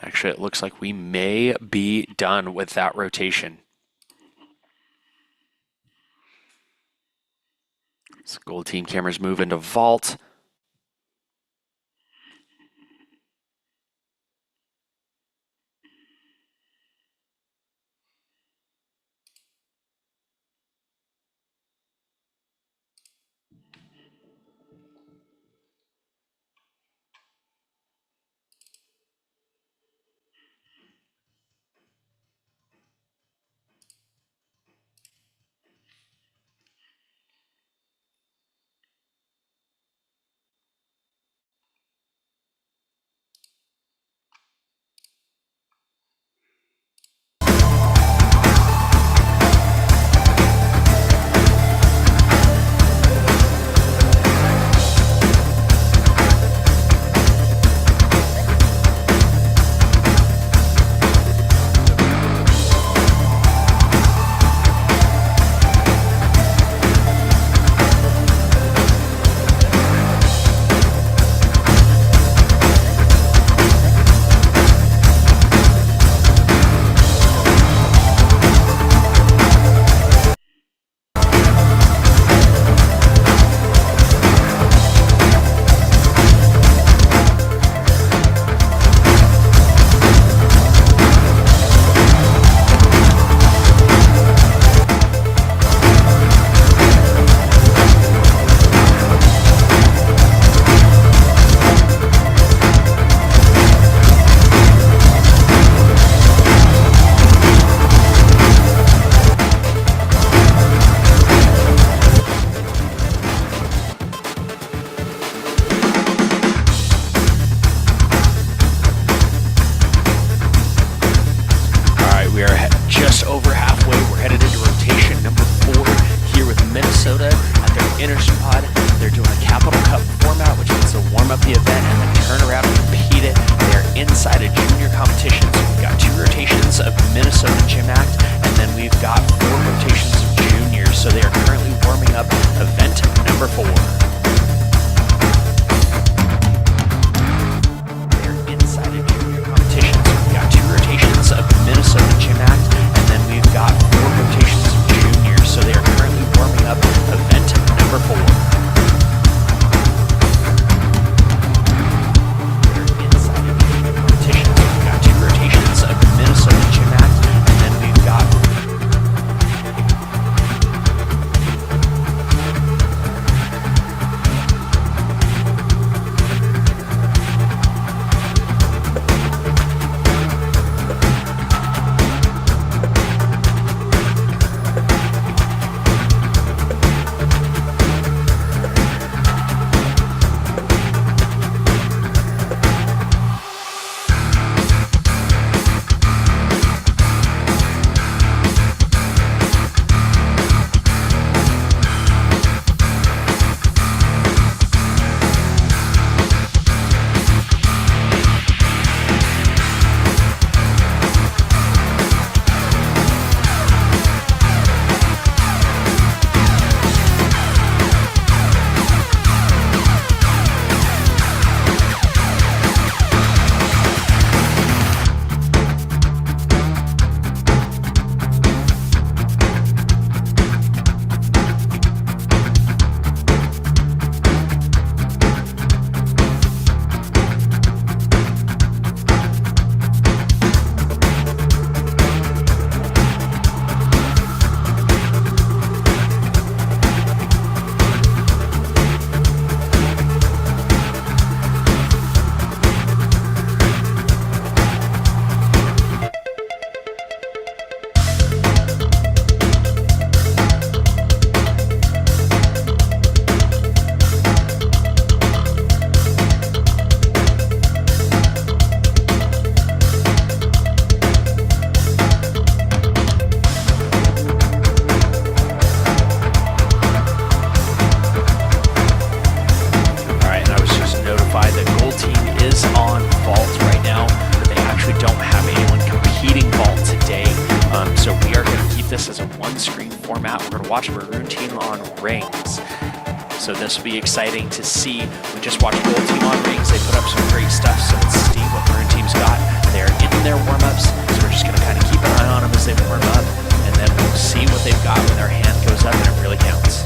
Actually, it looks like we may be done with that rotation. So gold team cameras move into vault. this is a one-screen format. We're going to watch a maroon team on rings. So this will be exciting to see. We just watched gold team on rings. They put up some great stuff. So let's see what maroon team's got. They're in their warm-ups. So we're just going to kind of keep an eye on them as they warm up. And then we'll see what they've got when their hand goes up and it really counts.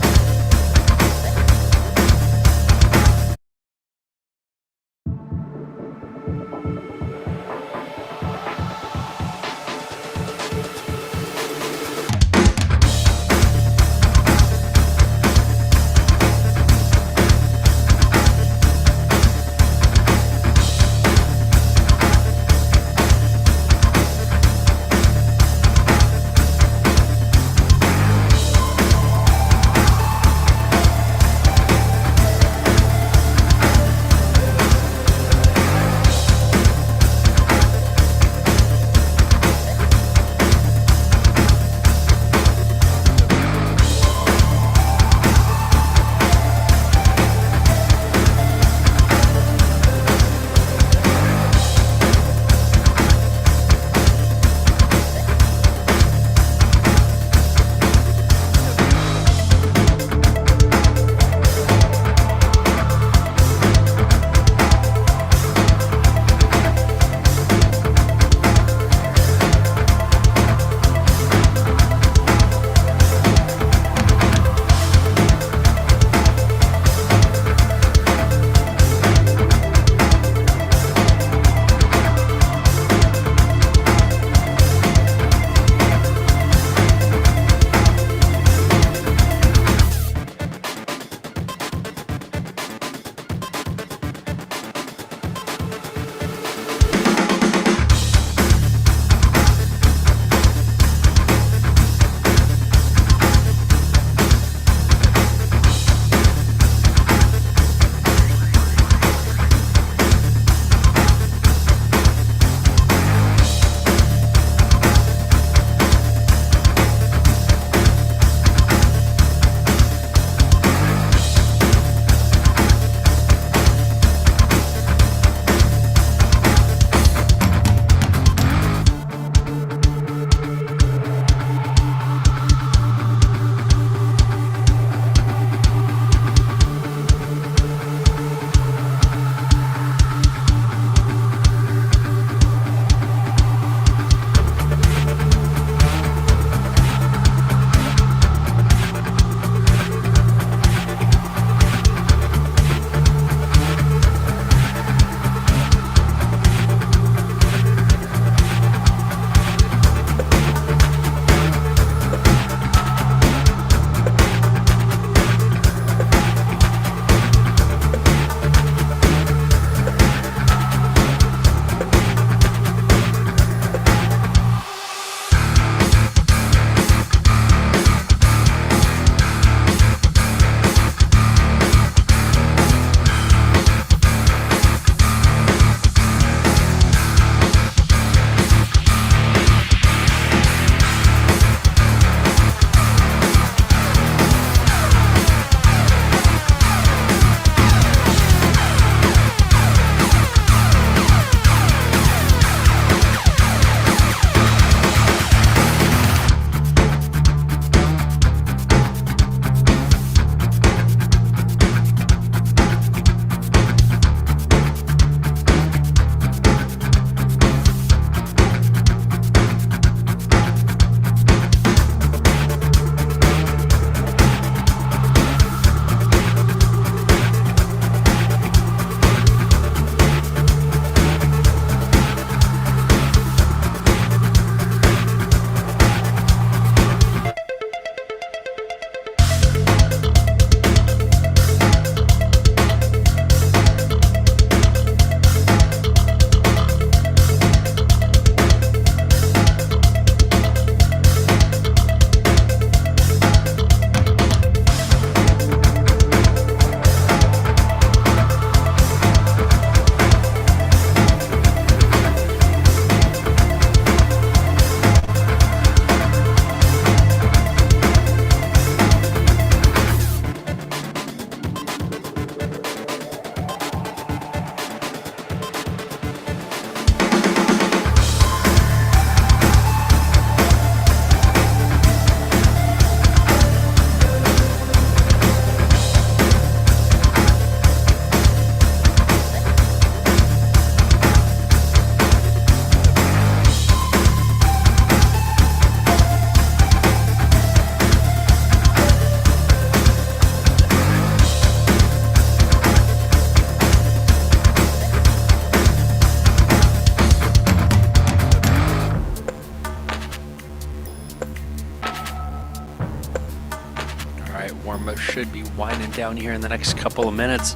warm-up should be winding down here in the next couple of minutes.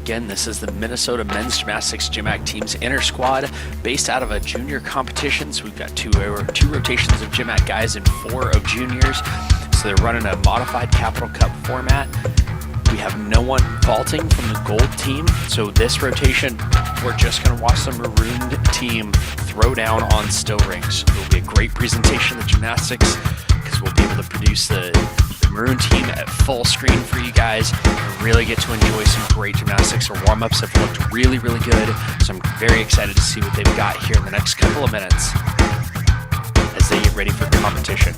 Again, this is the Minnesota Men's Gymnastics GymACT team's Intrasquad, based out of a junior competition. So we've got two rotations of GymACT guys and 4 of juniors. So they're running a modified Capital Cup format. We have no one vaulting from the gold team. So this rotation, we're just going to watch the marooned team throw down on still rings. It will be a great presentation of the gymnastics because we'll be able to produce the maroon team at full screen for you guys and really get to enjoy some great gymnastics. Our warm-ups have looked really, really good, so I'm very excited to see what they've got here in the next couple of minutes as they get ready for competition.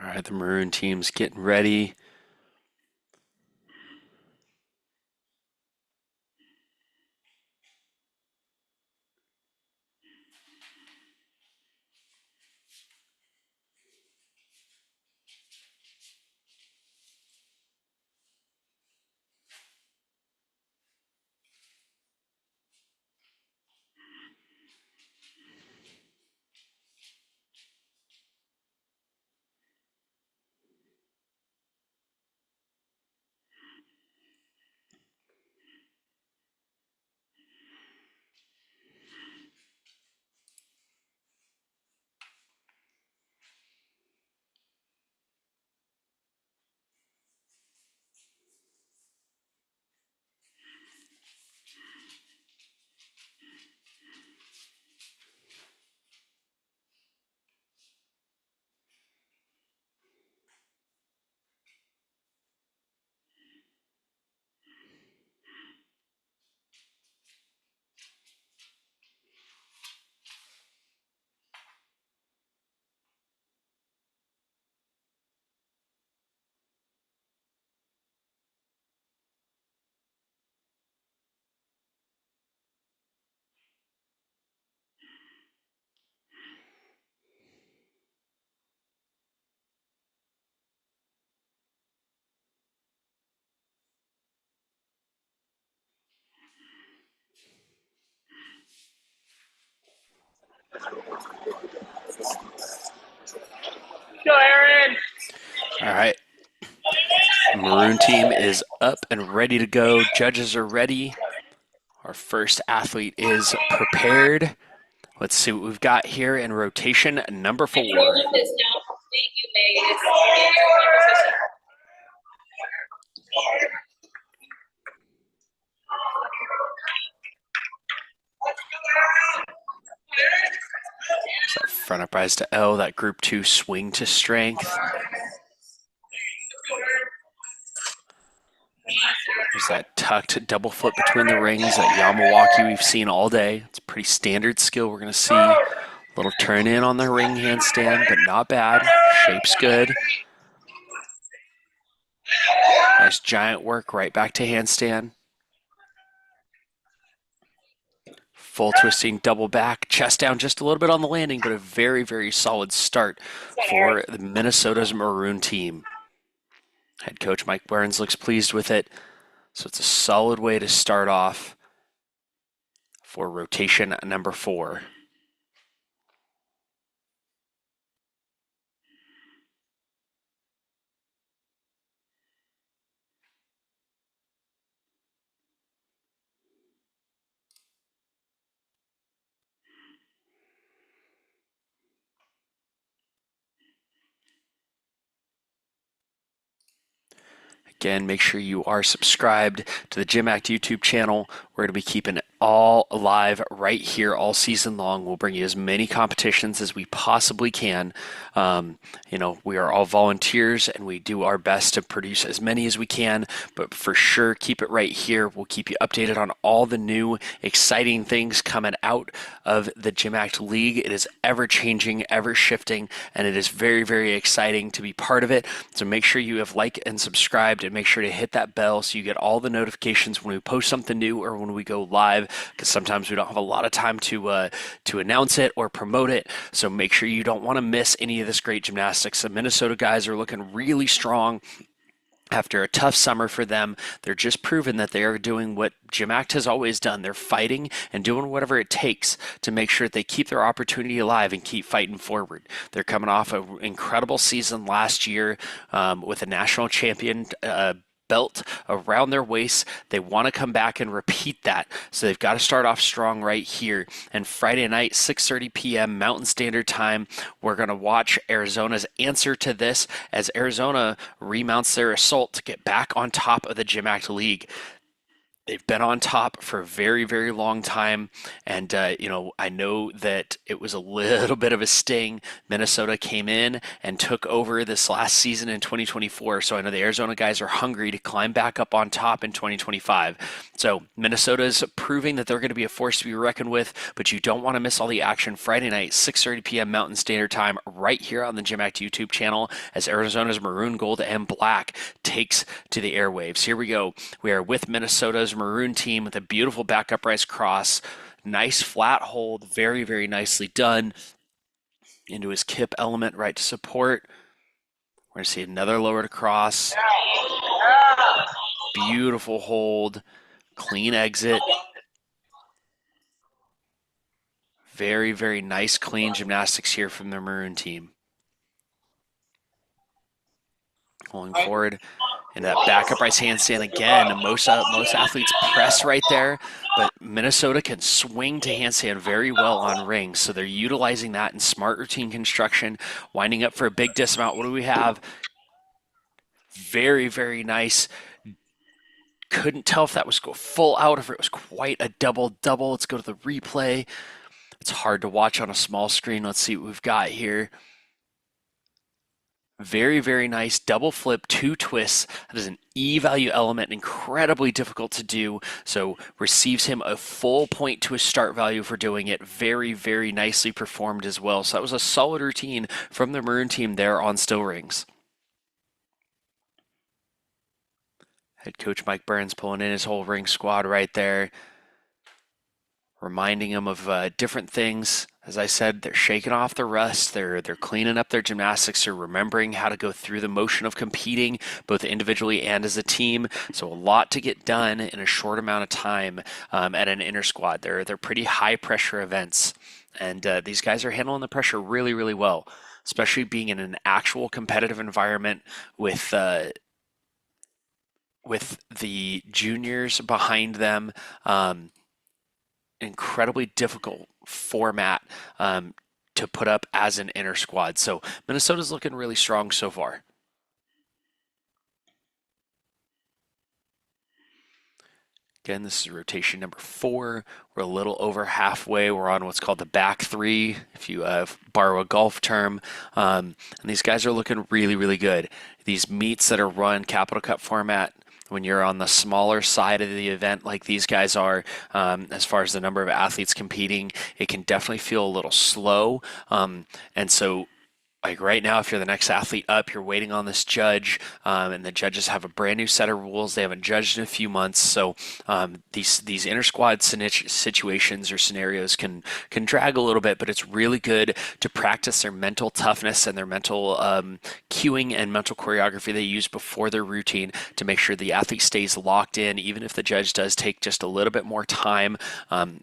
All right, the maroon team's getting ready. All right. Maroon team is up and ready to go. Judges are ready. Our first athlete is prepared. Let's see what we've got here in rotation number 4. There's that front uprise to L, that group 2 swing to strength. There's that tucked double flip between the rings, that Yamawaki we've seen all day. It's a pretty standard skill we're going to see. A little turn in on the ring handstand, but not bad. Shape's good. Nice giant work right back to handstand. Full twisting double back, chest down just a little bit on the landing, but a very, very solid start for the Minnesota's Maroon team. Head coach Mike Burns looks pleased with it. So it's a solid way to start off for rotation number 4. Again, make sure you are subscribed to the GymACT YouTube channel. We're going to be keeping it all alive right here all season long. We'll bring you as many competitions as we possibly can. We are all volunteers and we do our best to produce as many as we can, but for sure, keep it right here. We'll keep you updated on all the new exciting things coming out of the GymACT League. It is ever changing, ever shifting, and it is very, very exciting to be part of it. So make sure you have liked and subscribed, and make sure to hit that bell so you get all the notifications when we post something new or when we go live, because sometimes we don't have a lot of time to announce it or promote it. So make sure you don't want to miss any of this great gymnastics. The Minnesota guys are looking really strong. After a tough summer for them, they're just proving that they are doing what GymACT has always done. They're fighting and doing whatever it takes to make sure that they keep their opportunity alive and keep fighting forward. They're coming off an incredible season last year with a national champion belt around their waist. They want to come back and repeat that. So they've got to start off strong right here. And Friday night, 6:30 p.m. Mountain Standard Time, we're going to watch Arizona's answer to this as Arizona remounts their assault to get back on top of the GymACT League. They've been on top for a very, very long time. And, I know that it was a little bit of a sting. Minnesota came in and took over this last season in 2024. So I know the Arizona guys are hungry to climb back up on top in 2025. So Minnesota is proving that they're going to be a force to be reckoned with, but you don't want to miss all the action Friday night, 6:30 p.m. Mountain Standard Time, right here on the GymACT YouTube channel as Arizona's maroon, gold, and black takes to the airwaves. Here we go. We are with Minnesota's Maroon team with a beautiful back uprise cross. Nice flat hold, very, very nicely done. Into his kip element right to support. We're going to see another lower to cross. Beautiful hold, clean exit. Very, very nice, clean gymnastics here from the Maroon team. Pulling forward. And that back uprise handstand again. Most athletes press right there, but Minnesota can swing to handstand very well on rings. So they're utilizing that in smart routine construction, winding up for a big dismount. What do we have? Very, very nice. Couldn't tell if that was go full out, if it was quite a double-double. Let's go to the replay. It's hard to watch on a small screen. Let's see what we've got here. Very, very nice double flip, 2 twists. That is an E value element, incredibly difficult to do. So receives him a full point to his start value for doing it. Very, very nicely performed as well. So that was a solid routine from the Maroon team there on still rings. Head coach Mike Burns pulling in his whole ring squad right there, reminding him of different things As I said, they're shaking off the rust. They're cleaning up their gymnastics. They're remembering how to go through the motion of competing, both individually and as a team. So a lot to get done in a short amount of time at an inter squad. They're pretty high pressure events, and these guys are handling the pressure really, really well, especially being in an actual competitive environment with the juniors behind them. Incredibly difficult format to put up as an inter squad. So Minnesota's looking really strong so far. Again, this is rotation number 4. We're a little over halfway. We're on what's called the back 3, if you borrow a golf term. And these guys are looking really, really good. These meets that are run Capital Cup format, when you're on the smaller side of the event like these guys are, as far as the number of athletes competing, it can definitely feel a little slow. And so like right now, if you're the next athlete up, you're waiting on this judge, and the judges have a brand new set of rules. They haven't judged in a few months, so these inter squad situations or scenarios can drag a little bit. But it's really good to practice their mental toughness and their mental cueing and mental choreography they use before their routine to make sure the athlete stays locked in, even if the judge does take just a little bit more time.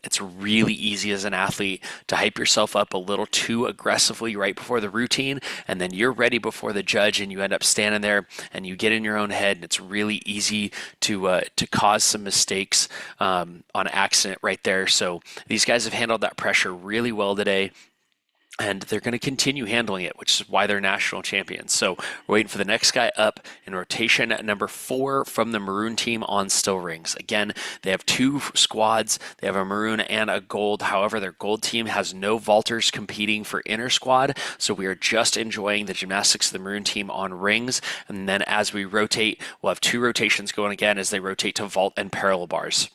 It's really easy as an athlete to hype yourself up a little too aggressively right before the routine, and then you're ready before the judge and you end up standing there and you get in your own head, and it's really easy to cause some mistakes on accident right there. So these guys have handled that pressure really well today, and they're going to continue handling it, which is why they're national champions. So we're waiting for the next guy up in rotation number 4 from the maroon team on still rings. Again, they have 2 squads. They have a maroon and a gold. However, their gold team has no vaulters competing for inter squad. So we are just enjoying the gymnastics of the maroon team on rings. And then as we rotate, we'll have 2 rotations going again as they rotate to vault and parallel bars.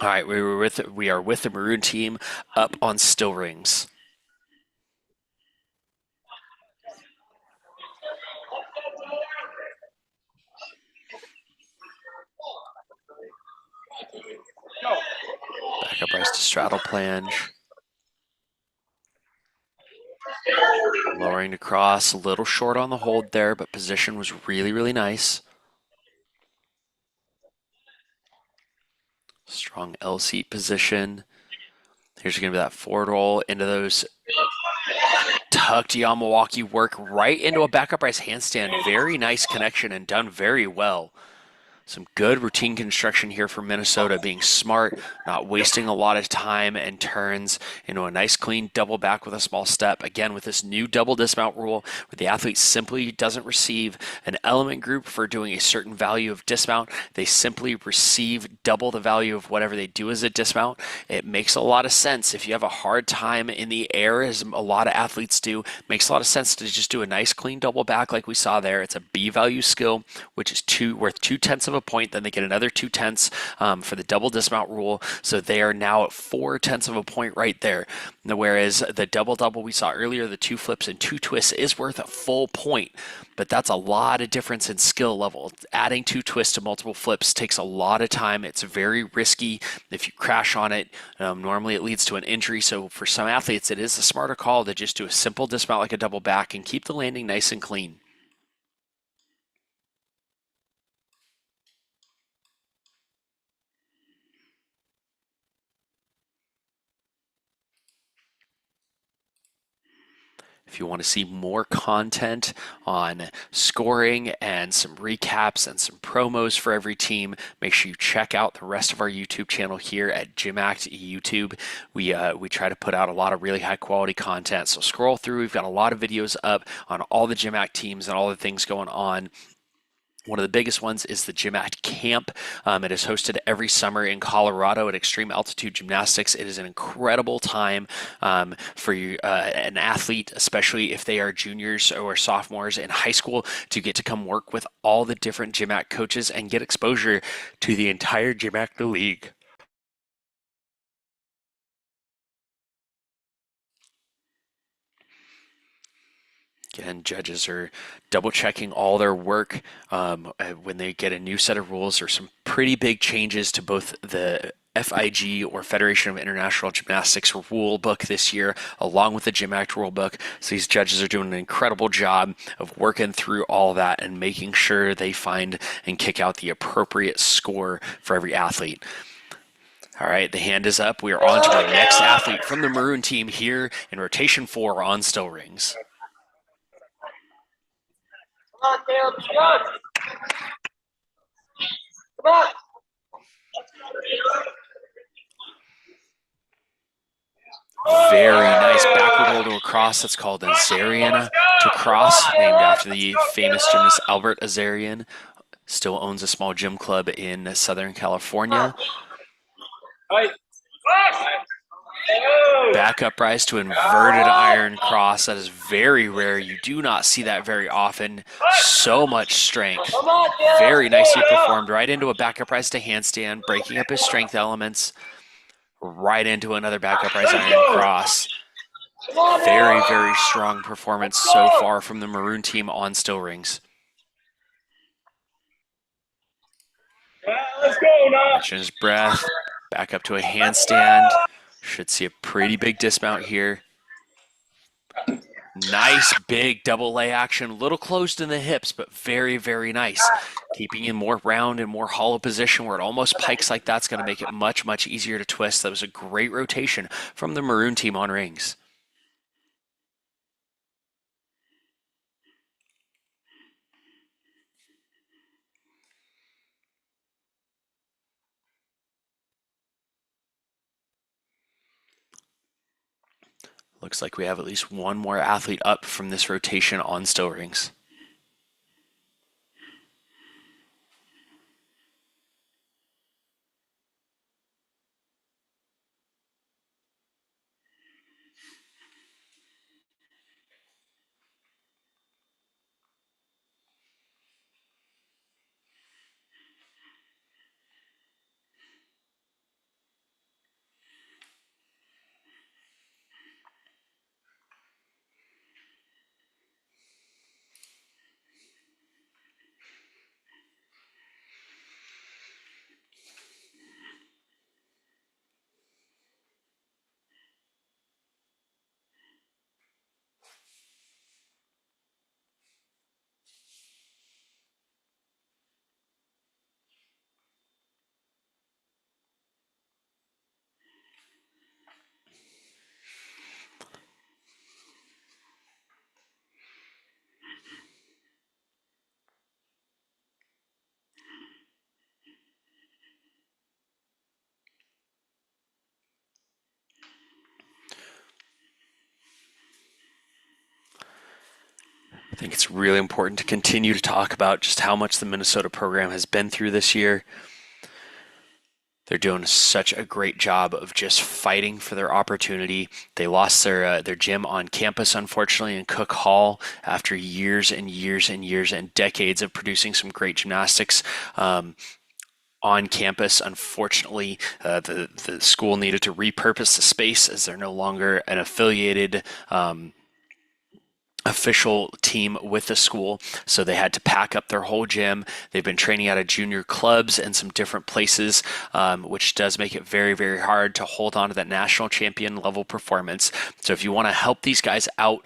All right, we are with the maroon team up on still rings. Back up rise to straddle planche. Lowering to cross, a little short on the hold there, but position was really, really nice. Strong L seat position. Here's going to be that forward roll into those tucked Yamawaki work right into a back up rise handstand. Very nice connection and done very well. Some good routine construction here for Minnesota, being smart, not wasting a lot of time and turns into a nice clean double back with a small step. Again, with this new double dismount rule, where the athlete simply doesn't receive an element group for doing a certain value of dismount. They simply receive double the value of whatever they do as a dismount. It makes a lot of sense. If you have a hard time in the air, as a lot of athletes do, it makes a lot of sense to just do a nice clean double back like we saw there. It's a B value skill, which is worth 2/10 of a point. Then they get another 2/10 for the double dismount rule. So they are now at 4/10 of a point right there. Whereas the double we saw earlier, the 2 flips and 2 twists, is worth a full point. But that's a lot of difference in skill level. Adding 2 twists to multiple flips takes a lot of time. It's very risky. If you crash on it, normally it leads to an injury. So for some athletes, it is a smarter call to just do a simple dismount like a double back and keep the landing nice and clean. If you want to see more content on scoring and some recaps and some promos for every team, make sure you check out the rest of our YouTube channel here at GymACT YouTube. We try to put out a lot of really high quality content. So scroll through. We've got a lot of videos up on all the GymACT teams and all the things going on. One of the biggest ones is the GymACT Camp. It is hosted every summer in Colorado at Extreme Altitude Gymnastics. It is an incredible time for an athlete, especially if they are juniors or sophomores in high school, to get to come work with all the different GymACT coaches and get exposure to the entire GymACT league. Again, judges are double checking all their work when they get a new set of rules or some pretty big changes to both the FIG, or Federation of International Gymnastics rule book this year, along with the GymACT rule book. So these judges are doing an incredible job of working through all that and making sure they find and kick out the appropriate score for every athlete. All right, the hand is up. We are on to our next athlete from the maroon team here in rotation 4 on still rings. Come on, Caleb. Shoot. Come on. Very nice backward roll to a cross. That's called a Azarian to cross, named after the famous gymnast Albert Azarian. Still owns a small gym club in Southern California. Back up rise to inverted iron cross. That is very rare. You do not see that very often. So much strength. Very nicely performed. Right into a back up rise to handstand, breaking up his strength elements. Right into another back up rise iron cross. Very, very strong performance so far from the maroon team on still rings. Let's go now. Catching his breath. Back up to a handstand. Should see a pretty big dismount here. Nice big double lay action. A little closed in the hips, but very, very nice. Keeping in more round and more hollow position where it almost pikes like that's going to make it much, much easier to twist. That was a great rotation from the maroon team on rings. Looks like we have at least one more athlete up from this rotation on still rings. I think it's really important to continue to talk about just how much the Minnesota program has been through this year. They're doing such a great job of just fighting for their opportunity. They lost their gym on campus, unfortunately, in Cook Hall after years and years and years and decades of producing some great gymnastics on campus. Unfortunately, the school needed to repurpose the space as they're no longer an affiliated official team with the school, so they had to pack up their whole gym. They've been training out of junior clubs and some different places, which does make it very, very hard to hold on to that national champion level performance. So if you want to help these guys out,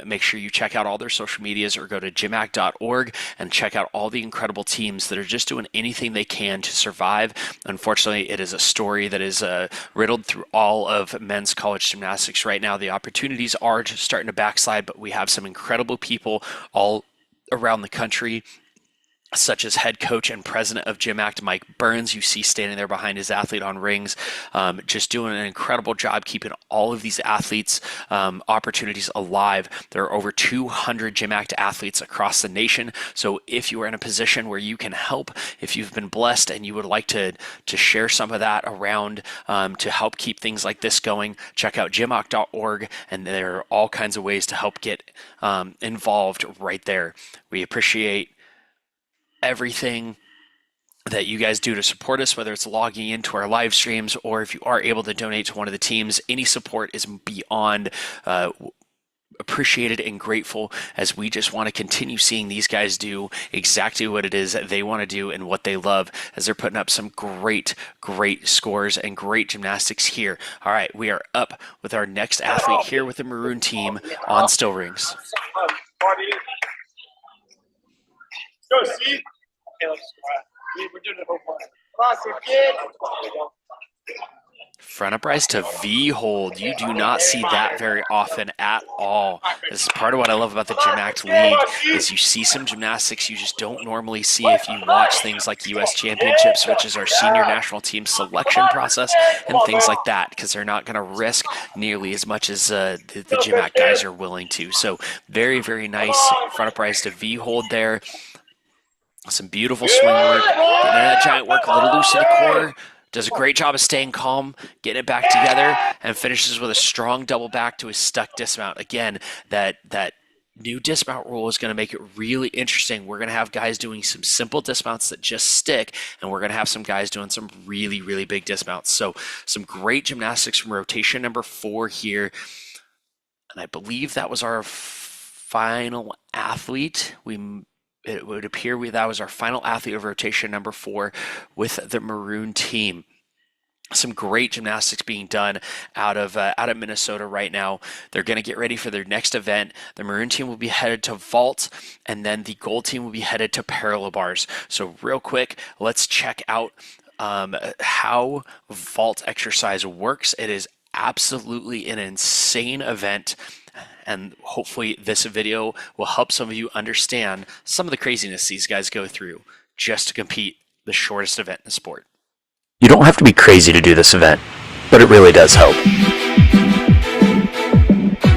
make sure you check out all their social medias or go to gymact.org and check out all the incredible teams that are just doing anything they can to survive. Unfortunately, it is a story that is riddled through all of men's college gymnastics right now. The opportunities are just starting to backslide, but we have some incredible people all around the country, such as head coach and president of GymACT, Mike Burns, you see standing there behind his athlete on rings, just doing an incredible job keeping all of these athletes' opportunities alive. There are over 200 GymACT athletes across the nation, so if you are in a position where you can help, if you've been blessed and you would like to share some of that around to help keep things like this going, check out gymact.org, and there are all kinds of ways to help get involved right there. We appreciate everything that you guys do to support us, whether it's logging into our live streams or if you are able to donate to one of the teams. Any support is beyond appreciated and grateful, as we just want to continue seeing these guys do exactly what it is that they want to do and what they love, as they're putting up some great scores and great gymnastics here. All right, we are up with our next athlete here with the maroon team on still rings. Go, see? Okay, let's go. We're doing the whole part. Come on, kid. Front uprise to V hold. You do not see that very often at all. This is part of what I love about the GymACT League, is you see some gymnastics you just don't normally see if you watch things like US Championships, which is our senior national team selection process, and things like that, because they're not going to risk nearly as much as the GymACT guys are willing to. So very nice front uprise to V hold there. Some beautiful swing work. Getting that giant work, a little loose in the core. Does a great job of staying calm, getting it back together, and finishes with a strong double back to a stuck dismount. Again, that new dismount rule is going to make it really interesting. We're going to have guys doing some simple dismounts that just stick, and we're going to have some guys doing some really big dismounts. So some great gymnastics from rotation number 4 here. And I believe that was our final athlete. It would appear that was our final athlete of rotation number 4 with the maroon team. Some great gymnastics being done out of Minnesota right now. They're going to get ready for their next event. The maroon team will be headed to vault, and then the gold team will be headed to parallel bars. So real quick, let's check out how vault exercise works. It is absolutely an insane event, and hopefully this video will help some of you understand some of the craziness these guys go through just to compete the shortest event in the sport. You don't have to be crazy to do this event, but it really does help.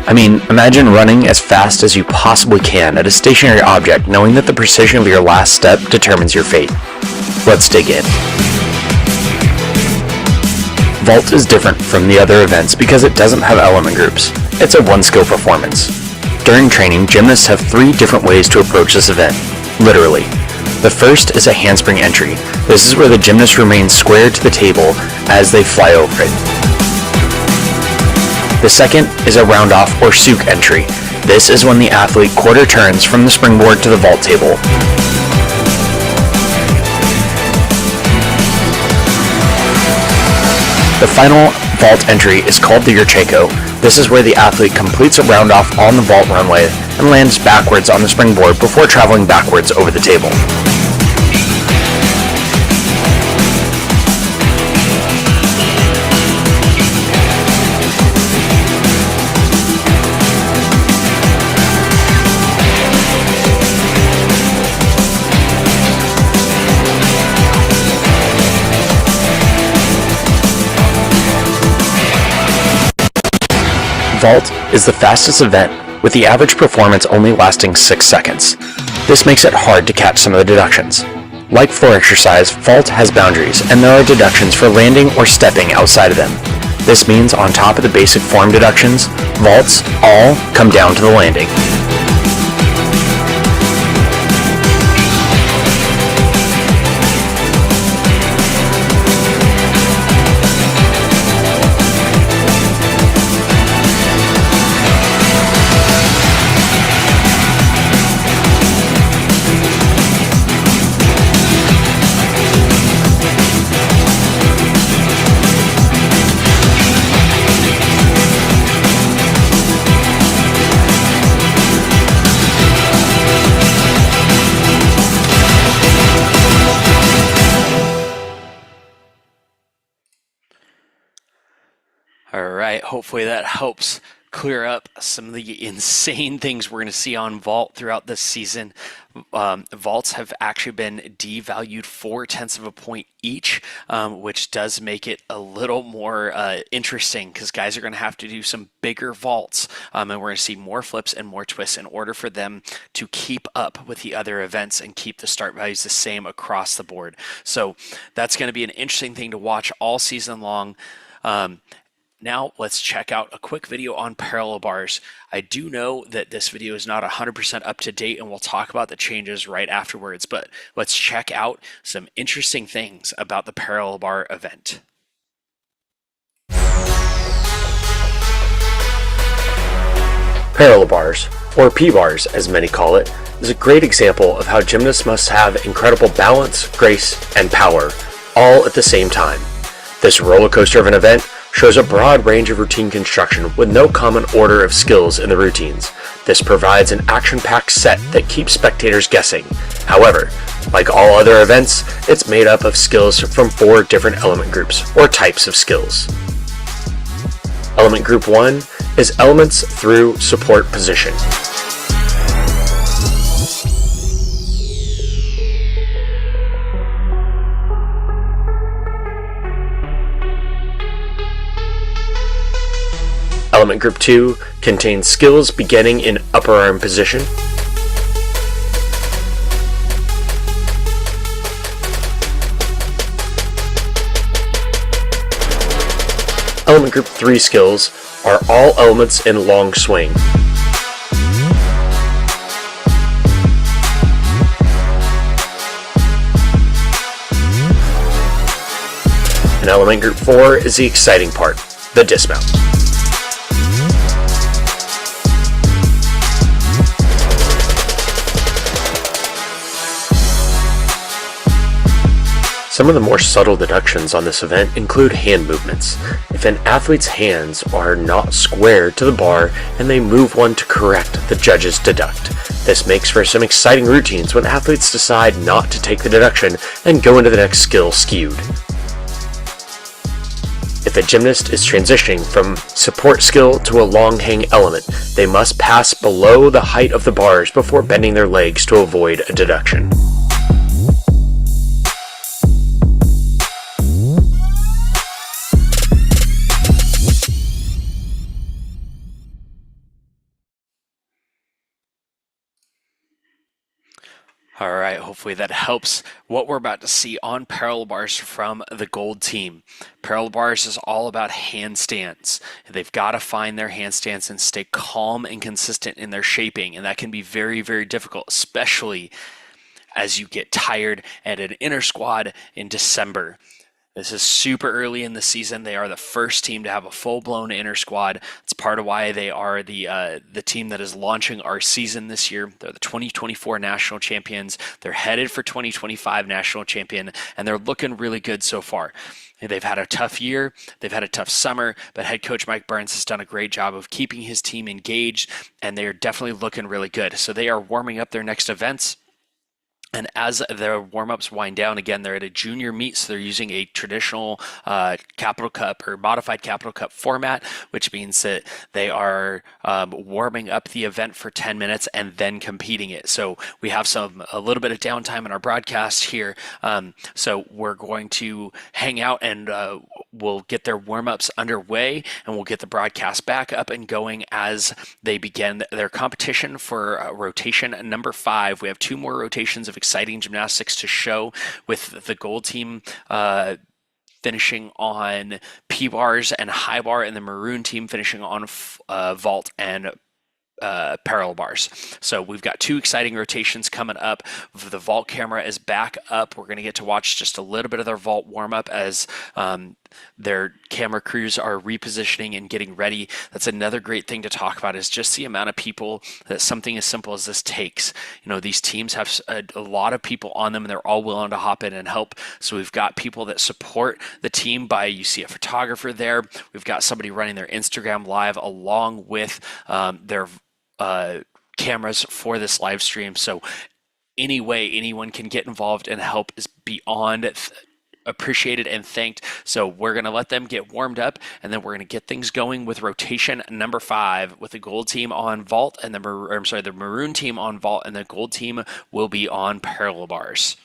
I mean, imagine running as fast as you possibly can at a stationary object, knowing that the precision of your last step determines your fate. Let's dig in. Vault is different from the other events because it doesn't have element groups. It's a one-skill performance. During training, gymnasts have 3 different ways to approach this event, literally. The first is a handspring entry. This is where the gymnast remains square to the table as they fly over it. The second is a round-off or souk entry. This is when the athlete quarter turns from the springboard to the vault table. The final vault entry is called the Yurcheko. This is where the athlete completes a round off on the vault runway and lands backwards on the springboard before traveling backwards over the table. Vault is the fastest event, with the average performance only lasting 6 seconds. This makes it hard to catch some of the deductions. Like floor exercise, vault has boundaries, and there are deductions for landing or stepping outside of them. This means on top of the basic form deductions, vaults all come down to the landing. Hopefully that helps clear up some of the insane things we're going to see on vault throughout this season. Vaults have actually been devalued 0.4 of a point each, which does make it a little more interesting, because guys are going to have to do some bigger vaults, and we're going to see more flips and more twists in order for them to keep up with the other events and keep the start values the same across the board. So that's going to be an interesting thing to watch all season long. Now let's check out a quick video on parallel bars. I do know that this video is not 100% up to date, and we'll talk about the changes right afterwards, but let's check out some interesting things about the parallel bar event. Parallel bars, or P-bars as many call it, is a great example of how gymnasts must have incredible balance, grace, and power, all at the same time. This roller coaster of an event shows a broad range of routine construction with no common order of skills in the routines. This provides an action-packed set that keeps spectators guessing. However, like all other events, it's made up of skills from 4 different element groups, or types of skills. Element Group 1 is elements through support position. Element Group 2 contains skills beginning in upper arm position. Element Group 3 skills are all elements in long swing. And Element Group 4 is the exciting part, the dismount. Some of the more subtle deductions on this event include hand movements. If an athlete's hands are not square to the bar and they move one to correct, the judges deduct. This makes for some exciting routines when athletes decide not to take the deduction and go into the next skill skewed. If a gymnast is transitioning from support skill to a long hang element, they must pass below the height of the bars before bending their legs to avoid a deduction. All right, hopefully that helps. What we're about to see on parallel bars from the gold team. Parallel bars is all about handstands. They've got to find their handstands and stay calm and consistent in their shaping, and that can be very, very difficult, especially as you get tired at an Intrasquad in December. This is super early in the season. They are the first team to have a full-blown Intrasquad. It's part of why they are the team that is launching our season this year. They're the 2024 national champions. They're headed for 2025 national champion, and they're looking really good so far. They've had a tough year. They've had a tough summer, but head coach Mike Burns has done a great job of keeping his team engaged, and they are definitely looking really good. So they are warming up their next events. And as their warm-ups wind down, again, they're at a junior meet, so they're using a traditional Capital Cup or modified Capital Cup format, which means that they are warming up the event for 10 minutes and then competing it. So we have a little bit of downtime in our broadcast here. So we're going to hang out and we'll get their warm-ups underway, and we'll get the broadcast back up and going as they begin their competition for rotation number 5. We have 2 more rotations of exciting gymnastics to show, with the gold team finishing on P-bars and high bar, and the maroon team finishing on vault and parallel bars. So we've got 2 exciting rotations coming up. The vault camera is back up. We're going to get to watch just a little bit of their vault warm up as their camera crews are repositioning and getting ready. That's another great thing to talk about, is just the amount of people that something as simple as this takes. You know, these teams have a lot of people on them, and they're all willing to hop in and help. So we've got people that support the team you see a photographer there. We've got somebody running their Instagram live along with their cameras for this live stream. So any way anyone can get involved and help is beyond appreciated and thanked. So we're going to let them get warmed up, and then we're going to get things going with rotation number 5 with the gold team on vault and the maroon team on vault, and the gold team will be on parallel bars.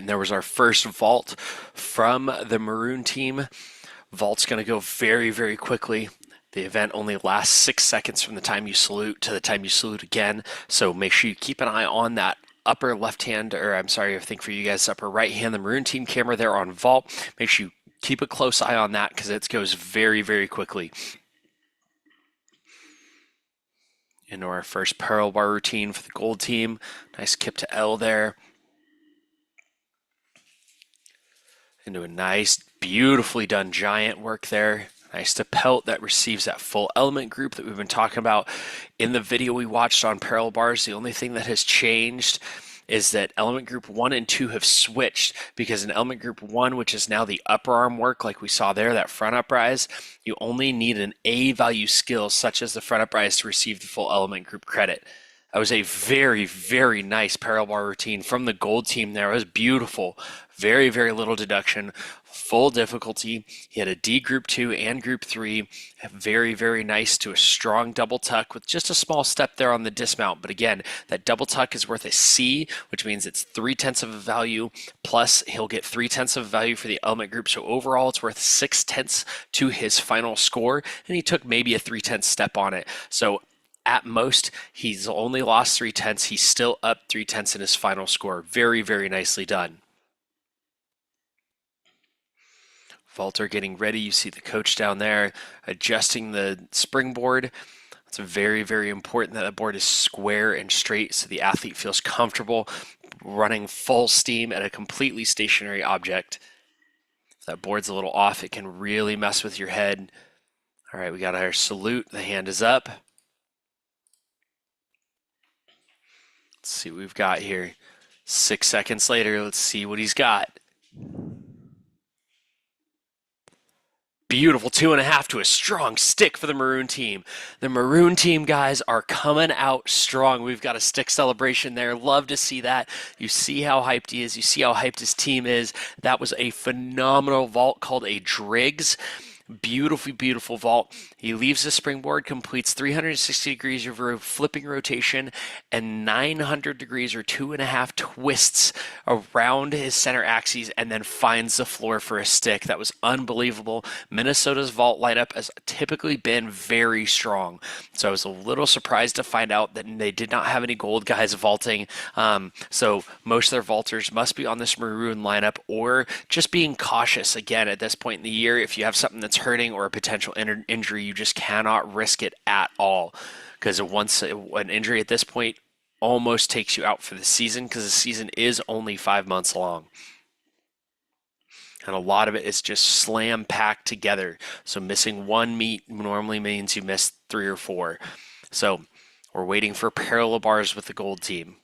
and there was our first vault from the maroon team. Vault's going to go very, very quickly. The event only lasts 6 seconds from the time you salute to the time you salute again. So make sure you keep an eye on that upper left hand, or I'm sorry, I think for you guys, upper right hand, the maroon team camera there on vault. Make sure you keep a close eye on that because it goes very, very quickly. Into our first parallel bar routine for the gold team. Nice kip to L there. Into a nice, beautifully done giant work there. Nice to pelt that receives that full element group that we've been talking about in the video we watched on parallel bars. The only thing that has changed is that element group 1 and 2 have switched, because in element group 1, which is now the upper arm work like we saw there, that front uprise, you only need an A value skill such as the front uprise to receive the full element group credit. That was a very, very nice parallel bar routine from the gold team there. It was beautiful. Very, very little deduction. Full difficulty. He had a D group 2 and group 3. Very, very nice to a strong double tuck with just a small step there on the dismount. But again, that double tuck is worth a C, which means it's 3/10 of a value, plus he'll get 3/10 of a value for the element group. So overall, it's worth 6/10 to his final score. And he took maybe a 3/10 step on it. So at most, he's only lost 3/10. He's still up 3/10 in his final score. Very, very nicely done. Vaulter getting ready. You see the coach down there adjusting the springboard. It's very, very important that the board is square and straight so the athlete feels comfortable running full steam at a completely stationary object. If that board's a little off, it can really mess with your head. All right, we got our salute. The hand is up. Let's see what we've got here. 6 seconds later, let's see what he's got. Beautiful 2.5 to a strong stick for the maroon team. The maroon team guys are coming out strong. We've got a stick celebration there. Love to see that. You see how hyped he is. You see how hyped his team is. That was a phenomenal vault called a Driggs. Beautiful, beautiful vault. He leaves the springboard, completes 360 degrees of flipping rotation and 900 degrees or 2.5 twists around his center axis, and then finds the floor for a stick. That was unbelievable. Minnesota's vault lineup has typically been very strong, so I was a little surprised to find out that they did not have any gold guys vaulting. So most of their vaulters must be on this maroon lineup, or just being cautious again at this point in the year. If you have something that's hurting or a potential injury, you just cannot risk it at all, because once an injury at this point almost takes you out for the season, because the season is only 5 months long, and a lot of it is just slam packed together. So missing one meet normally means you miss 3 or 4. So we're waiting for parallel bars with the gold team.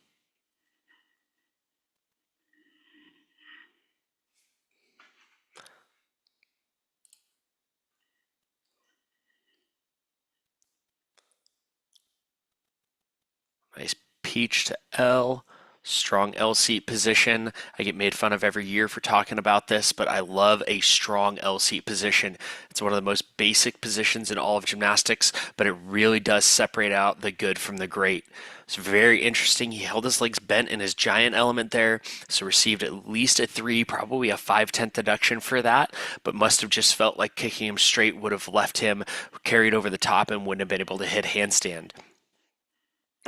Nice peach to L, strong L seat position. I get made fun of every year for talking about this, but I love a strong L seat position. It's one of the most basic positions in all of gymnastics, but it really does separate out the good from the great. It's very interesting. He held his legs bent in his giant element there, so received at least a 3, probably a 5/10 deduction for that, but must have just felt like kicking him straight would have left him carried over the top and wouldn't have been able to hit handstand.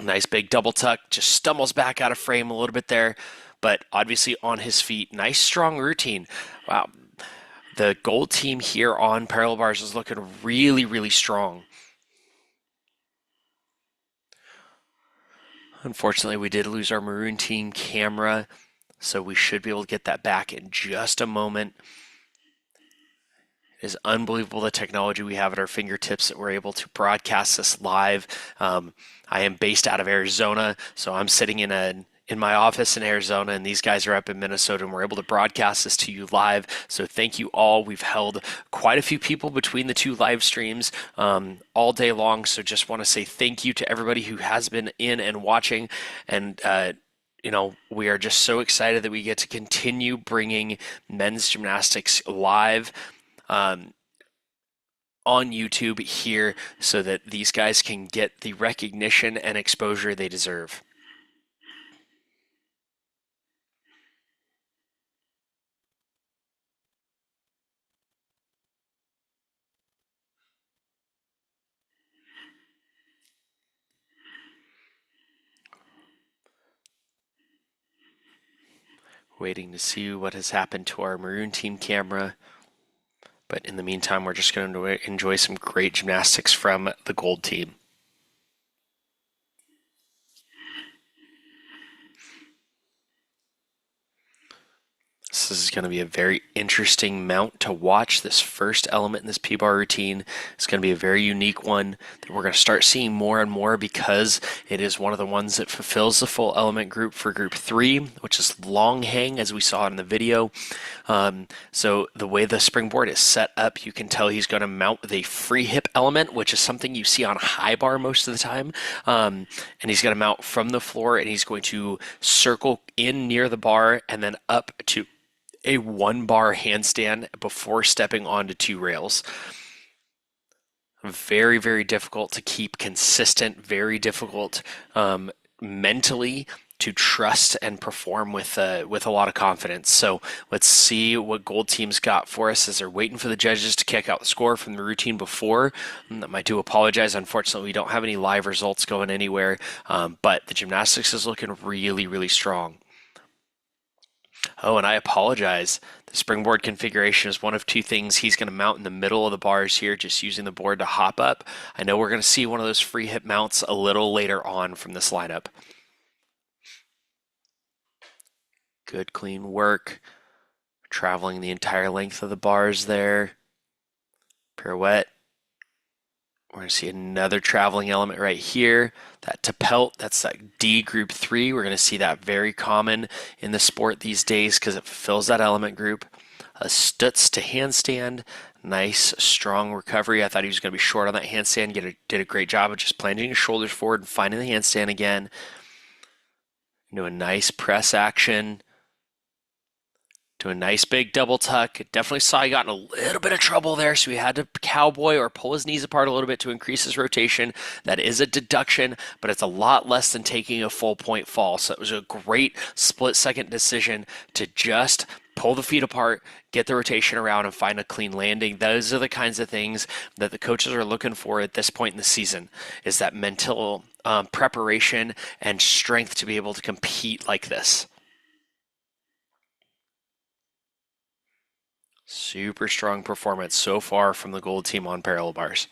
Nice big double tuck, just stumbles back out of frame a little bit there, but obviously on his feet. Nice strong routine. Wow. The gold team here on parallel bars is looking really, really strong. Unfortunately, we did lose our maroon team camera, so we should be able to get that back in just a moment. It is unbelievable the technology we have at our fingertips that we're able to broadcast this live. I am based out of Arizona, so I'm sitting in my office in Arizona, and these guys are up in Minnesota, and we're able to broadcast this to you live. So thank you all. We've held quite a few people between the 2 live streams all day long, so just want to say thank you to everybody who has been in and watching. And we are just so excited that we get to continue bringing men's gymnastics live on YouTube here, so that these guys can get the recognition and exposure they deserve. Waiting to see what has happened to our maroon team camera. But in the meantime, we're just going to enjoy some great gymnastics from the gold team. This is going to be a very interesting mount to watch. This first element in this P-bar routine is going to be a very unique one that we're going to start seeing more and more because it is one of the ones that fulfills the full element group for group 3, which is long hang, as we saw in the video. So the way the springboard is set up, you can tell he's going to mount with a free hip element, which is something you see on high bar most of the time. And he's going to mount from the floor, and he's going to circle in near the bar and then up to a 1-bar handstand before stepping onto 2 rails. Very, very difficult to keep consistent, very difficult mentally to trust and perform with a lot of confidence. So let's see what gold team's got for us as they're waiting for the judges to kick out the score from the routine before. I do apologize. Unfortunately, we don't have any live results going anywhere, but the gymnastics is looking really, really strong. Oh, and I apologize. The springboard configuration is one of 2 things. He's going to mount in the middle of the bars here, just using the board to hop up. I know we're going to see one of those free hip mounts a little later on from this lineup. Good, clean work. Traveling the entire length of the bars there. Pirouette. We're going to see another traveling element right here. That to pelt, that's that D group 3. We're going to see that very common in the sport these days because it fulfills that element group. A stutz to handstand. Nice, strong recovery. I thought he was going to be short on that handstand. Did a great job of just planting his shoulders forward and finding the handstand again. Do a nice press action. To a nice big double tuck. Definitely saw he got in a little bit of trouble there, so he had to cowboy or pull his knees apart a little bit to increase his rotation. That is a deduction, but it's a lot less than taking a full point fall. So it was a great split-second decision to just pull the feet apart, get the rotation around, and find a clean landing. Those are the kinds of things that the coaches are looking for at this point in the season, is that mental preparation and strength to be able to compete like this. Super strong performance so far from the gold team on parallel bars.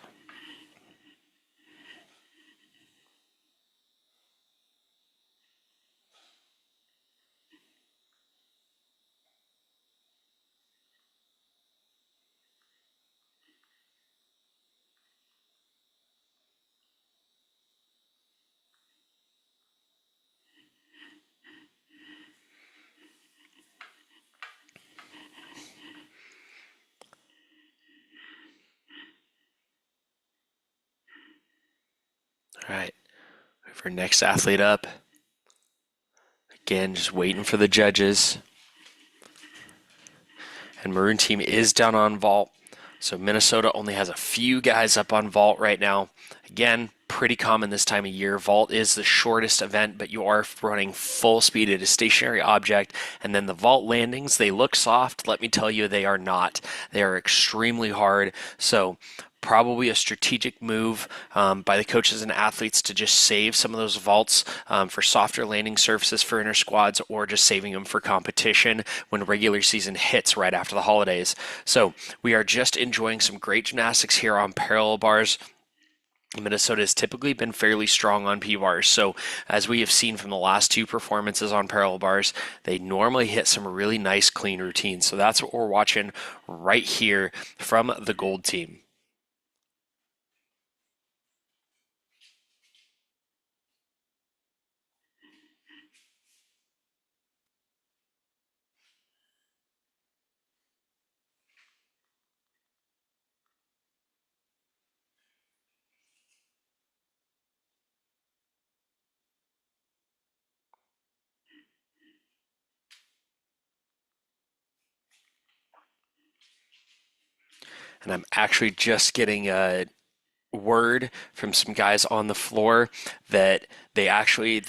All right, for next athlete up. Again, just waiting for the judges. And maroon team is down on vault. So Minnesota only has a few guys up on vault right now. Again, pretty common this time of year. Vault is the shortest event, but you are running full speed at a stationary object. And then the vault landings, they look soft. Let me tell you, they are not. They are extremely hard. So probably a strategic move by the coaches and athletes to just save some of those vaults for softer landing surfaces for inter squads, or just saving them for competition when regular season hits right after the holidays. So we are just enjoying some great gymnastics here on parallel bars. Minnesota has typically been fairly strong on P-bars, so as we have seen from the last 2 performances on parallel bars, they normally hit some really nice clean routines. So that's what we're watching right here from the gold team. And I'm actually just getting a word from some guys on the floor that they actually,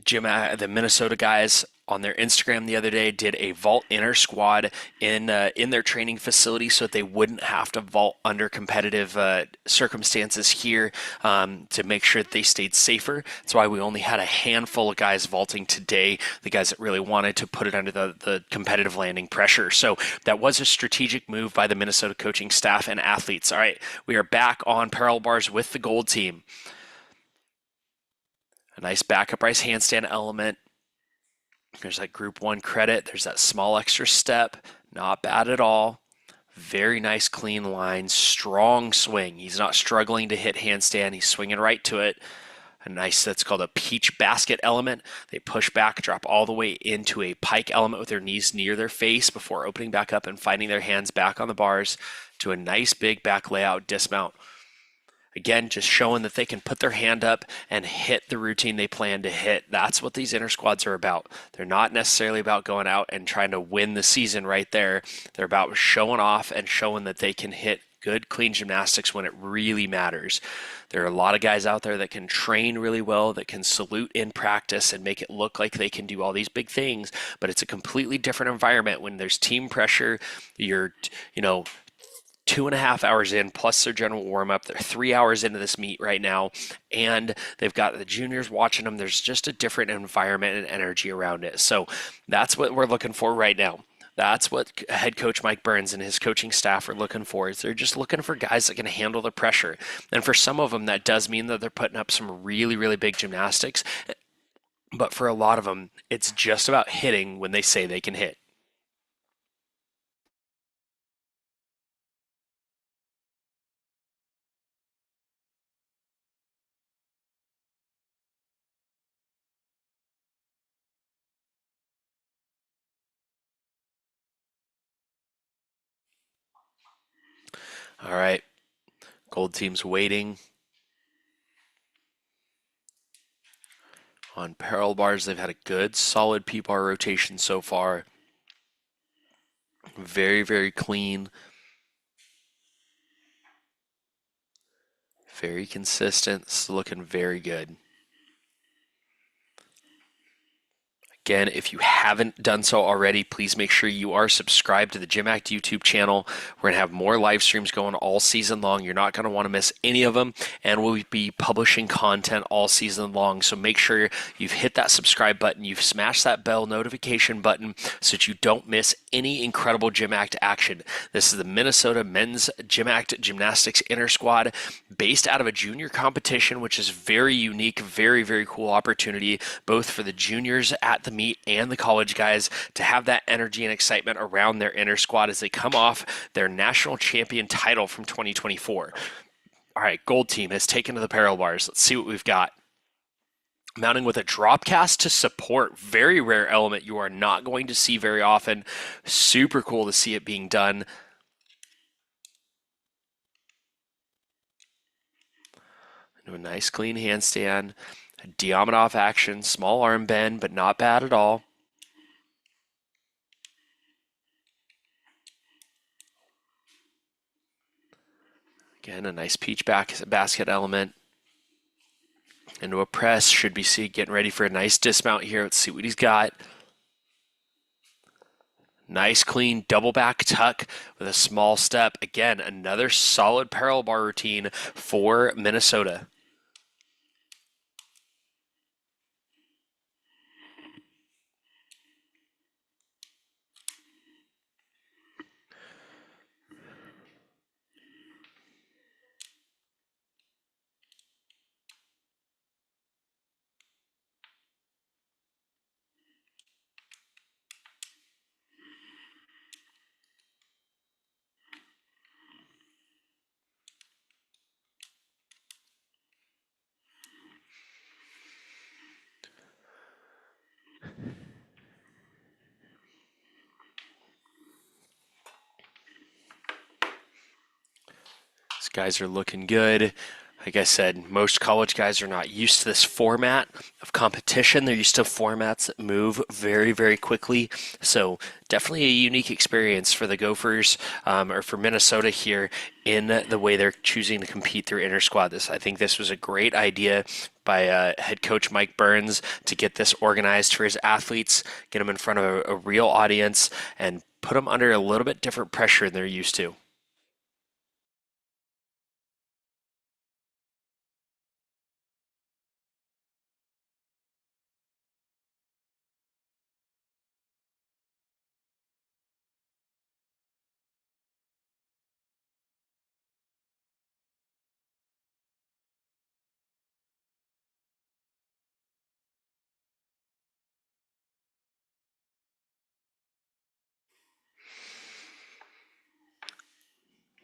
the Minnesota guys on their Instagram the other day did a vault inner squad in their training facility so that they wouldn't have to vault under competitive circumstances here, to make sure that they stayed safer. That's why we only had a handful of guys vaulting today, the guys that really wanted to put it under the competitive landing pressure. So that was a strategic move by the Minnesota coaching staff and athletes. All right, we are back on parallel bars with the gold team. A nice back upright handstand element. There's that group 1 credit. There's that small extra step. Not bad at all. Very nice clean line. Strong swing. He's not struggling to hit handstand. He's swinging right to it. A nice, that's called a peach basket element. They push back, drop all the way into a pike element with their knees near their face before opening back up and finding their hands back on the bars to a nice big back layout dismount. Again, just showing that they can put their hand up and hit the routine they plan to hit. That's what these inner squads are about. They're not necessarily about going out and trying to win the season right there. They're about showing off and showing that they can hit good, clean gymnastics when it really matters. There are a lot of guys out there that can train really well, that can salute in practice and make it look like they can do all these big things, but it's a completely different environment when there's team pressure. You're, 2.5 hours in, plus their general warm-up. They're 3 hours into this meet right now, and they've got the juniors watching them. There's just a different environment and energy around it. So that's what we're looking for right now. That's what head coach Mike Burns and his coaching staff are looking for. Is they're just looking for guys that can handle the pressure. And for some of them, that does mean that they're putting up some really, really big gymnastics. But for a lot of them, it's just about hitting when they say they can hit. All right, gold team's waiting. On parallel bars, they've had a good, solid P-bar rotation so far. Very, very clean. Very consistent. It's looking very good. Again, if you haven't done so already, please make sure you are subscribed to the GymACT YouTube channel. We're going to have more live streams going all season long. You're not going to want to miss any of them, and we'll be publishing content all season long. So make sure you've hit that subscribe button, you've smashed that bell notification button so that you don't miss any incredible GymACT action. This is the Minnesota Men's GymACT Gymnastics Inner Squad, based out of a junior competition, which is very unique, very, very cool opportunity, both for the juniors at the meet and the college guys to have that energy and excitement around their inner squad as they come off their national champion title from 2024. All right, gold team has taken to the parallel bars. Let's see what we've got. Mounting with a drop cast to support. Very rare element you are not going to see very often. Super cool to see it being done. Do a nice clean handstand. A Diamondov action, small arm bend, but not bad at all. Again, a nice peach basket element. Into a press, should be getting ready for a nice dismount here. Let's see what he's got. Nice clean double back tuck with a small step. Again, another solid parallel bar routine for Minnesota. These guys are looking good. Like I said, most college guys are not used to this format of competition. They're used to formats that move very, very quickly. So definitely a unique experience for the Gophers or for Minnesota here in the way they're choosing to compete through Intrasquad. I think this was a great idea by head coach Mike Burns to get this organized for his athletes, get them in front of a real audience, and put them under a little bit different pressure than they're used to.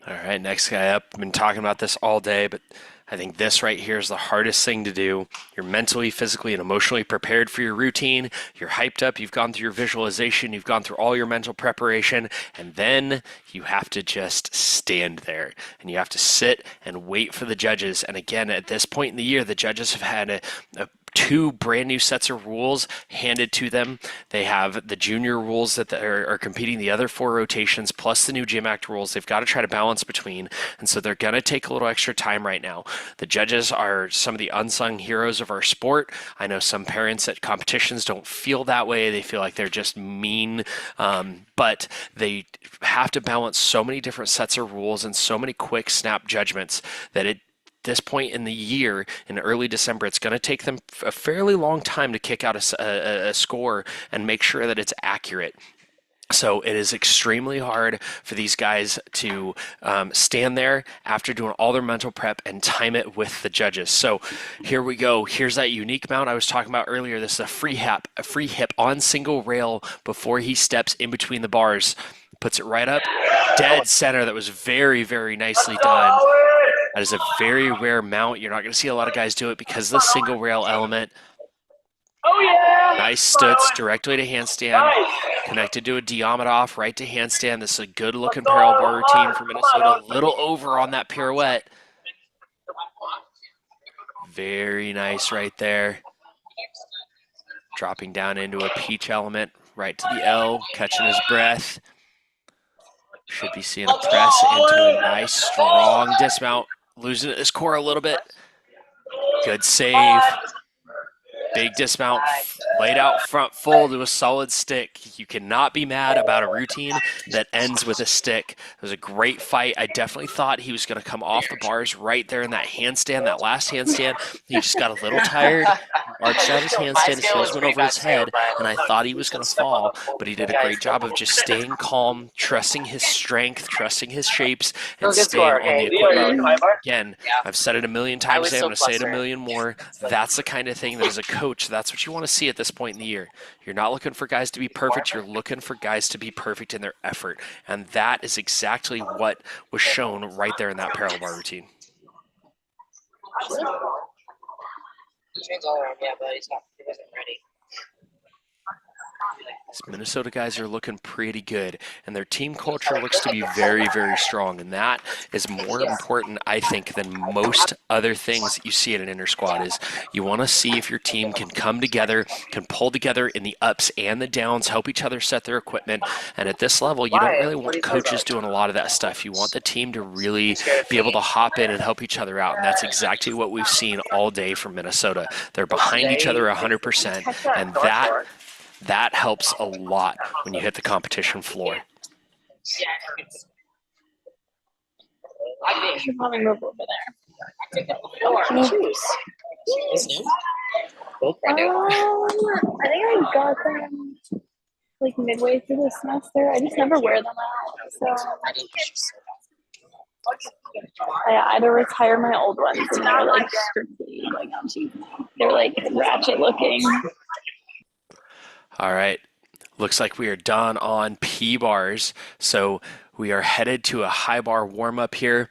All right, next guy up. I've been talking about this all day, but I think this right here is the hardest thing to do. You're mentally, physically, and emotionally prepared for your routine. You're hyped up. You've gone through your visualization. You've gone through all your mental preparation. And then you have to just stand there. And you have to sit and wait for the judges. And again, at this point in the year, the judges have had two brand new sets of rules handed to them. They have the junior rules that are competing the other 4 rotations, plus the new GymACT rules. They've got to try to balance between, and so they're going to take a little extra time right now. The judges are some of the unsung heroes of our sport. I know some parents at competitions don't feel that way. They feel like they're just mean, but they have to balance so many different sets of rules and so many quick snap judgments that this point in the year, in early December, it's going to take them a fairly long time to kick out a score and make sure that it's accurate. So it is extremely hard for these guys to stand there after doing all their mental prep and time it with the judges. So here we go. Here's that unique mount I was talking about earlier. This is a free hip on single rail before he steps in between the bars. Puts it right up, dead center. That was very, very nicely done. That is a very rare mount. You're not going to see a lot of guys do it because of the single rail element. Oh, yeah. Nice stutz directly to handstand. Connected to a Diamondov, right to handstand. This is a good looking parallel bar routine for Minnesota. A little over on that pirouette. Very nice right there. Dropping down into a peach element, right to the L, catching his breath. Should be seeing a press into a nice, strong dismount. Losing his core a little bit. Good save. Big dismount, laid out front full to a solid stick. You cannot be mad about a routine that ends with a stick. It was a great fight. I definitely thought he was going to come off the bars right there in that handstand, that last handstand. He just got a little tired, arched out his handstand, his heels went over his head, and I thought he was going to fall, but he did a great job of just staying calm, trusting his strength, trusting his shapes, and staying on the equipment. Again, I've said it a million times today. I'm going to say it a million more. That's the kind of thing that as a coach, that's what you want to see at this point in the year. You're not looking for guys to be perfect. You're looking for guys to be perfect in their effort. And that is exactly what was shown right there in that parallel bar routine. He trains all around, yeah, but he wasn't ready. These Minnesota guys are looking pretty good, and their team culture looks to be very, very strong, and that is more important, I think, than most other things that you see at an Intrasquad. Is you want to see if your team can come together, can pull together in the ups and the downs, help each other set their equipment, and at this level, you don't really want coaches doing a lot of that stuff. You want the team to really be able to hop in and help each other out, and that's exactly what we've seen all day from Minnesota. They're behind each other 100%, and that helps a lot when you hit the competition floor. I should probably move over there. I think I got them like midway through the semester. I just never wear them out. So I either retire my old ones and they're like strictly like they're like ratchet looking. All right, looks like we are done on P bars, so we are headed to a high bar warm-up here.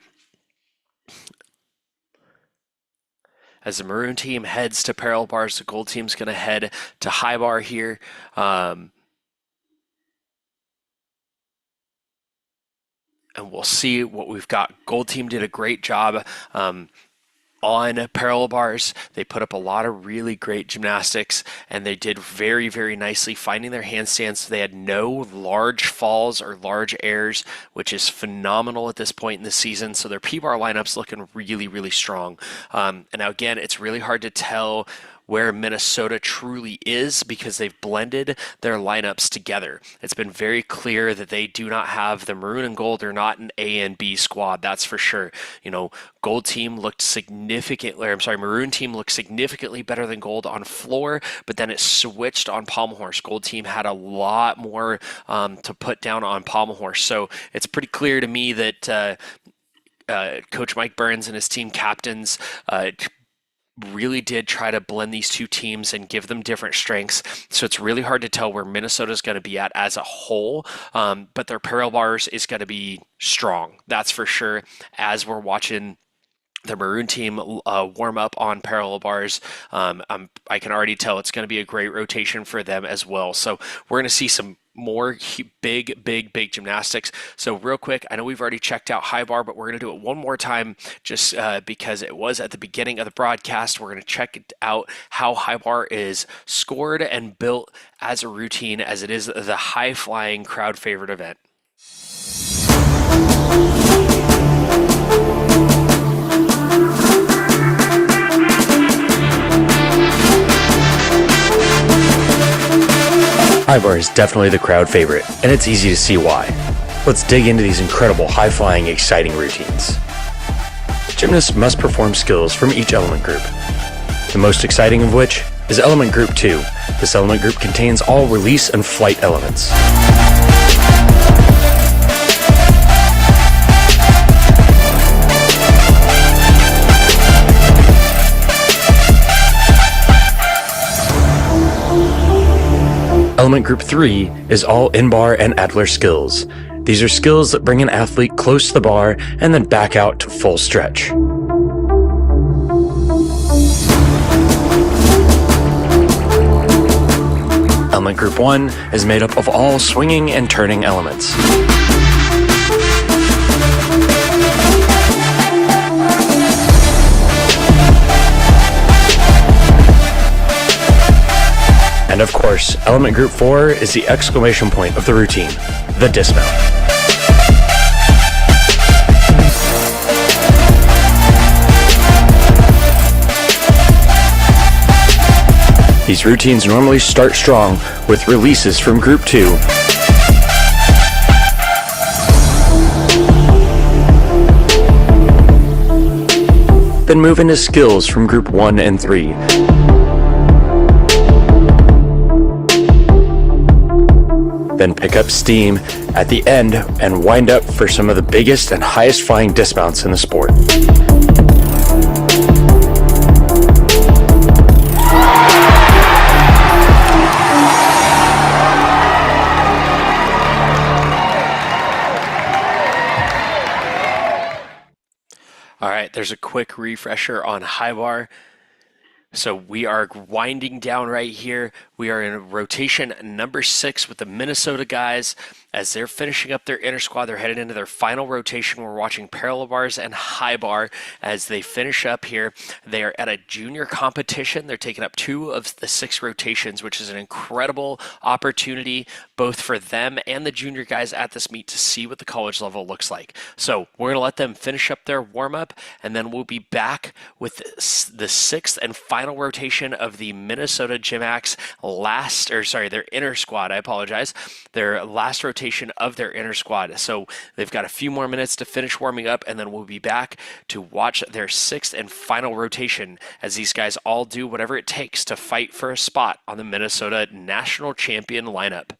As the maroon team heads to parallel bars, the gold team's going to head to high bar here. And we'll see what we've got. Gold team did a great job on parallel bars. They put up a lot of really great gymnastics, and they did very, very nicely finding their handstands. They had no large falls or large errors, which is phenomenal at this point in the season. So their P-bar lineup's looking really, really strong. And now again, it's really hard to tell where Minnesota truly is because they've blended their lineups together. It's been very clear that they do not have the maroon and gold. They're not an A and B squad, that's for sure. You know, gold team looked maroon team looked significantly better than gold on floor, but then it switched on pommel horse. Gold team had a lot more to put down on pommel horse. So it's pretty clear to me that Coach Mike Burns and his team captains really did try to blend these two teams and give them different strengths. So it's really hard to tell where Minnesota's going to be at as a whole, but their parallel bars is going to be strong. That's for sure. As we're watching the maroon team warm up on parallel bars, I can already tell it's going to be a great rotation for them as well. So we're going to see some more big gymnastics. So real quick, I know we've already checked out high bar, but we're going to do it one more time just because it was at the beginning of the broadcast. We're going to check out how high bar is scored and built as a routine, as it is the high flying crowd favorite event. High bar is definitely the crowd favorite, and it's easy to see why. Let's dig into these incredible, high-flying, exciting routines. Gymnasts must perform skills from each element group. The most exciting of which is element group 2. This element group contains all release and flight elements. Element group 3 is all in-bar and Adler skills. These are skills that bring an athlete close to the bar and then back out to full stretch. Element group 1 is made up of all swinging and turning elements. And of course, element group 4 is the exclamation point of the routine, the dismount. These routines normally start strong with releases from group 2. Then move into skills from group 1 and 3. Then pick up steam at the end and wind up for some of the biggest and highest flying dismounts in the sport. All right, there's a quick refresher on high bar. So we are winding down right here. We are in rotation number 6 with the Minnesota guys. As they're finishing up their inner squad, they're headed into their final rotation. We're watching parallel bars and high bar as they finish up here. They are at a junior competition. They're taking up 2 of the 6 rotations, which is an incredible opportunity both for them and the junior guys at this meet to see what the college level looks like. So we're going to let them finish up their warm-up, and then we'll be back with the 6th and final rotation of the Minnesota GymACT their inner squad. I apologize. Their last rotation of their inner squad. So they've got a few more minutes to finish warming up, and then we'll be back to watch their 6th and final rotation as these guys all do whatever it takes to fight for a spot on the Minnesota national champion lineup.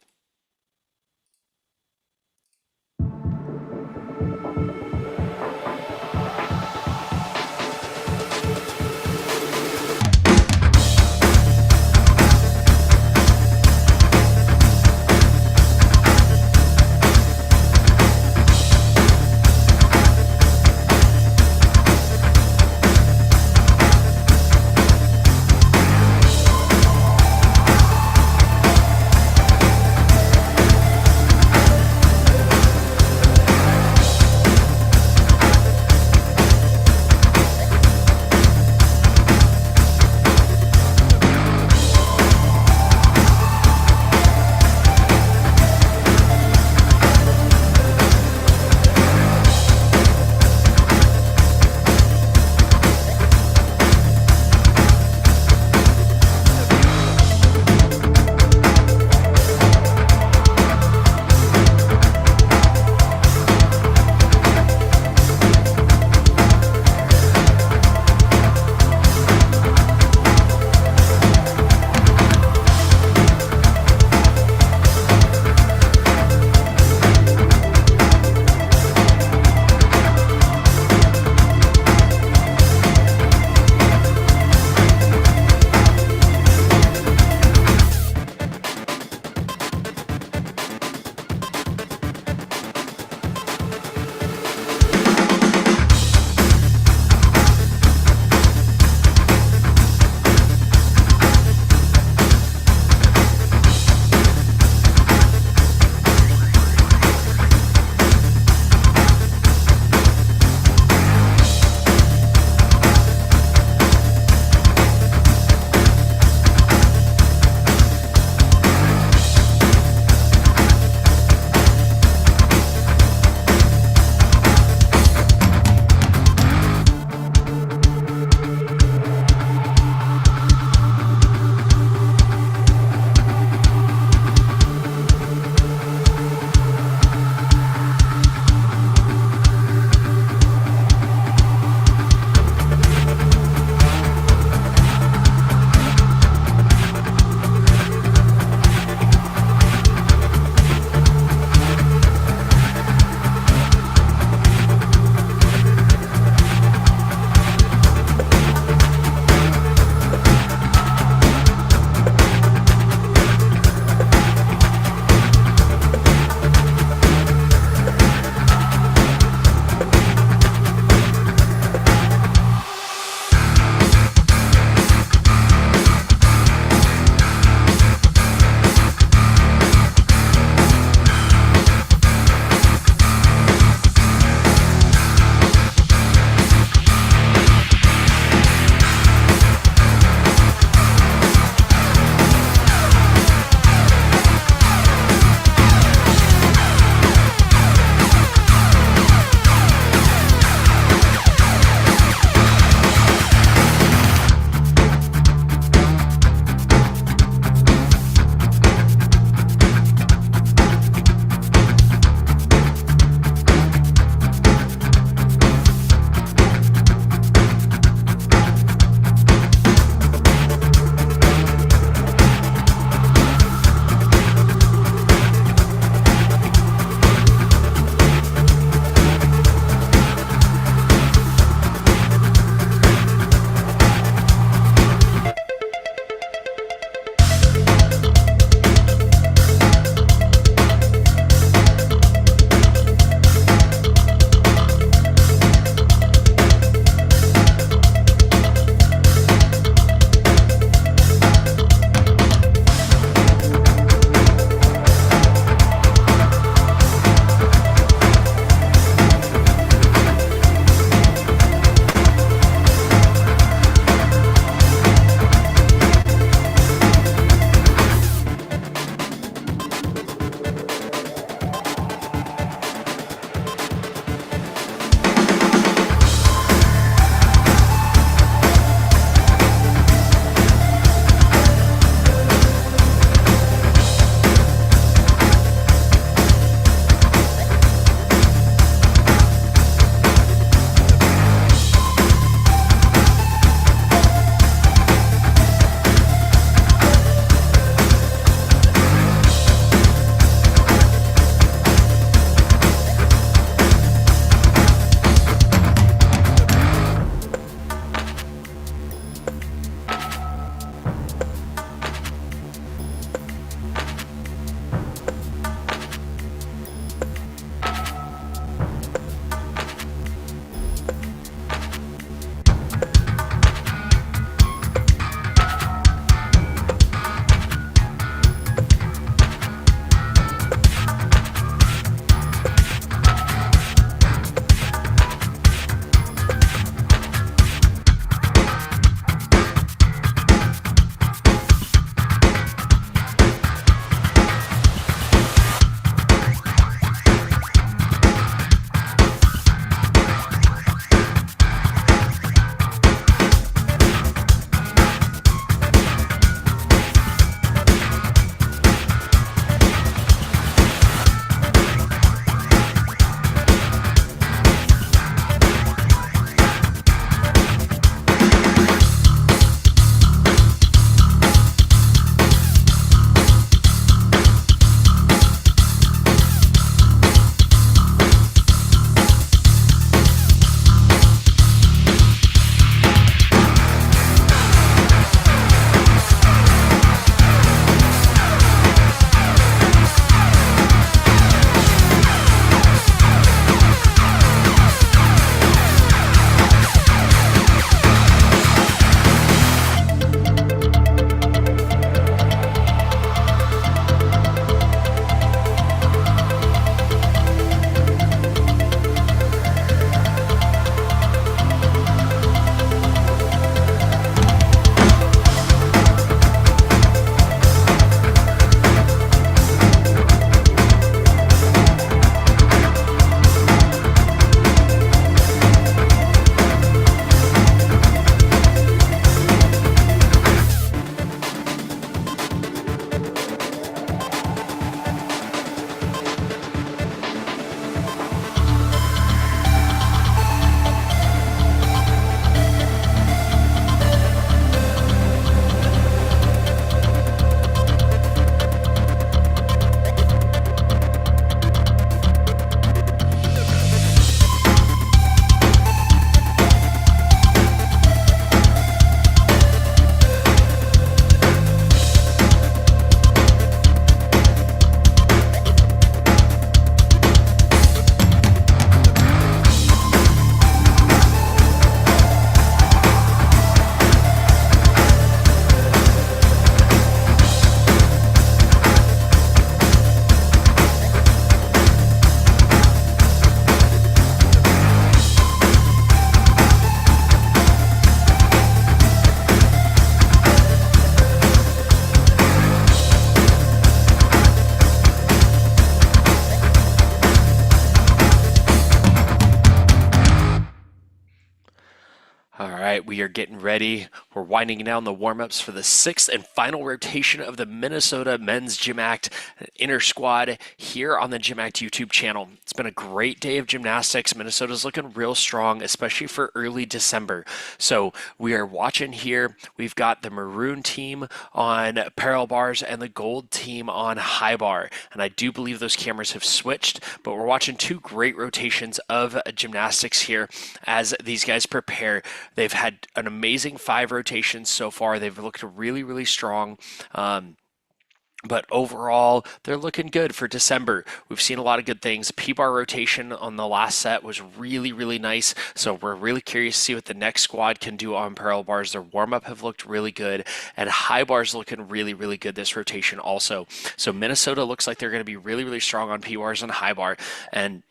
All right, we are getting ready. We're winding down the warm-ups for the 6th and final rotation of the Minnesota Men's GymACT Intrasquad here on the GymACT YouTube channel. It's been a great day of gymnastics. Minnesota's looking real strong, especially for early December. So we are watching here. We've got the maroon team on parallel bars and the gold team on high bar. And I do believe those cameras have switched, but we're watching two great rotations of gymnastics here as these guys prepare. They've had an amazing 5 rotations so far. They've looked really, really strong. But overall, they're looking good for December. We've seen a lot of good things. P-bar rotation on the last set was really, really nice. So we're really curious to see what the next squad can do on parallel bars. Their warm-up have looked really good. And high bars looking really, really good this rotation also. So Minnesota looks like they're going to be really, really strong on P-bars and high bar. And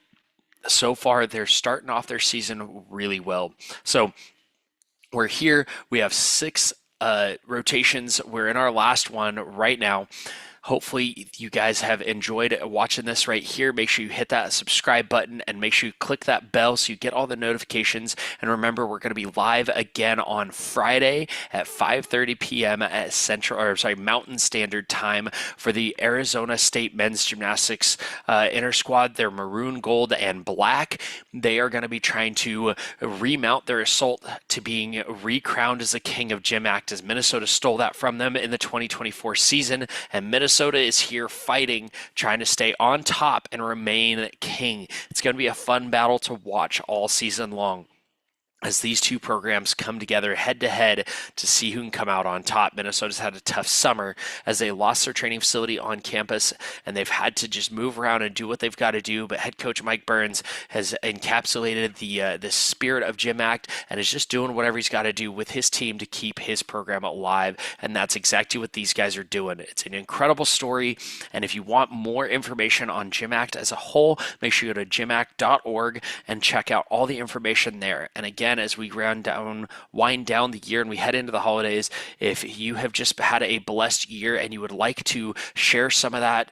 so far, they're starting off their season really well. So we're here. We have 6 rotations. We're in our last one right now. Hopefully you guys have enjoyed watching this right here. Make sure you hit that subscribe button and make sure you click that bell so you get all the notifications. And remember, we're going to be live again on Friday at 5:30 p.m. at Mountain Standard Time for the Arizona State Men's Gymnastics Intrasquad. They're maroon, gold, and black. They are going to be trying to remount their assault to being recrowned as the king of GymACT, as Minnesota stole that from them in the 2024 season. And Minnesota is here fighting, trying to stay on top and remain king. It's going to be a fun battle to watch all season long as these two programs come together head-to-head to see who can come out on top. Minnesota's had a tough summer as they lost their training facility on campus, and they've had to just move around and do what they've got to do. But head coach Mike Burns has encapsulated the spirit of GymACT and is just doing whatever he's got to do with his team to keep his program alive, and that's exactly what these guys are doing. It's an incredible story, and if you want more information on GymACT as a whole, make sure you go to gymact.org and check out all the information there. And again, as we wind down the year and we head into the holidays, if you have just had a blessed year and you would like to share some of that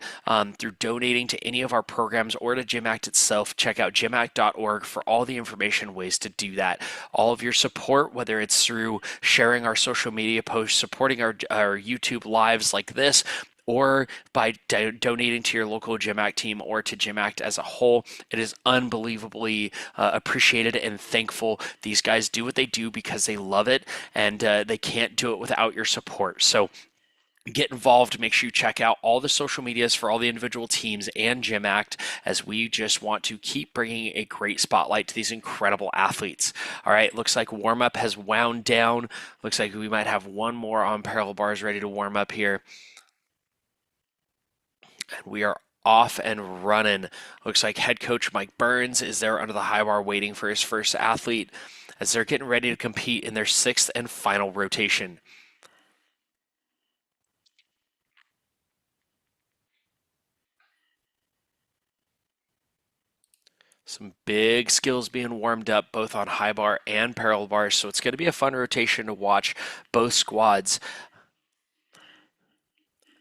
through donating to any of our programs or to GymACT itself, check out gymact.org for all the information ways to do that. All of your support, whether it's through sharing our social media posts, supporting our YouTube lives like this, or by donating to your local GymACT team or to GymACT as a whole. It is unbelievably appreciated and thankful. These guys do what they do because they love it, and they can't do it without your support. So get involved. Make sure you check out all the social medias for all the individual teams and GymACT, as we just want to keep bringing a great spotlight to these incredible athletes. All right, looks like warm-up has wound down. Looks like we might have one more on parallel bars ready to warm up here. And we are off and running. Looks like head coach Mike Burns is there under the high bar waiting for his first athlete as they're getting ready to compete in their 6th and final rotation. Some big skills being warmed up both on high bar and parallel bars, so it's going to be a fun rotation to watch both squads.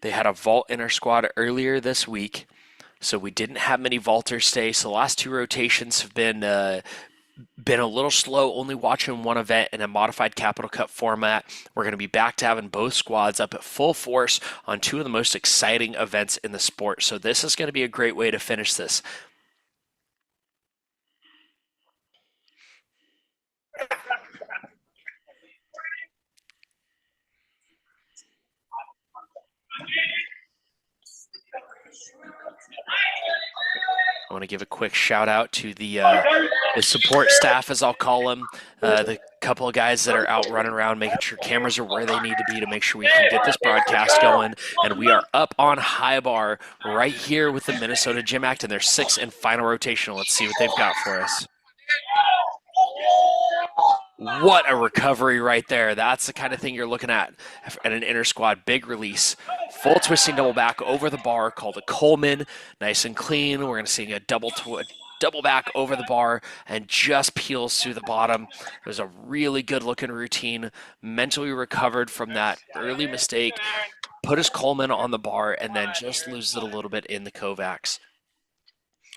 They had a vault Intrasquad earlier this week, so we didn't have many vaulters stay. So the last 2 rotations have been a little slow, only watching one event in a modified Capital Cup format. We're going to be back to having both squads up at full force on 2 of the most exciting events in the sport. So this is going to be a great way to finish this. I want to give a quick shout out to the support staff, as I'll call them, the couple of guys that are out running around making sure cameras are where they need to be to make sure we can get this broadcast going. And we are up on high bar right here with the Minnesota GymACT in their 6th and final rotation. Let's see what they've got for us. What a recovery right there. That's the kind of thing you're looking at an Intrasquad. Big release. Full twisting double back over the bar called a Coleman. Nice and clean. We're going to see a double back over the bar and just peels through the bottom. It was a really good looking routine. Mentally recovered from that early mistake. Put his Coleman on the bar and then just loses it a little bit in the Kovacs.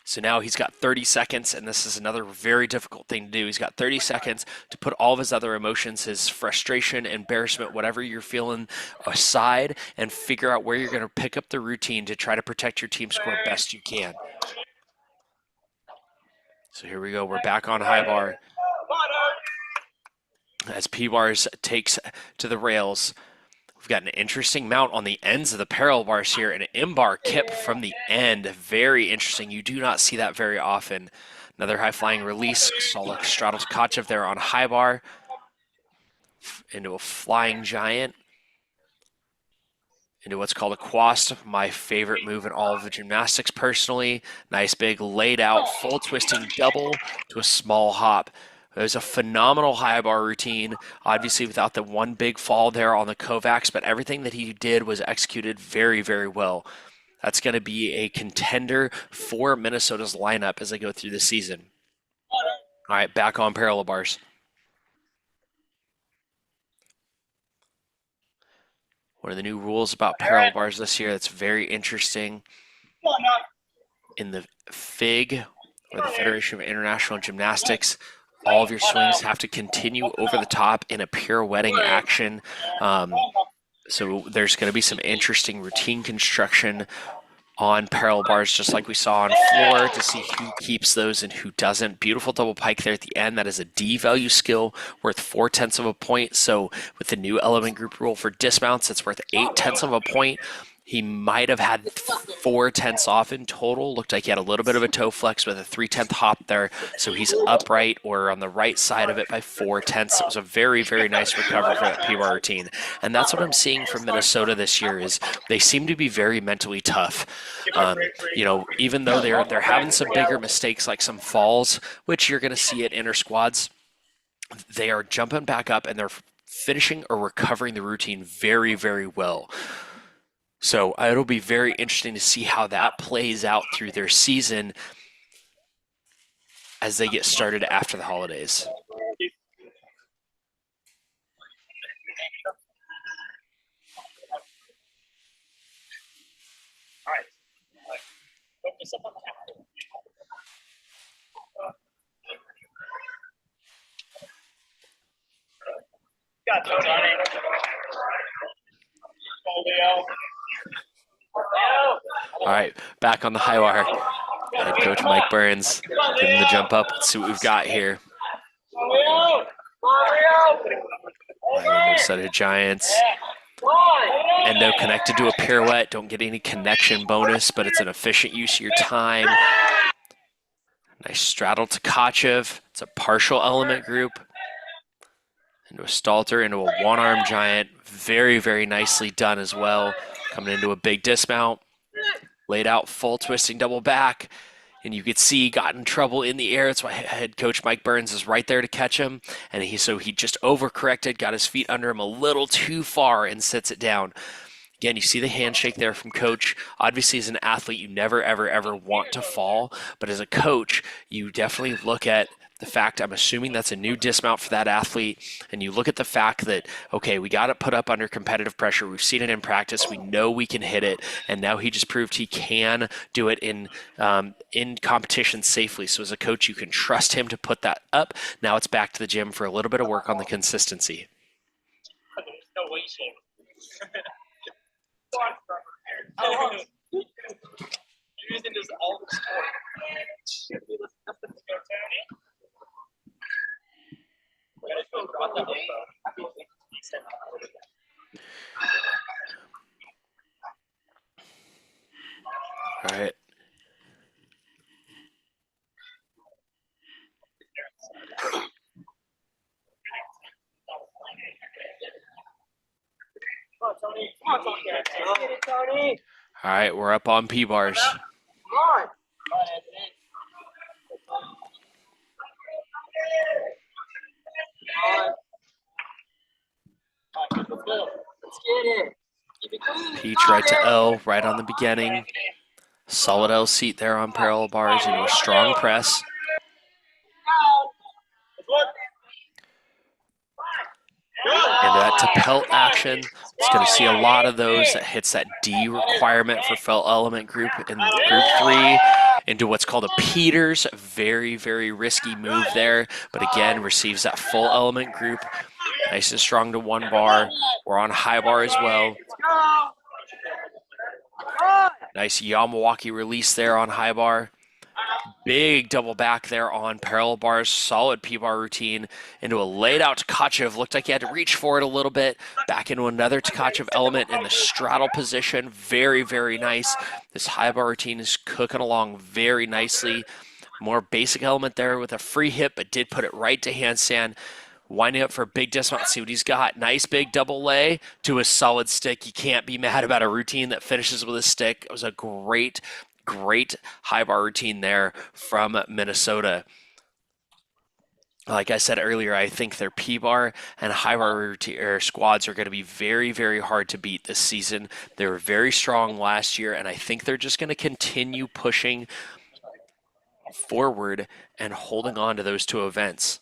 So now he's got 30 seconds, and this is another very difficult thing to do. He's got 30 seconds to put all of his other emotions, his frustration, embarrassment, whatever you're feeling, aside and figure out where you're going to pick up the routine to try to protect your team score best you can. So here we go. We're back on high bar as P-bars takes to the rails. We've got an interesting mount on the ends of the parallel bars here, and an M-bar kip from the end. Very interesting. You do not see that very often. Another high-flying release. Solid straddle to Kachev there on high bar into a flying giant. Into what's called a quast, my favorite move in all of the gymnastics personally. Nice big laid out full twisting double to a small hop. It was a phenomenal high bar routine, obviously without the one big fall there on the Kovacs, but everything that he did was executed very, very well. That's going to be a contender for Minnesota's lineup as they go through the season. All right, back on parallel bars. One of the new rules about parallel bars this year that's very interesting. In the FIG, or the Federation of International Gymnastics, all of your swings have to continue over the top in a pirouetting action. So there's going to be some interesting routine construction on parallel bars, just like we saw on floor, to see who keeps those and who doesn't. Beautiful double pike there at the end. That is a D value skill worth 0.4 of a point. So with the new element group rule for dismounts, it's worth 0.8 of a point. He might have had 0.4 off in total. Looked like he had a little bit of a toe flex with a 0.3 hop there. So he's upright or on the right side of it by 0.4. It was a very, very nice recovery for that P-bar routine. And that's what I'm seeing from Minnesota this year is they seem to be very mentally tough. You know, even though they're having some bigger mistakes like some falls, which you're going to see at Intrasquads, they are jumping back up and they're finishing or recovering the routine very, very well. So it'll be very interesting to see how that plays out through their season as they get started after the holidays. Focus up on the half. Got Tony. All right, back on the high wire. Head coach Mike Burns giving the jump up. Let's see what we've got here. Right, set of giants. Endo connected to a pirouette. Don't get any connection bonus, but it's an efficient use of your time. Nice straddle to Kachev. It's a partial element group. Into a Stalter, into a one-arm giant. Very, very nicely done as well. Coming into a big dismount. Laid out full twisting double back. And you could see he got in trouble in the air. That's why head coach Mike Burns is right there to catch him. And he just overcorrected, got his feet under him a little too far and sits it down. Again, you see the handshake there from coach. Obviously, as an athlete, you never, ever, ever want to fall. But as a coach, you definitely look at the fact, I'm assuming that's a new dismount for that athlete, and you look at the fact that, okay, we got it put up under competitive pressure. We've seen it in practice. We know we can hit it, and now he just proved he can do it in competition safely. So as a coach, you can trust him to put that up. Now it's back to the gym for a little bit of work on the consistency. No way shape. Using this all the sport. All right. Come on, Tony. Come on, Tony. Get it, Tony. All right, we're up on P-bars. Come on. Come on, Anthony. Let's go. Let's get it. Keep it clean. Peach right to L, right on the beginning. Solid L seat there on parallel bars into a strong press. Into that to pelt action. It's going to see a lot of those. That hits that D requirement for felt element group in group 3. into what's called a Peters. Very, very risky move there, but again, receives that full element group. Nice and strong to one bar. We're on high bar as well. Nice Yamawaki release there on high bar. Big double back there on parallel bars. Solid P-bar routine into a laid out Tkachev. Looked like he had to reach for it a little bit. Back into another Tkachev element in the straddle position. Very, very nice. This high bar routine is cooking along very nicely. More basic element there with a free hip, but did put it right to handstand. Winding up for a big dismount. See what he's got. Nice big double lay to a solid stick. You can't be mad about a routine that finishes with a stick. It was a great high bar routine there from Minnesota. Like I said earlier, I think their P-bar and high bar routine, squads are going to be very, very hard to beat this season. They were very strong last year, and I think they're just going to continue pushing forward and holding on to those two events.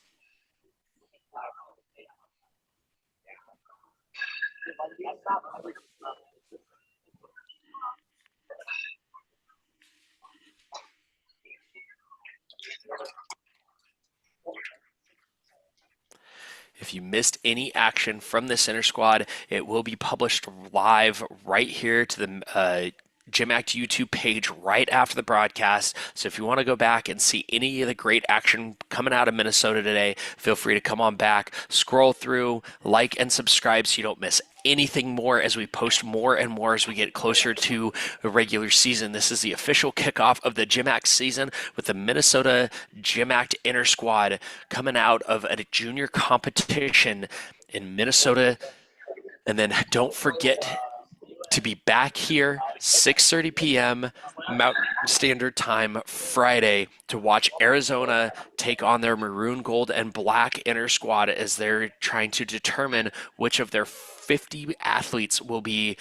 If you missed any action from this Intrasquad, it will be published live right here to the GymACT YouTube page right after the broadcast. So if you want to go back and see any of the great action coming out of Minnesota today, feel free to come on back, scroll through, like and subscribe so you don't miss anything more as we post more and more as we get closer to the regular season. This is the official kickoff of the GymACT season with the Minnesota GymACT Intrasquad coming out of a junior competition in Minnesota. And then don't forget to be back here 6:30 p.m. Mountain Standard Time Friday to watch Arizona take on their maroon, gold, and black Intrasquad as they're trying to determine which of their 50 athletes will be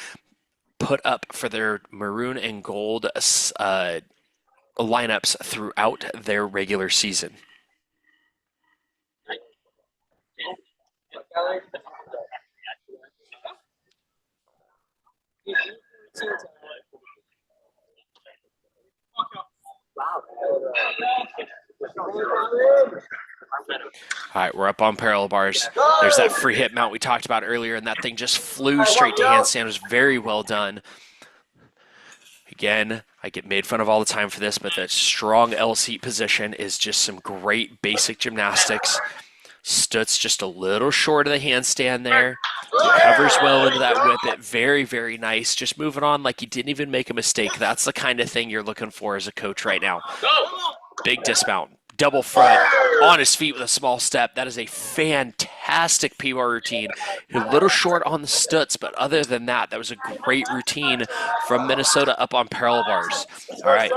put up for their maroon and gold lineups throughout their regular season. All right, we're up on parallel bars. There's that free hip mount we talked about earlier, and that thing just flew straight to handstand. It was very well done. Again, I get made fun of all the time for this, but that strong L-seat position is just some great basic gymnastics. Stutz just a little short of the handstand there. Recovers well into that whip it. Very, very nice. Just moving on like you didn't even make a mistake. That's the kind of thing you're looking for as a coach right now. Big dismount. Double front. On his feet with a small step. That is a fantastic P-bar routine. A little short on the Stutz, but other than that, that was a great routine from Minnesota up on parallel bars. All right.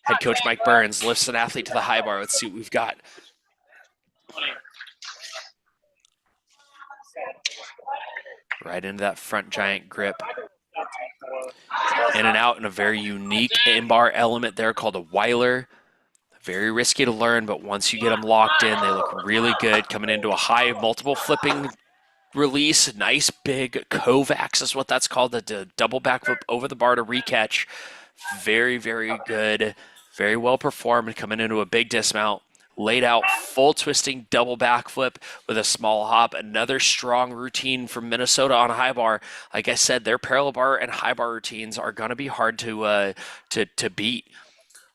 Head coach Mike Burns lifts an athlete to the high bar. Let's see what we've got. Right into that front giant grip. In and out in a very unique in-bar element there called a Weiler. Very risky to learn, but once you get them locked in, they look really good. Coming into a high multiple flipping release. Nice big Kovacs is what that's called. The double backflip over the bar to recatch. Very, very good. Very well performed. Coming into a big dismount. Laid out, full twisting double backflip with a small hop. Another strong routine from Minnesota on high bar. Like I said, their parallel bar and high bar routines are going to be hard to beat.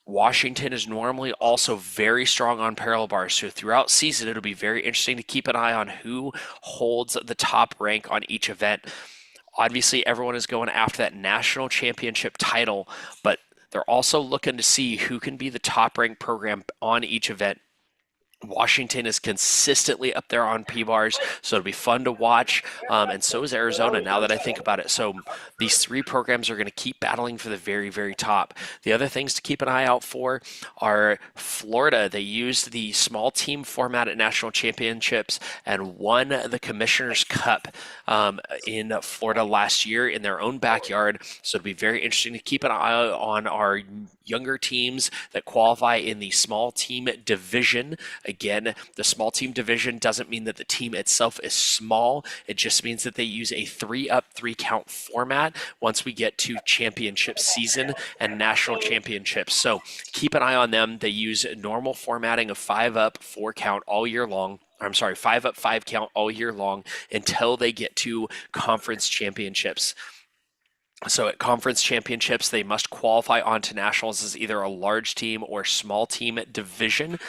Washington is normally also very strong on parallel bars, so throughout season it'll be very interesting to keep an eye on who holds the top rank on each event. Obviously, everyone is going after that national championship title, but they're also looking to see who can be the top ranked program on each event. Washington is consistently up there on P-bars, so it'll be fun to watch, and so is Arizona now that I think about it. So these three programs are going to keep battling for the very, very top. The other things to keep an eye out for are Florida. They used the small team format at national championships and won the Commissioner's Cup in Florida last year in their own backyard, so it'll be very interesting to keep an eye on our younger teams that qualify in the small team division Again, the small team division doesn't mean that the team itself is small. It just means that they use a 3-up, 3-count format once we get to championship season and national championships. So keep an eye on them. They use normal formatting of 5-up, 4-count all year long. I'm sorry, 5-up, 5-count all year long until they get to conference championships. So at conference championships, they must qualify onto nationals as either a large team or small team division.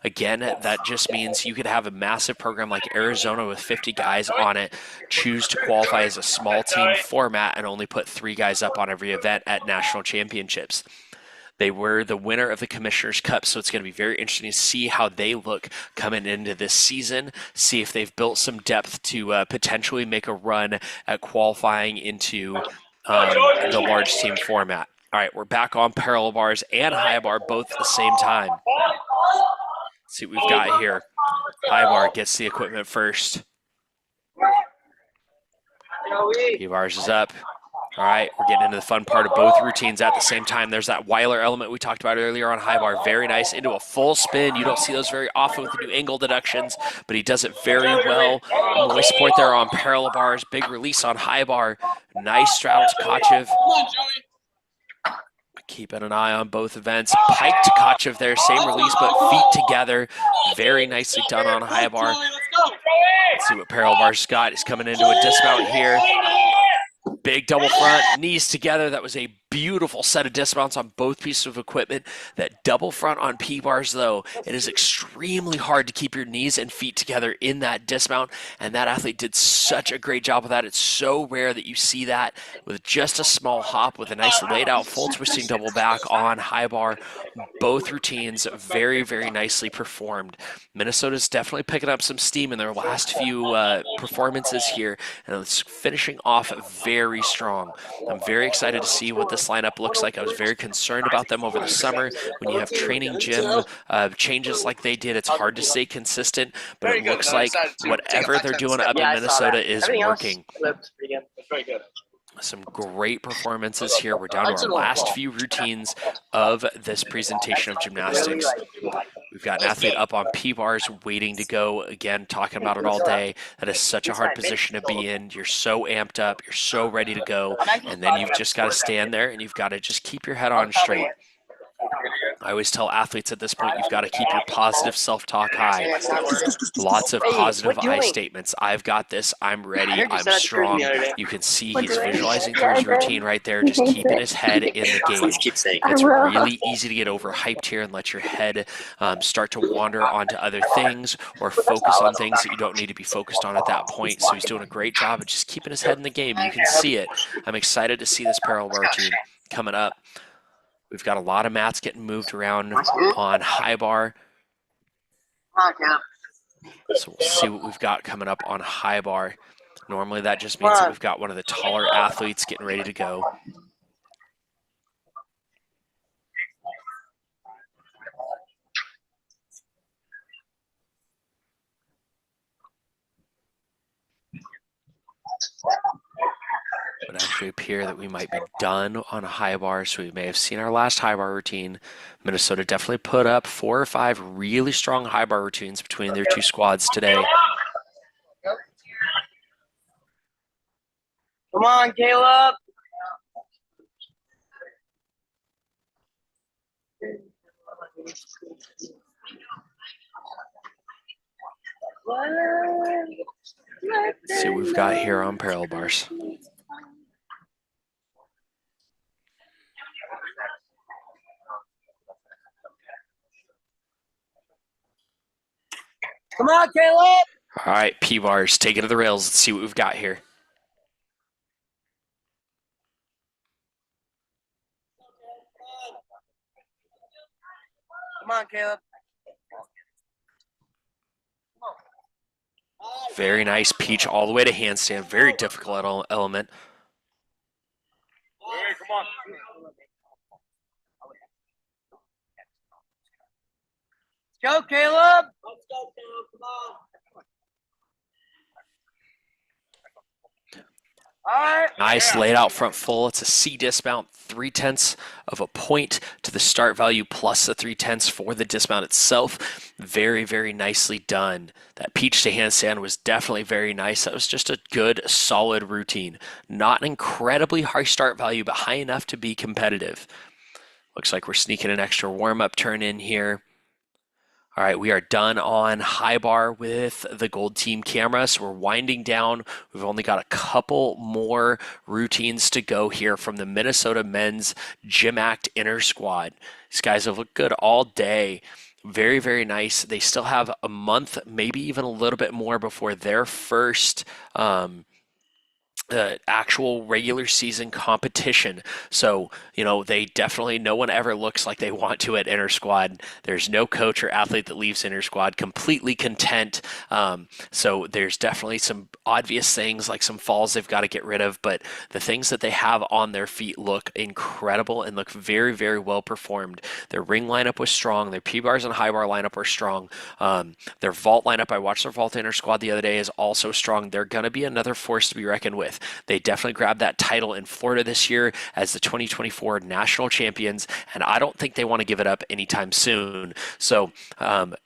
Again, that just means you could have a massive program like Arizona with 50 guys on it, choose to qualify as a small team format and only put 3 guys up on every event at national championships. They were the winner of the Commissioner's Cup, so it's going to be very interesting to see how they look coming into this season, see if they've built some depth to potentially make a run at qualifying into the large team format. All right, we're back on parallel bars and high bar both at the same time. Let's see what we've got here. High bar gets the equipment first. P-bars is up. All right, we're getting into the fun part of both routines at the same time. There's that Weiler element we talked about earlier on high bar. Very nice into a full spin. You don't see those very often with the new angle deductions, but he does it very well. Moist support there on parallel bars. Big release on high bar. Nice straddle to Tkachev. Keeping an eye on both events. Pike to Tkachev there. Same release, but feet together. Very nicely done on high bar. Let's see what parallel bars got. He's coming into a dismount here. Big double front, knees together. That was a beautiful set of dismounts on both pieces of equipment. That double front on P-bars, though, it is extremely hard to keep your knees and feet together in that dismount, and that athlete did such a great job with that. It's so rare that you see that with just a small hop with a nice laid out full twisting double back on high bar. Both routines very, very nicely performed. Minnesota's definitely picking up some steam in their last few performances here, and it's finishing off very strong. I'm very excited to see what this lineup looks like. I was very concerned about them over the summer. When you have training gym changes like they did, it's hard to stay consistent, but it looks like whatever they're doing up in Minnesota is working. Some great performances here. We're down to our last few routines of this presentation of gymnastics. We've got an athlete up on P-bars waiting to go. Again, talking about it all day. That is such a hard position to be in. You're so amped up. You're so ready to go. And then you've just got to stand there and you've got to just keep your head on straight. I always tell athletes at this point, you've got to keep your positive self-talk high. Lots of positive I statements. I've got this. I'm ready. I'm strong. You can see he's visualizing through his routine right there, just keeping his head in the game. It's really easy to get overhyped here and let your head start to wander onto other things or focus on things that you don't need to be focused on at that point. So he's doing a great job of just keeping his head in the game. You can see it. I'm excited to see this parallel routine coming up. We've got a lot of mats getting moved around on high bar. So we'll see what we've got coming up on high bar. Normally that just means that we've got one of the taller athletes getting ready to go. It would actually appear that we might be done on a high bar, so we may have seen our last high bar routine. Minnesota definitely put up 4 or 5 really strong high bar routines between their 2 squads today. Come on, Caleb. Let's see what we've got here on parallel bars. Come on, Caleb. All right, P-bars, take it to the rails. Let's see what we've got here. Come on, Caleb. Very nice peach all the way to handstand. Very difficult element. Hey, come on. Let's go, Caleb. Let's go, Caleb. Come on. Nice laid out front full. It's a C dismount, 0.3 of a point to the start value plus the 0.3 for the dismount itself. Very, very nicely done. That peach to handstand was definitely very nice. That was just a good, solid routine. Not an incredibly high start value, but high enough to be competitive. Looks like we're sneaking an extra warm-up turn in here. All right, we are done on high bar with the gold team camera, so we're winding down. We've only got a couple more routines to go here from the Minnesota men's GymACT Intrasquad. These guys have looked good all day. Very, very nice. They still have a month, maybe even a little bit more before their first actual regular season competition. So, they definitely, no one ever looks like they want to at Intrasquad. There's no coach or athlete that leaves Intrasquad completely content. So there's definitely some obvious things like some falls they've got to get rid of, but the things that they have on their feet look incredible and look very, very well performed. Their ring lineup was strong. Their P-bars and high bar lineup were strong. Their vault lineup, I watched their vault Intrasquad the other day, is also strong. They're going to be another force to be reckoned with. They definitely grabbed that title in Florida this year as the 2024 national champions, and I don't think they want to give it up anytime soon. So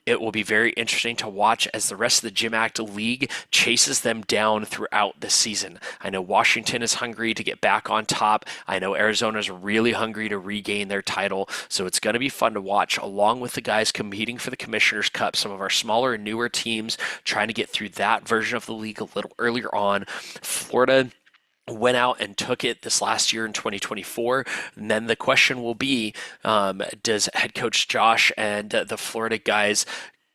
it will be very interesting to watch as the rest of the GymACT League chases them down throughout the season. I know Washington is hungry to get back on top. I know Arizona is really hungry to regain their title. So it's going to be fun to watch along with the guys competing for the Commissioner's Cup, some of our smaller and newer teams trying to get through that version of the league a little earlier on. Florida went out and took it this last year in 2024. And then the question will be, does head coach Josh and the Florida guys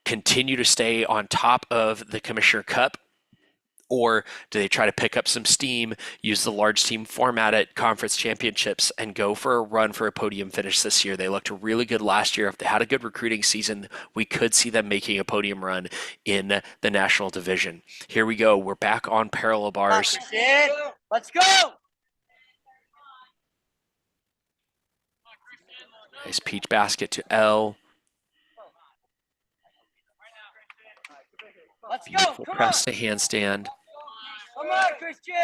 continue to stay on top of the Commissioner Cup? Or do they try to pick up some steam, use the large team format at conference championships, and go for a run for a podium finish this year? They looked really good last year. If they had a good recruiting season, we could see them making a podium run in the national division. Here we go. We're back on parallel bars. Let's go! Nice peach basket to L. Let's go! Beautiful Come press to handstand. on, Christian!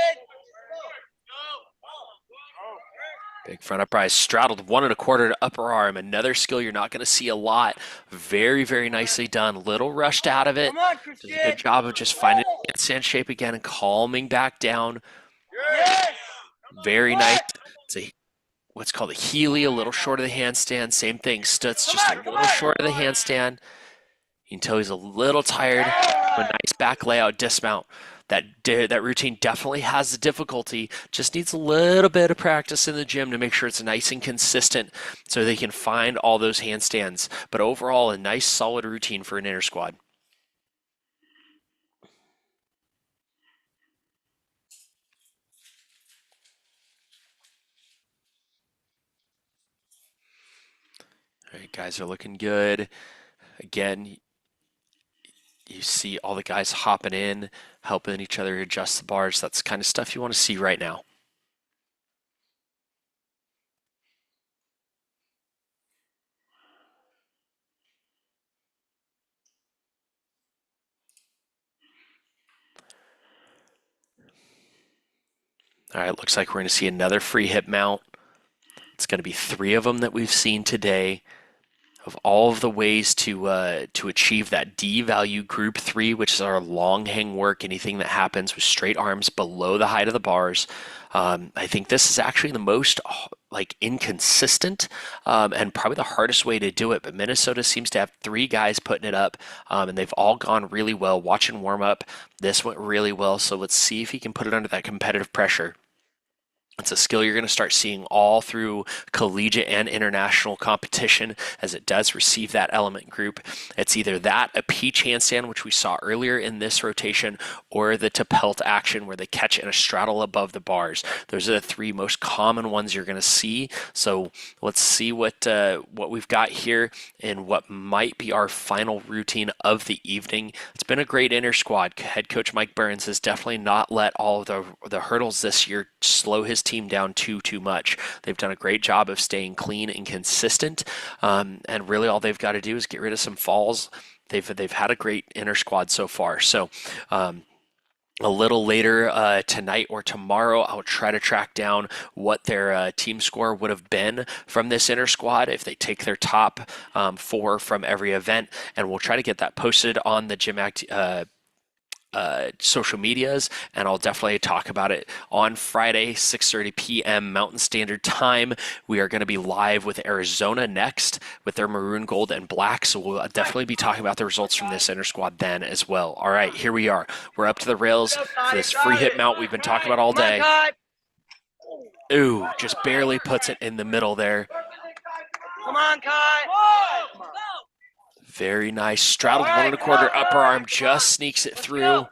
Big front uprise, straddled 1 1/4 to upper arm. Another skill you're not going to see a lot. Very, very nicely done. Little rushed out of it. Come on, Does Christian! a good job of just finding handstand shape again and calming back down. Yes! Very nice. It's what's called a Healy, a little short of the handstand. Same thing. Stutz just a little short of the handstand. Until he's a little tired. A nice back layout dismount. That routine definitely has the difficulty. Just needs a little bit of practice in the gym to make sure it's nice and consistent so they can find all those handstands. But overall, a nice solid routine for an Intrasquad. All right, guys are looking good. Again, you see all the guys hopping in, helping each other adjust the bars. That's the kind of stuff you want to see right now. All right, looks like we're going to see another free hip mount. It's going to be 3 of them that we've seen today. Of all of the ways to achieve that D value group 3, which is our long hang work, anything that happens with straight arms below the height of the bars. I think this is actually the most inconsistent and probably the hardest way to do it. But Minnesota seems to have 3 guys putting it up, and they've all gone really well. Watching warm up, this went really well. So let's see if he can put it under that competitive pressure. It's a skill you're going to start seeing all through collegiate and international competition as it does receive that element group. It's either that, a peach handstand, which we saw earlier in this rotation, or the to pelt action where they catch in a straddle above the bars. Those are the 3 most common ones you're going to see. So let's see what we've got here and what might be our final routine of the evening. It's been a great Intrasquad. Head coach Mike Burns has definitely not let all of the hurdles this year slow his team down too much. They've done a great job of staying clean and consistent, and really all they've got to do is get rid of some falls. They've had a great Intrasquad so far. So a little later tonight or tomorrow, I'll try to track down what their team score would have been from this inter squad if they take their top 4 from every event, and we'll try to get that posted on the GymACT social medias, and I'll definitely talk about it on Friday, 6:30 p.m. Mountain Standard Time. We are going to be live with Arizona next with their maroon, gold, and black, so we'll definitely be talking about the results from this inter squad then as well. All right, here we are. We're up to the rails for this free hit mount we've been talking about all day. Ooh, just barely puts it in the middle there. Come on, Kai. Very nice. Straddled 1 1/4 upper arm, just sneaks it through.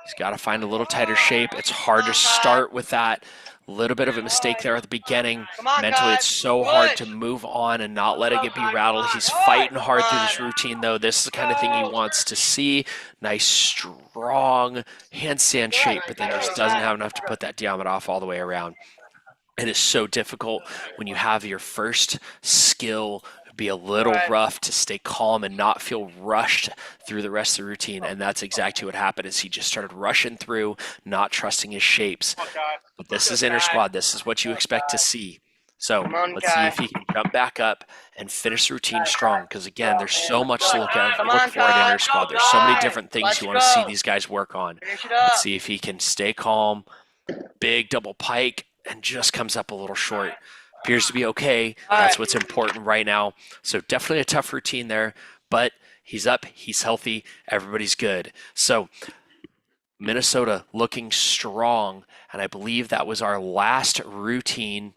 He's got to find a little tighter shape. It's hard to start with that. A little bit of a mistake there at the beginning. Mentally, it's so hard to move on and not let it get be rattled. He's fighting hard through this routine, though. This is the kind of thing he wants to see. Nice, strong handstand shape, but then just doesn't have enough to put that diameter off all the way around. It is so difficult when you have your first skill be a little rough to stay calm and not feel rushed through the rest of the routine, and that's exactly what happened. Is he just started rushing through, not trusting his shapes. But this is inter squad. This is what you expect to see. So let's see if he can jump back up and finish the routine strong, because again, there's so much to look for at inter squad. There's so many different things you want to see these guys work on. Let's see if he can stay calm. Big double pike, and just comes up a little short. Appears to be okay. That's what's important right now. So definitely a tough routine there, but he's up, he's healthy, everybody's good. So Minnesota looking strong, and I believe that was our last routine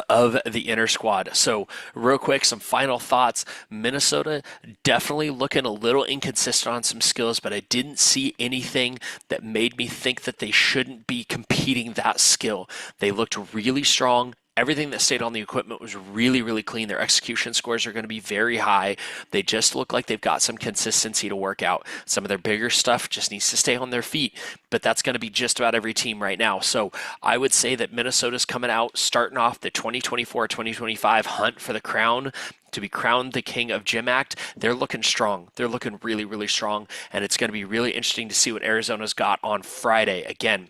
of the inter squad. So real quick, some final thoughts. Minnesota definitely looking a little inconsistent on some skills, but I didn't see anything that made me think that they shouldn't be competing that skill. They looked really strong. Everything that stayed on the equipment was really, really clean. Their execution scores are going to be very high. They just look like they've got some consistency to work out. Some of their bigger stuff just needs to stay on their feet, but that's going to be just about every team right now. So I would say that Minnesota's coming out, starting off the 2024-2025 hunt for the crown, to be crowned the king of GymACT. They're looking strong. They're looking really, really strong, and it's going to be really interesting to see what Arizona's got on Friday. Again,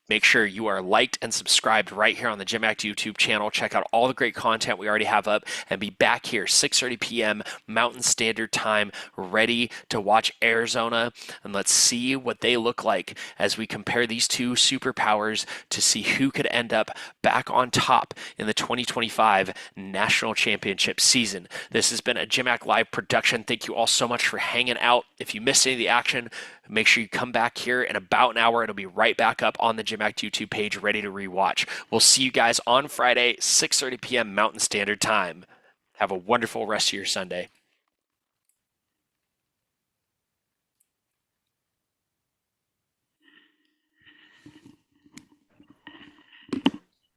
make sure you are liked and subscribed right here on the GymACT YouTube channel. Check out all the great content we already have up, and be back here 6:30 p.m. Mountain Standard Time, ready to watch Arizona, and let's see what they look like as we compare these two superpowers to see who could end up back on top in the 2025 National Championship season. This has been a GymACT Live production. Thank you all so much for hanging out. If you missed any of the action, make sure you come back here in about an hour. It'll be right back up on the GymACT YouTube page, ready to rewatch. We'll see you guys on Friday, 6:30 p.m. Mountain Standard Time. Have a wonderful rest of your Sunday.